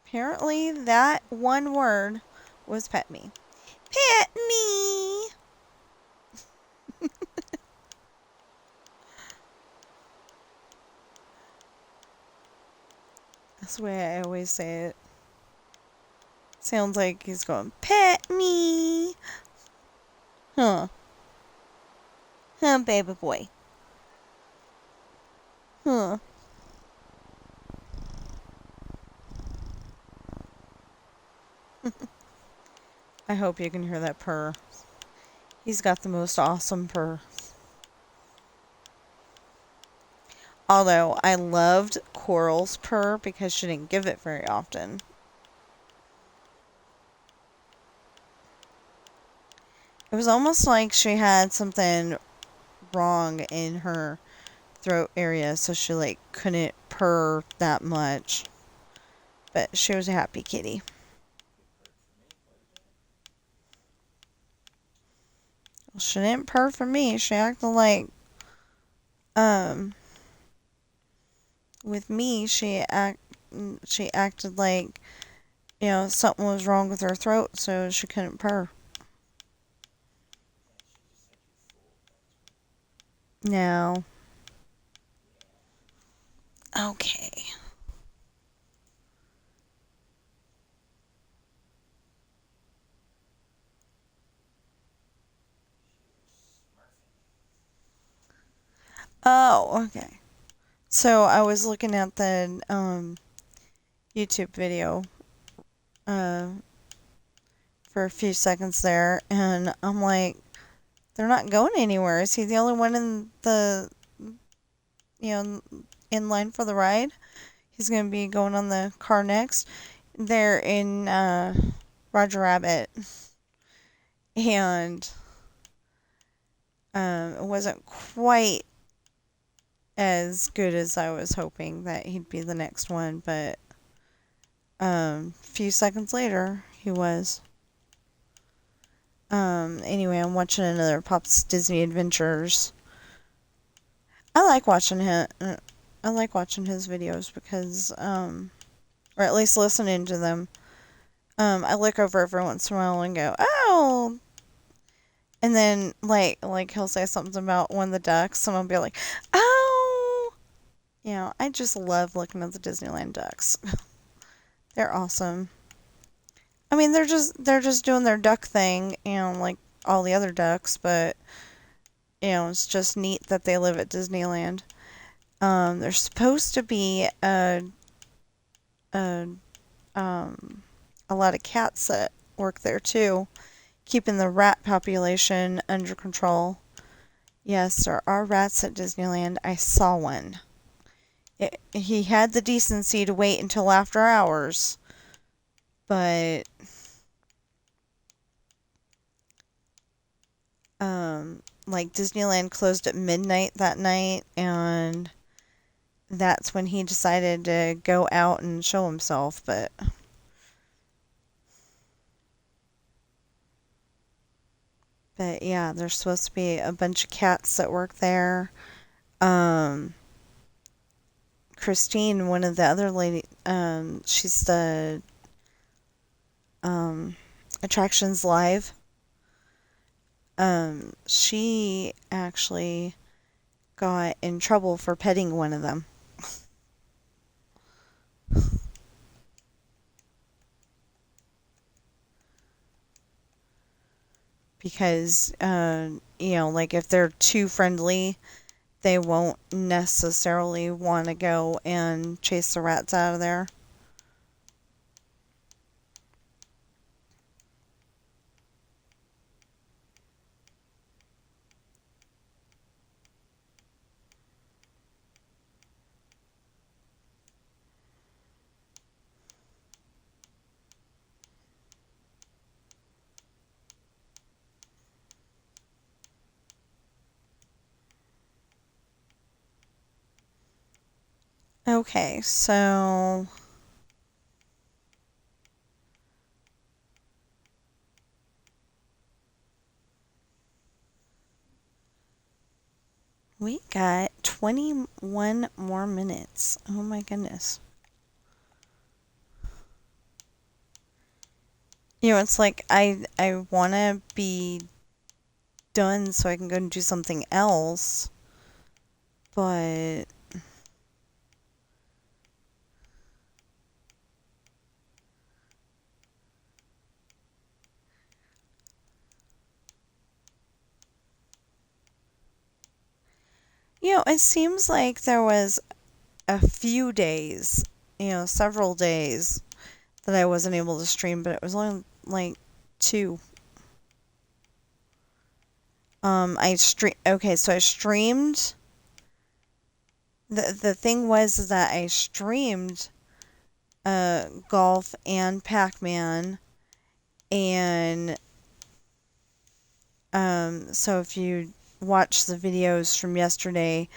Apparently, that one word was pet me. Pet me! That's the way I always say it. Sounds like he's going, pet me! Huh. Huh, baby boy. Huh. I hope you can hear that purr. He's got the most awesome purr. Although, I loved Coral's purr because she didn't give it very often. It was almost like she had something wrong in her throat area, so she, like, couldn't purr that much. But she was a happy kitty. Well, she didn't purr for me. She acted like, with me, she acted like, you know, something was wrong with her throat, so she couldn't purr. No. Okay. Oh, okay. So I was looking at the YouTube video for a few seconds there, and I'm like, they're not going anywhere. Is he the only one in the, you know, in line for the ride? He's going to be going on the car next. They're in Roger Rabbit, and it wasn't quite as good as I was hoping that he'd be the next one, but a few seconds later, he was. Anyway, I'm watching another Pop's Disney Adventures. I like watching him. I like watching his videos because, or at least listening to them. I look over every once in a while and go, oh! And then, like he'll say something about one of the ducks, and I'll be like, oh! You know, I just love looking at the Disneyland ducks. They're awesome. I mean, they're just doing their duck thing, you know, like all the other ducks, but, you know, it's just neat that they live at Disneyland. There's supposed to be a lot of cats that work there too, keeping the rat population under control. Yes, there are rats at Disneyland. I saw one. He had the decency to wait until after hours, but like Disneyland closed at midnight that night, and that's when he decided to go out and show himself, but yeah, there's supposed to be a bunch of cats that work there. Christine, one of the other lady, she's the Attractions Live. She actually got in trouble for petting one of them. because, you know, like if they're too friendly, they won't necessarily want to go and chase the rats out of there. Okay, so we got 21 more minutes. Oh my goodness. You know, it's like I want to be done so I can go and do something else, but you know, it seems like there was a few days, you know, several days that I wasn't able to stream, but it was only like 2. Okay, so I streamed. The thing was that I streamed golf and Pac-Man, and so if you watch the videos from yesterday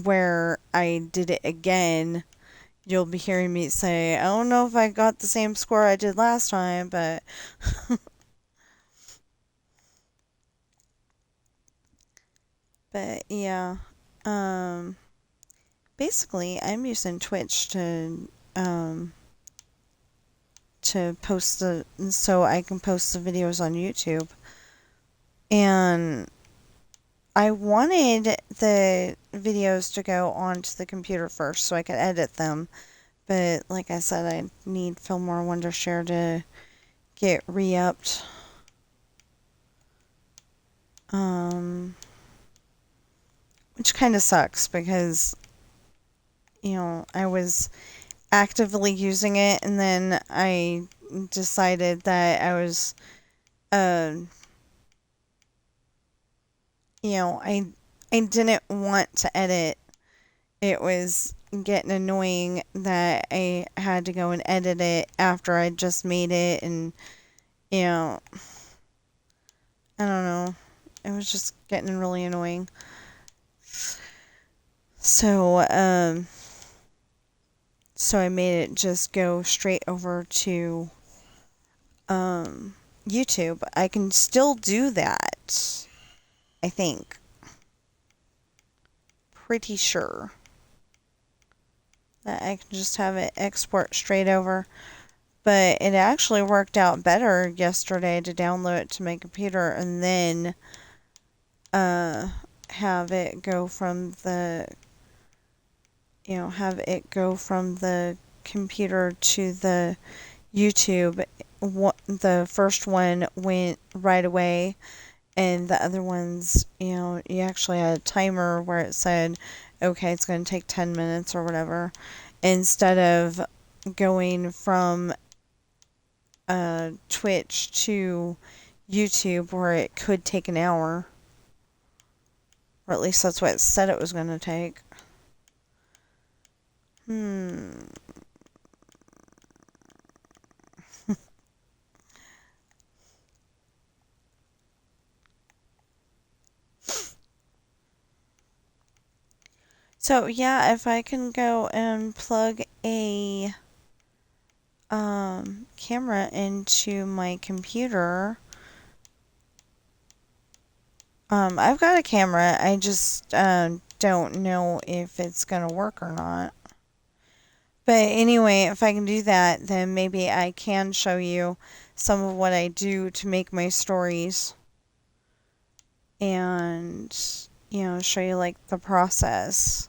where I did it again, you'll be hearing me say, I don't know if I got the same score I did last time, but but yeah. Basically I'm using Twitch to post so I can post the videos on YouTube. And I wanted the videos to go onto the computer first so I could edit them. But like I said, I need Fillmore Wondershare to get re-upped. Which kind of sucks because, you know, I was actively using it and then I decided that I was, you know, I didn't want to edit. It was getting annoying that I had to go and edit it after I just made it, and you know, I don't know. It was just getting really annoying. So, so I made it just go straight over to YouTube. I can still do that, I think. Pretty sure that I can just have it export straight over. But it actually worked out better yesterday to download it to my computer and then have it go from the, you know, have it go from the computer to the YouTube. The first one went right away, and the other ones, you know, you actually had a timer where it said, okay, it's going to take 10 minutes or whatever, instead of going from Twitch to YouTube where it could take an hour. Or at least that's what it said it was going to take. So yeah, if I can go and plug a camera into my computer. I've got a camera, I just don't know if it's gonna work or not. But anyway, if I can do that, then maybe I can show you some of what I do to make my stories. And, you know, show you like the process.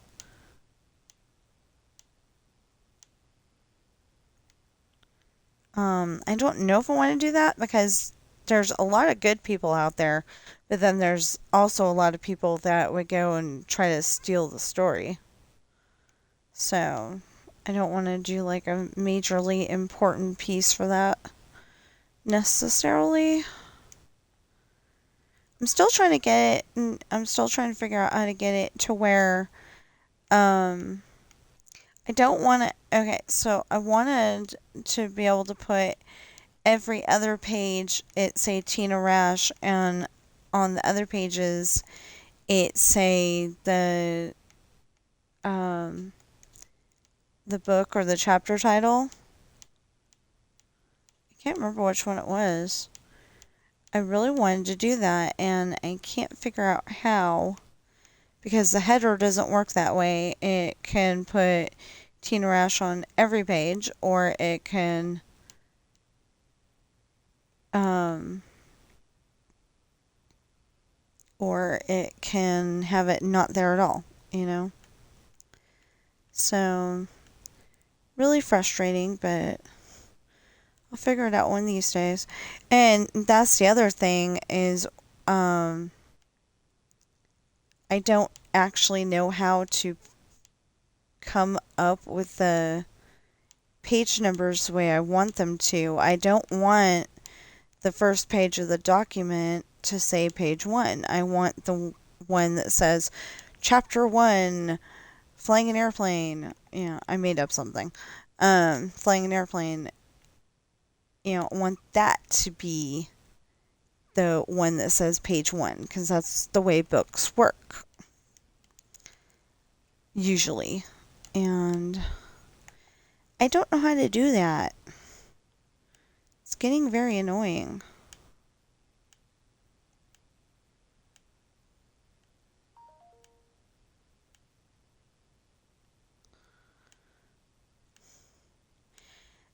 I don't know if I want to do that because there's a lot of good people out there, but then there's also a lot of people that would go and try to steal the story. So I don't want to do like a majorly important piece for that necessarily. I'm still trying to get it, I'm still trying to figure out how to get it to where, I don't want to, okay, so I wanted to be able to put every other page, it say Tina Rash, and on the other pages, it say the book or the chapter title. I can't remember which one it was. I really wanted to do that, and I can't figure out how, because the header doesn't work that way. It can put Tina Rash on every page, or it can have it not there at all, you know? So, really frustrating, but I'll figure it out one of these days. And that's the other thing is, I don't actually know how to come up with the page numbers the way I want them to. I don't want the first page of the document to say page 1. I want the one that says chapter 1, flying an airplane. Yeah, I made up something. Flying an airplane. You know, I want that to be the one that says page 1, because that's the way books work. Usually. And I don't know how to do that. It's getting very annoying.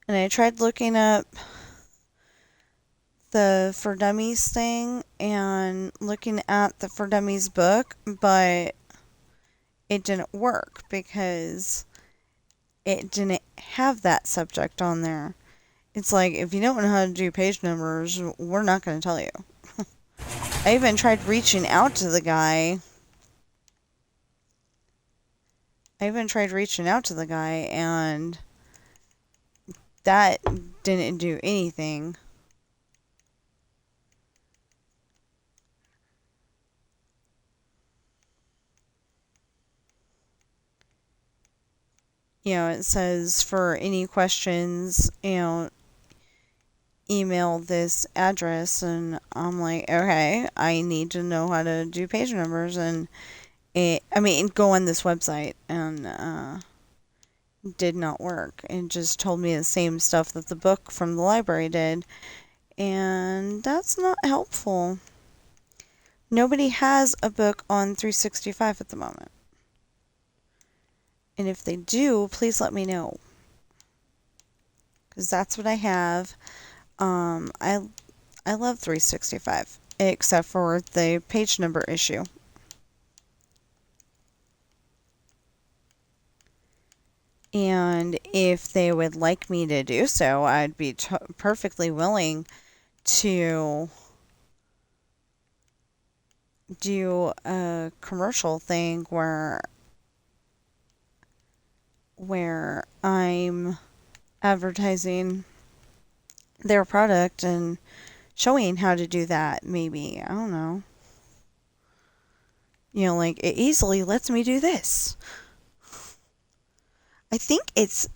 And I tried looking up the For Dummies thing and looking at the For Dummies book, but it didn't work because it didn't have that subject on there. It's like, if you don't know how to do page numbers, we're not going to tell you. I even tried reaching out to the guy. And that didn't do anything. You know, it says for any questions, you know, email this address, and I'm like, okay, I need to know how to do page numbers, and go on this website, and did not work. It just told me the same stuff that the book from the library did, and that's not helpful. Nobody has a book on 365 at the moment. And if they do, please let me know. Because that's what I have. I love 365. Except for the page number issue. And if they would like me to do so, I'd be perfectly willing to do a commercial thing where I'm advertising their product and showing how to do that, maybe. I don't know. You know, like, it easily lets me do this. I think it's,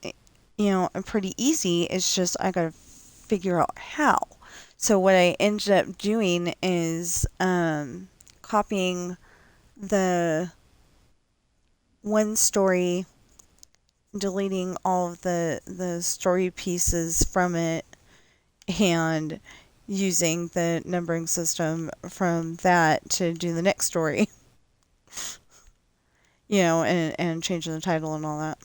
you know, pretty easy. It's just I gotta figure out how. So what I ended up doing is copying the one story, deleting all of the story pieces from it, and using the numbering system from that to do the next story. You know, and changing the title and all that.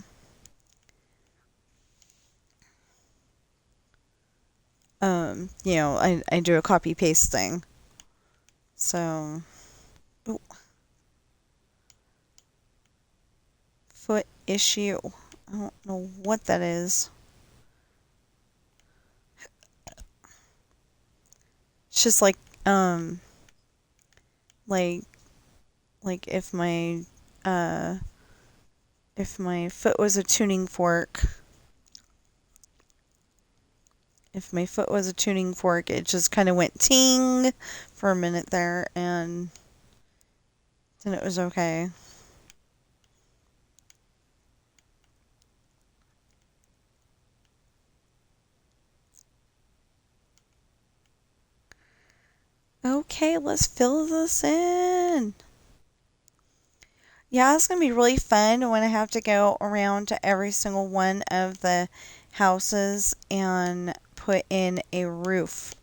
You know, I do a copy paste thing. So, ooh. Foot issue. I don't know what that is. just like like if my foot was a tuning fork. If my foot was a tuning fork, it just kind of went ting for a minute there, and then it was okay. Okay, let's fill this in. Yeah, it's going to be really fun when I have to go around to every single one of the houses and put in a roof.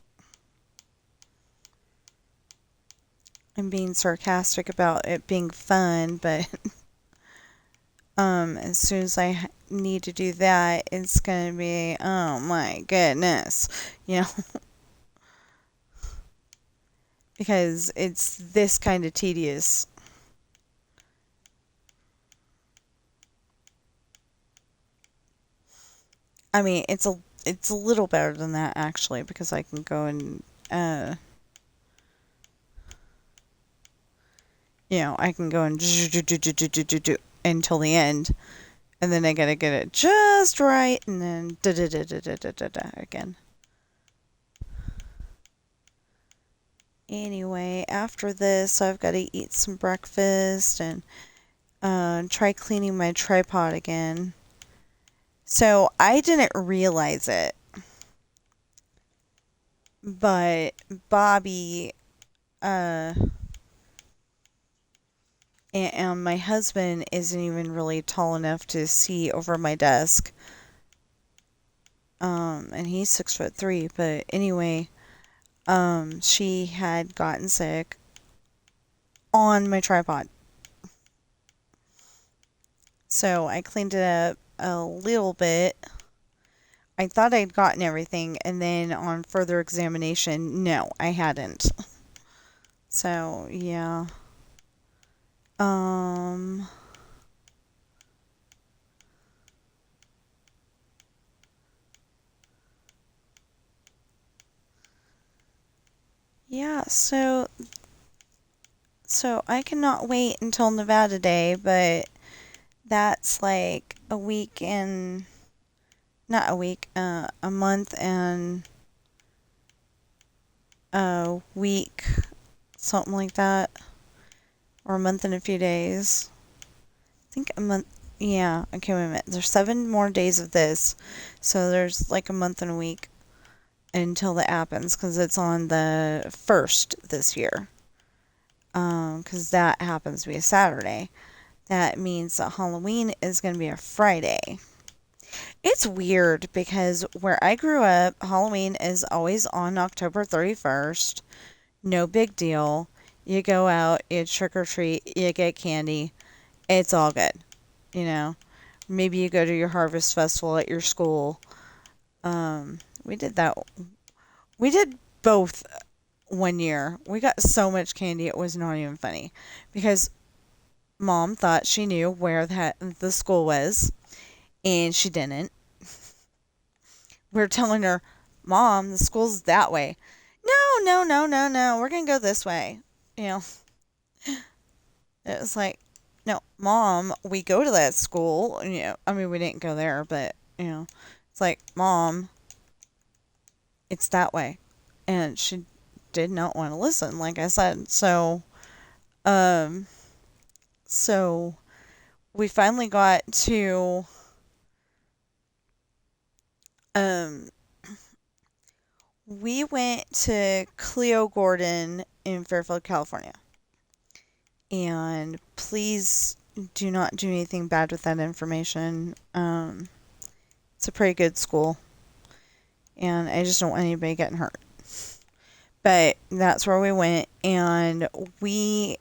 I'm being sarcastic about it being fun, but as soon as I need to do that, it's going to be, oh my goodness, you know, because it's this kind of tedious. I mean, it's a little better than that actually, because I can go and you know, I can go and do until the end, and then I gotta get it just right, and then again. Anyway, after this, I've got to eat some breakfast and try cleaning my tripod again. So I didn't realize it, but Bobby and my husband isn't even really tall enough to see over my desk. And he's 6'3", but anyway, she had gotten sick on my tripod. So I cleaned it up a little bit. I thought I'd gotten everything, and then on further examination, no, I hadn't. So, yeah. Yeah, so I cannot wait until Nevada Day, but that's like a week and, not a week, a month and a week, something like that, or a month and a few days. I think a month, yeah, okay, wait a minute, there's 7 more days of this, so there's like a month and a week until that happens, because it's on the 1st this year, because that happens to be a Saturday. That means that Halloween is going to be a Friday. It's weird because where I grew up, Halloween is always on October 31st. No big deal. You go out, you trick or treat, you get candy. It's all good. You know, maybe you go to your harvest festival at your school. We did that. We did both one year. We got so much candy, it was not even funny. Because Mom thought she knew where the school was, and she didn't. We were telling her, Mom, the school's that way. No, we're going to go this way. You know, it was like, no, Mom, we go to that school. You know, I mean, we didn't go there, but, you know, it's like, Mom, it's that way. And she did not want to listen, like I said. So we finally got to, we went to Cleo Gordon in Fairfield, California. And please do not do anything bad with that information. It's a pretty good school. And I just don't want anybody getting hurt. But that's where we went. And we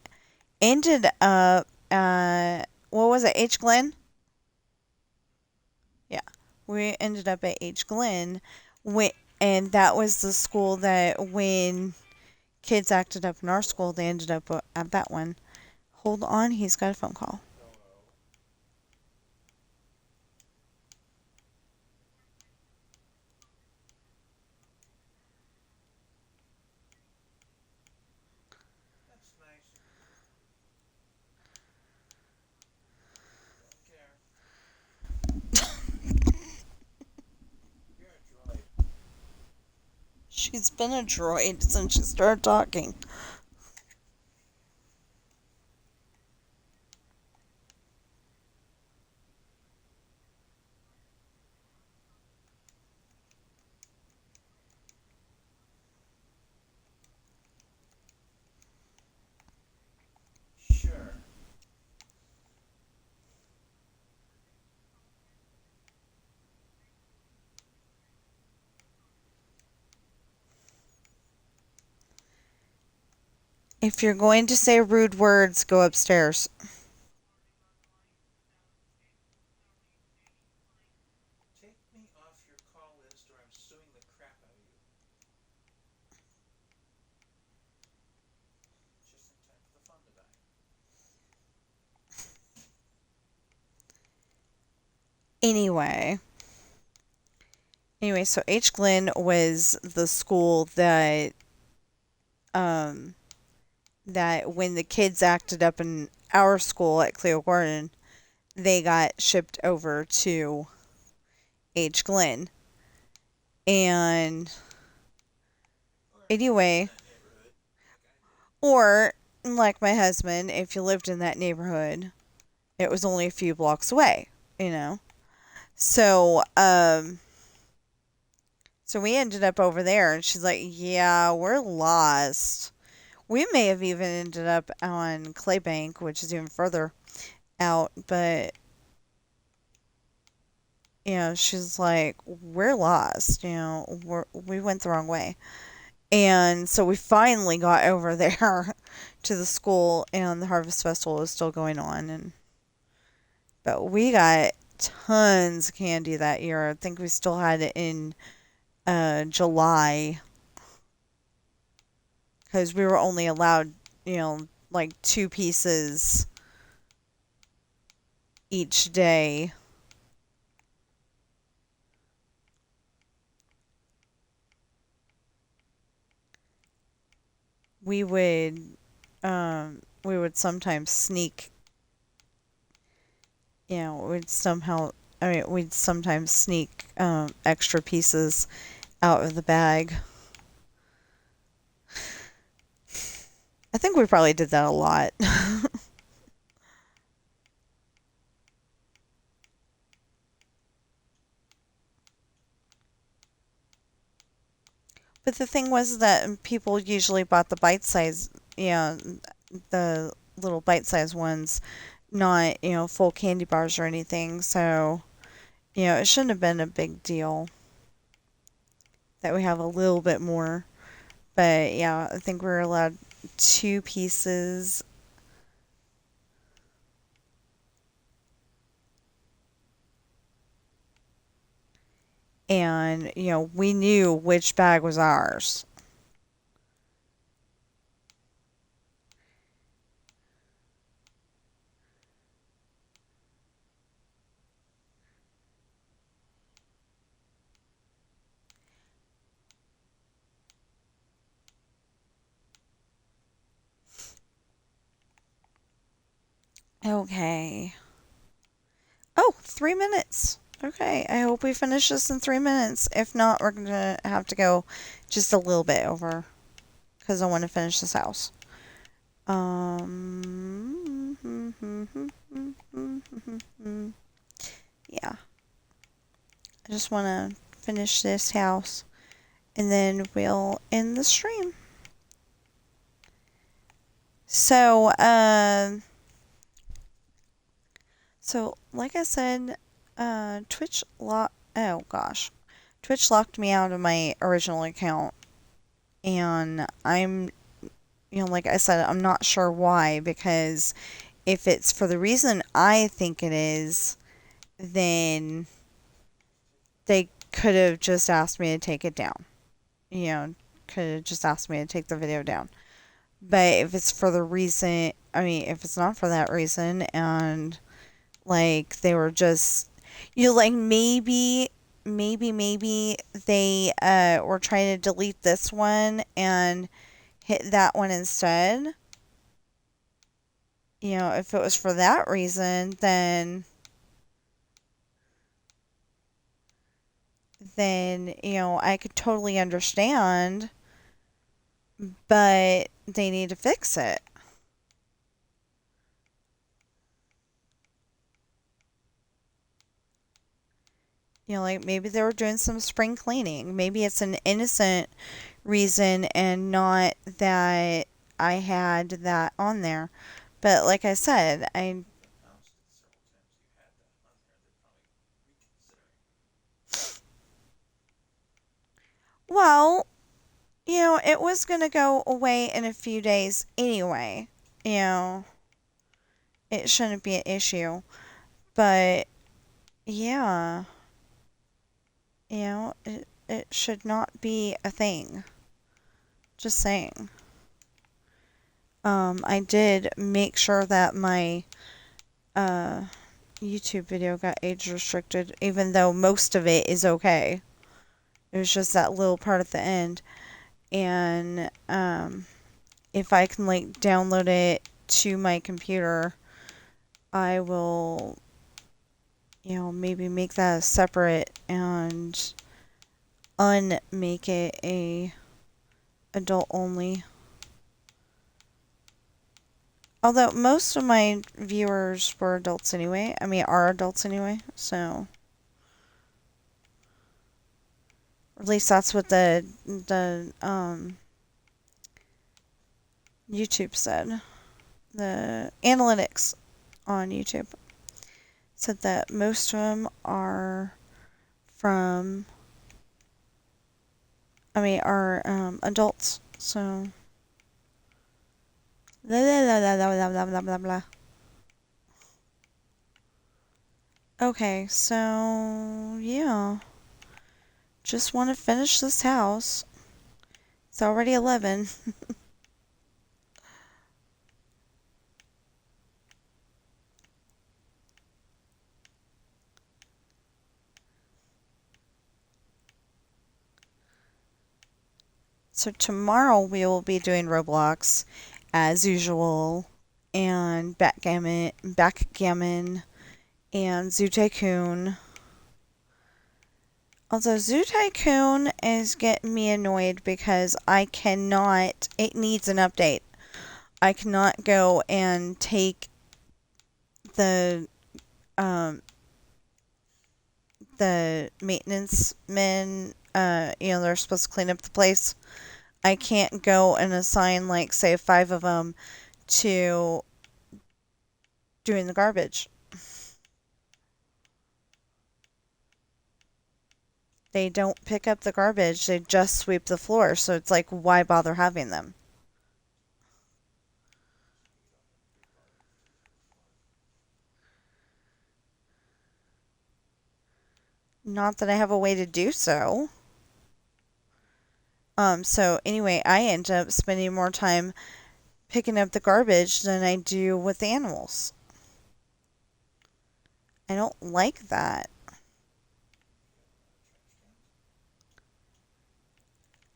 ended up at, what was it, H. Glen? Yeah. We ended up at H. Glen. And that was the school that when kids acted up in our school, they ended up at that one. Hold on, he's got a phone call. She's been a droid since she started talking. Sure. If you're going to say rude words, go upstairs. Take me off your call list or I'm suing the crap out of you. Just in time for the phone to die. Anyway, so H. Glenn was the school that that when the kids acted up in our school at Cleo Garden, they got shipped over to H. Glenn. And anyway, or like my husband, if you lived in that neighborhood, it was only a few blocks away, you know. So, so we ended up over there, and she's like, "Yeah, we're lost." We may have even ended up on Claybank, which is even further out, but you know, she's like, "We're lost." You know, we went the wrong way, and so we finally got over there to the school, and the Harvest Festival is still going on, but we got tons of candy that year. I think we still had it in July, because we were only allowed, you know, like 2 pieces each day. We would sometimes sneak, you know, we'd sometimes sneak extra pieces out of the bag. I think we probably did that a lot. But the thing was that people usually bought the bite size, you know, the little bite size ones, not, you know, full candy bars or anything. So, you know, it shouldn't have been a big deal that we have a little bit more. But yeah, I think we were allowed 2 pieces. And, you know, we knew which bag was ours. Okay. Oh, 3 minutes. Okay, I hope we finish this in 3 minutes. If not, we're going to have to go just a little bit over, because I want to finish this house. Yeah. I just want to finish this house, and then we'll end the stream. So, like I said, Twitch locked me out of my original account, and I'm, you know, like I said, I'm not sure why, because if it's for the reason I think it is, then they could have just asked me to take it down. You know, could have just asked me to take the video down. But if it's for the reason, I mean, if it's not for that reason, and like they were just, you know, like maybe they were trying to delete this one and hit that one instead. You know, if it was for that reason, then then, I could totally understand, but they need to fix it. Like maybe they were doing some spring cleaning. Maybe it's an innocent reason and not that I had that on there. But like I said, well, it was going to go away in a few days anyway. It shouldn't be an issue. But yeah, it should not be a thing. Just saying. I did make sure that my YouTube video got age restricted, even though most of it is okay. It was just that little part at the end. And if I can download it to my computer, I will maybe make that separate and unmake it a adult only. Although most of my viewers were adults anyway. Are adults anyway, so. At least that's what the YouTube said. The analytics on YouTube said that most of them are adults, so. Blah, blah, blah, blah, blah, blah, blah, blah. Okay, so, yeah. Just want to finish this house. It's already 11. So tomorrow we will be doing Roblox as usual, and backgammon, and Zoo Tycoon. Although Zoo Tycoon is getting me annoyed because it needs an update. I cannot go and take the maintenance men, they're supposed to clean up the place. I can't go and assign, say, 5 of them to doing the garbage. They don't pick up the garbage, they just sweep the floor, so it's why bother having them? Not that I have a way to do so. So anyway, I end up spending more time picking up the garbage than I do with the animals. I don't like that.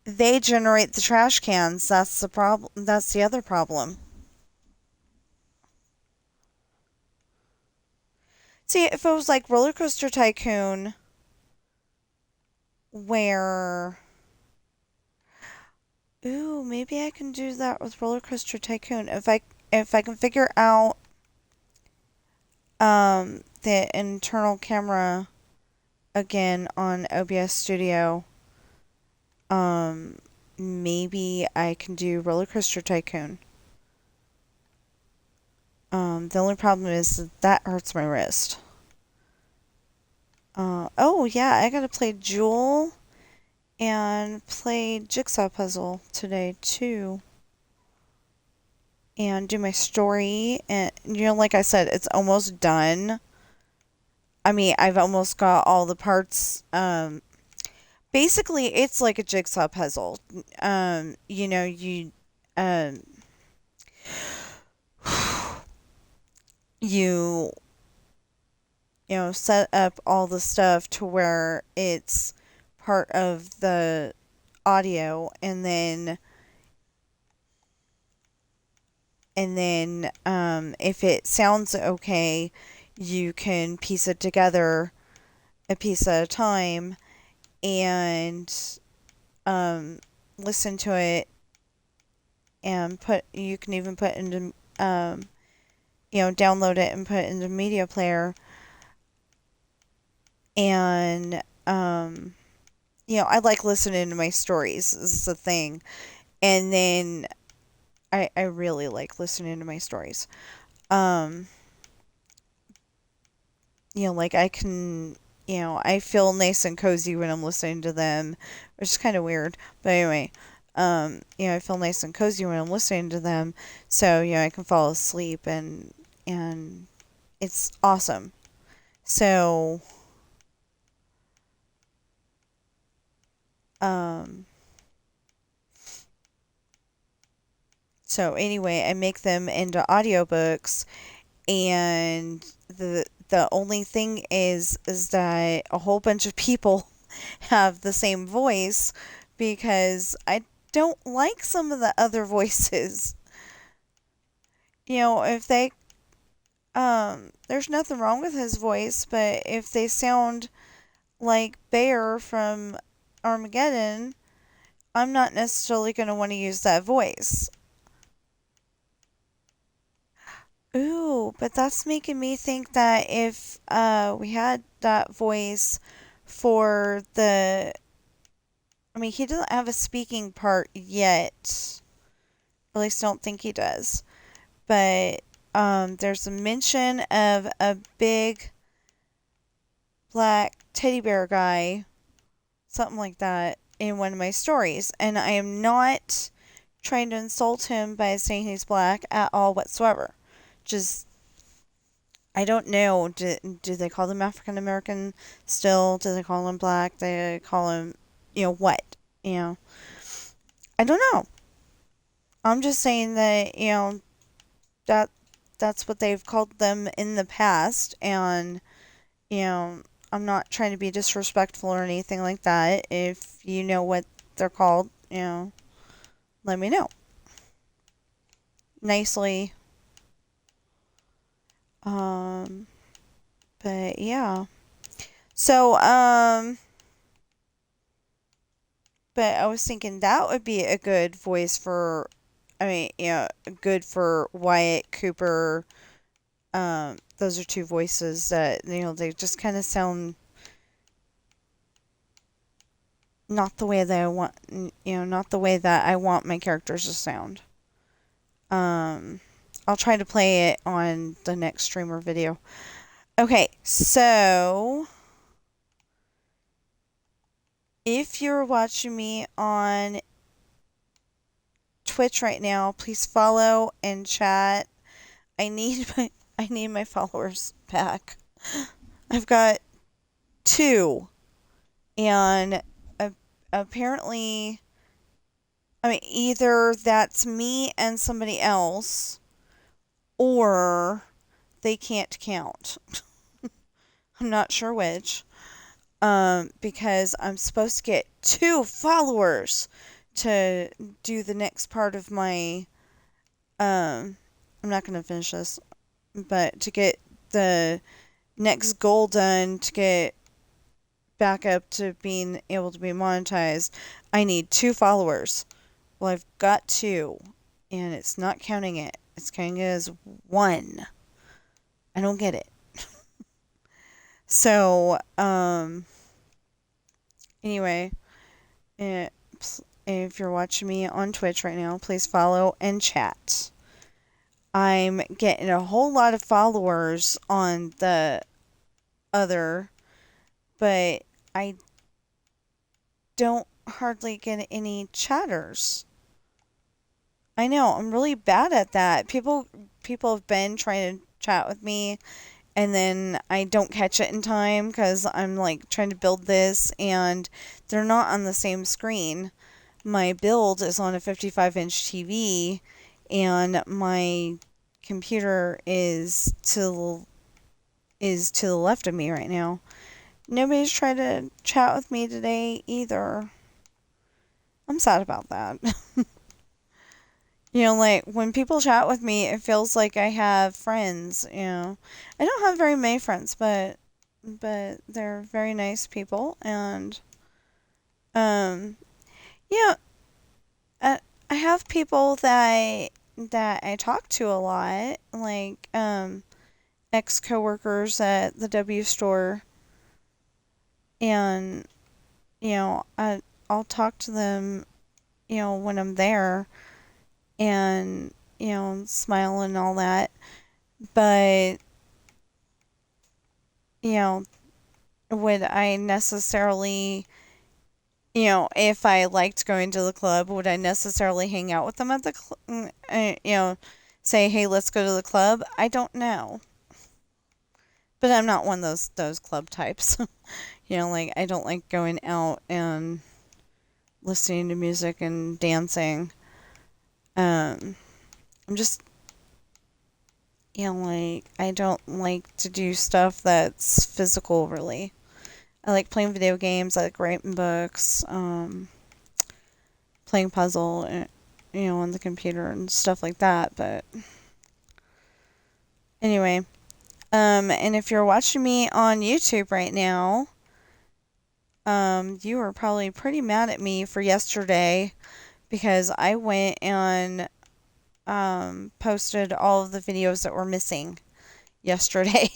They generate the trash cans. That's the problem. That's the other problem. See, if it was like Roller Coaster Tycoon, where... Ooh, maybe I can do that with Roller Coaster Tycoon. If I can figure out the internal camera again on OBS Studio, maybe I can do Roller Coaster Tycoon. The only problem is that hurts my wrist. Oh yeah, I gotta play Jewel and play Jigsaw Puzzle today too. And do my story, and like I said, it's almost done. I've almost got all the parts. Basically, it's like a jigsaw puzzle. You set up all the stuff to where it's part of the audio, and then if it sounds okay, you can piece it together a piece at a time, and listen to it, and you can even put into download it and put it into media player, and I like listening to my stories. This is the thing. And then I really like listening to my stories. Like I can, I feel nice and cozy when I'm listening to them, which is kind of weird. But anyway, I feel nice and cozy when I'm listening to them. So, I can fall asleep, and it's awesome. So, anyway, I make them into audiobooks, and the only thing is that a whole bunch of people have the same voice, because I don't like some of the other voices. If they there's nothing wrong with his voice, but if they sound like Bear from Armageddon, I'm not necessarily going to want to use that voice. Ooh, but that's making me think that if we had that voice for the... he doesn't have a speaking part yet. At least I don't think he does. But there's a mention of a big black teddy bear guy, something like that, in one of my stories. And I am not trying to insult him by saying he's black at all whatsoever. Just, I don't know. Do they call them African American still? Do they call him black? They call him, what? I don't know. I'm just saying that, that's what they've called them in the past, and, I'm not trying to be disrespectful or anything like that. If you know what they're called, let me know. Nicely. But yeah. So, but I was thinking that would be a good voice for, good for Wyatt, Cooper. Those are two voices that, they just kind of sound not the way that I want, not the way that I want my characters to sound. I'll try to play it on the next streamer video. Okay, so if you're watching me on Twitch right now, please follow and chat. I need my followers back. I've got 2, and apparently, either that's me and somebody else, or they can't count. I'm not sure which. Because I'm supposed to get 2 followers to do the next part of my, I'm not going to finish this, but to get the next goal done, to get back up to being able to be monetized, I need 2 followers. Well, I've got 2, and it's not counting it. It's counting it as 1. I don't get it. So, anyway, if you're watching me on Twitch right now, please follow and chat. I'm getting a whole lot of followers on the other, but I don't hardly get any chatters. I know, I'm really bad at that. People have been trying to chat with me, and then I don't catch it in time because I'm trying to build this, and they're not on the same screen. My build is on a 55-inch TV, and my computer is to the left of me right now. Nobody's tried to chat with me today either. I'm sad about that. When people chat with me, it feels like I have friends, I don't have very many friends, but they're very nice people, and, Yeah, I have people that I talk to a lot, like ex-coworkers at the W store, and I'll talk to them, when I'm there, and smile and all that. But would I necessarily, if I liked going to the club, would I necessarily hang out with them at the say, hey, let's go to the club? I don't know. But I'm not one of those club types. Like, I don't like going out and listening to music and dancing. I'm just, like, I don't like to do stuff that's physical, really. I like playing video games, I like writing books, playing puzzle, on the computer and stuff like that, but anyway. And if you're watching me on YouTube right now, you were probably pretty mad at me for yesterday because I went and posted all of the videos that were missing yesterday.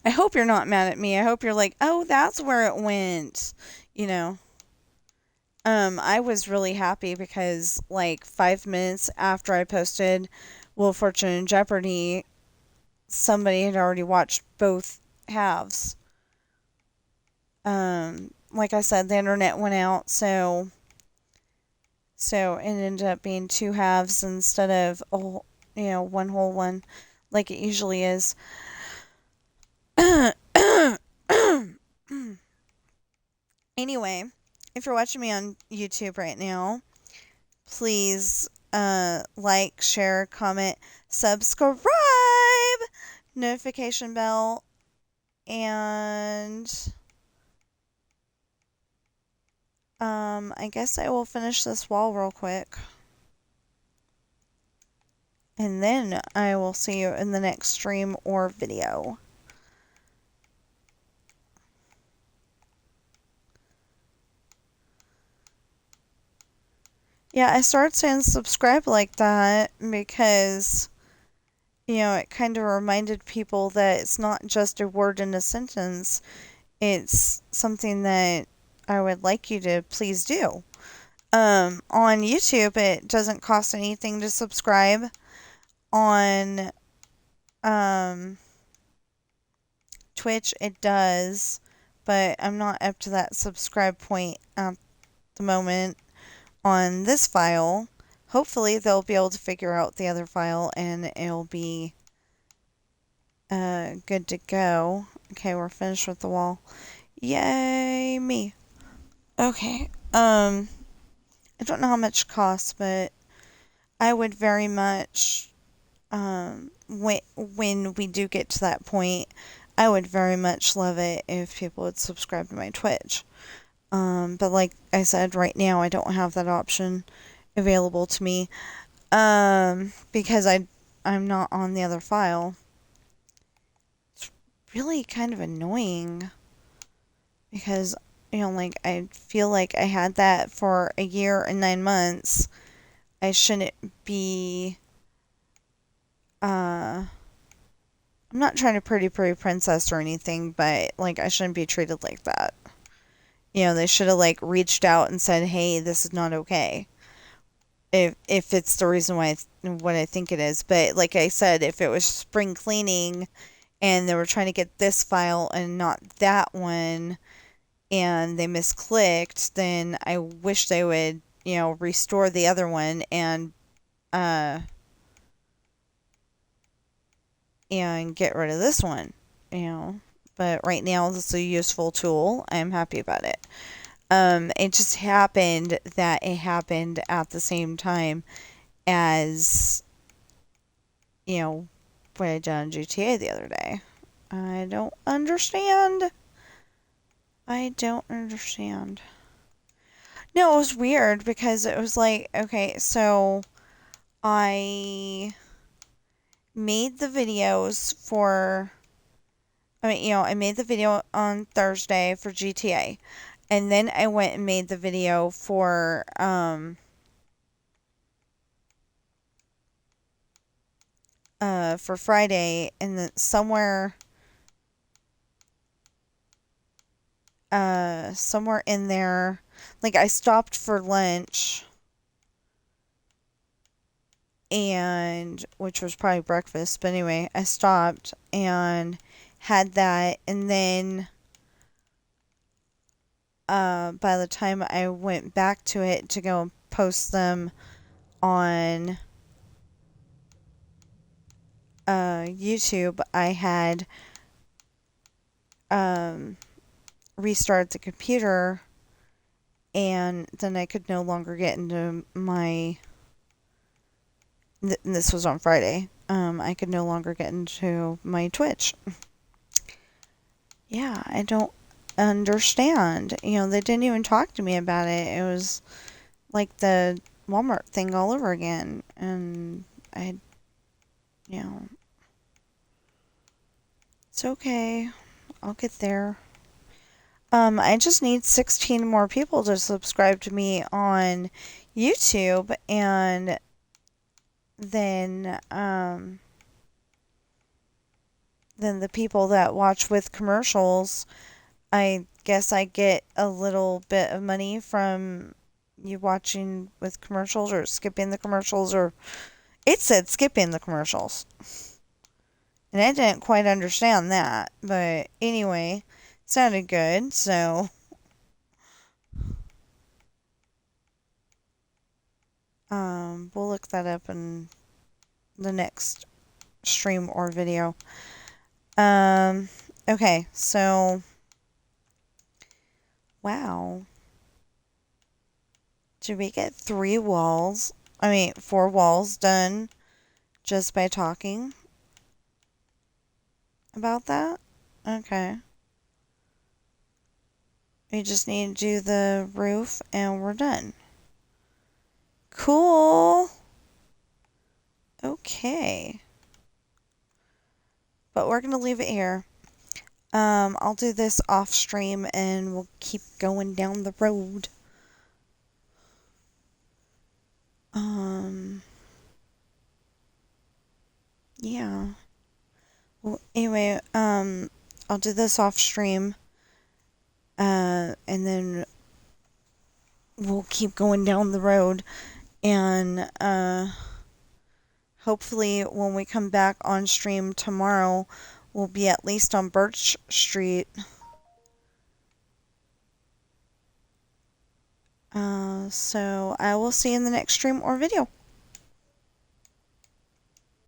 I hope you're not mad at me. I hope you're like, oh, that's where it went. I was really happy because like 5 minutes after I posted Wheel of Fortune and Jeopardy, somebody had already watched both halves. Like I said, the internet went out, so it ended up being 2 halves instead of one whole one, like it usually is. Anyway, if you're watching me on YouTube right now, please like, share, comment, subscribe, notification bell, and I guess I will finish this wall real quick. And then I will see you in the next stream or video. Yeah, I started saying subscribe like that because, it kind of reminded people that it's not just a word in a sentence. It's something that I would like you to please do. On YouTube, it doesn't cost anything to subscribe. On Twitch, it does, but I'm not up to that subscribe point at the moment on this file. Hopefully, they'll be able to figure out the other file, and it'll be good to go. Okay, we're finished with the wall. Yay, me. Okay, I don't know how much it costs, but I would very much, when we do get to that point, I would very much love it if people would subscribe to my Twitch. But like I said, right now I don't have that option available to me, because I'm not on the other file. It's really kind of annoying because, like, I feel like I had that for a year and 9 months. I shouldn't be, I'm not trying to pretty princess or anything, but, like, I shouldn't be treated like that. They should have, like, reached out and said, hey, this is not okay. If it's the reason why, what I think it is. But, like I said, if it was spring cleaning and they were trying to get this file and not that one, and they misclicked, then I wish they would, restore the other one and get rid of this one, But right now, this is a useful tool. I'm happy about it. It just happened that it happened at the same time as, what I did on GTA the other day. I don't understand. No, it was weird because it was like, okay, so I made the videos for, I made the video on Thursday for GTA. And then I went and made the video for Friday, and then somewhere in there, like, I stopped for lunch, and which was probably breakfast, but anyway, I stopped and had that, and then by the time I went back to it to go and post them on YouTube, I had restarted the computer, and then I could no longer get into my this was on Friday. I could no longer get into my Twitch. Yeah, I don't understand. You know, they didn't even talk to me about it. It was like the Walmart thing all over again. And you know, it's okay. I'll get there. I just need 16 more people to subscribe to me on YouTube, and then the people that watch with commercials, I guess I get a little bit of money from you watching with commercials or skipping the commercials, or it said skipping the commercials. And I didn't quite understand that, but anyway, it sounded good, so we'll look that up in the next stream or video. Okay, so wow. Did we get 4 walls done just by talking about that? Okay. We just need to do the roof and we're done. Cool. Okay. But we're going to leave it here. I'll do this off stream and we'll keep going down the road. Yeah. Well, anyway, I'll do this off stream. And then we'll keep going down the road. And, hopefully when we come back on stream tomorrow, we'll be at least on Birch Street. So I will see you in the next stream or video.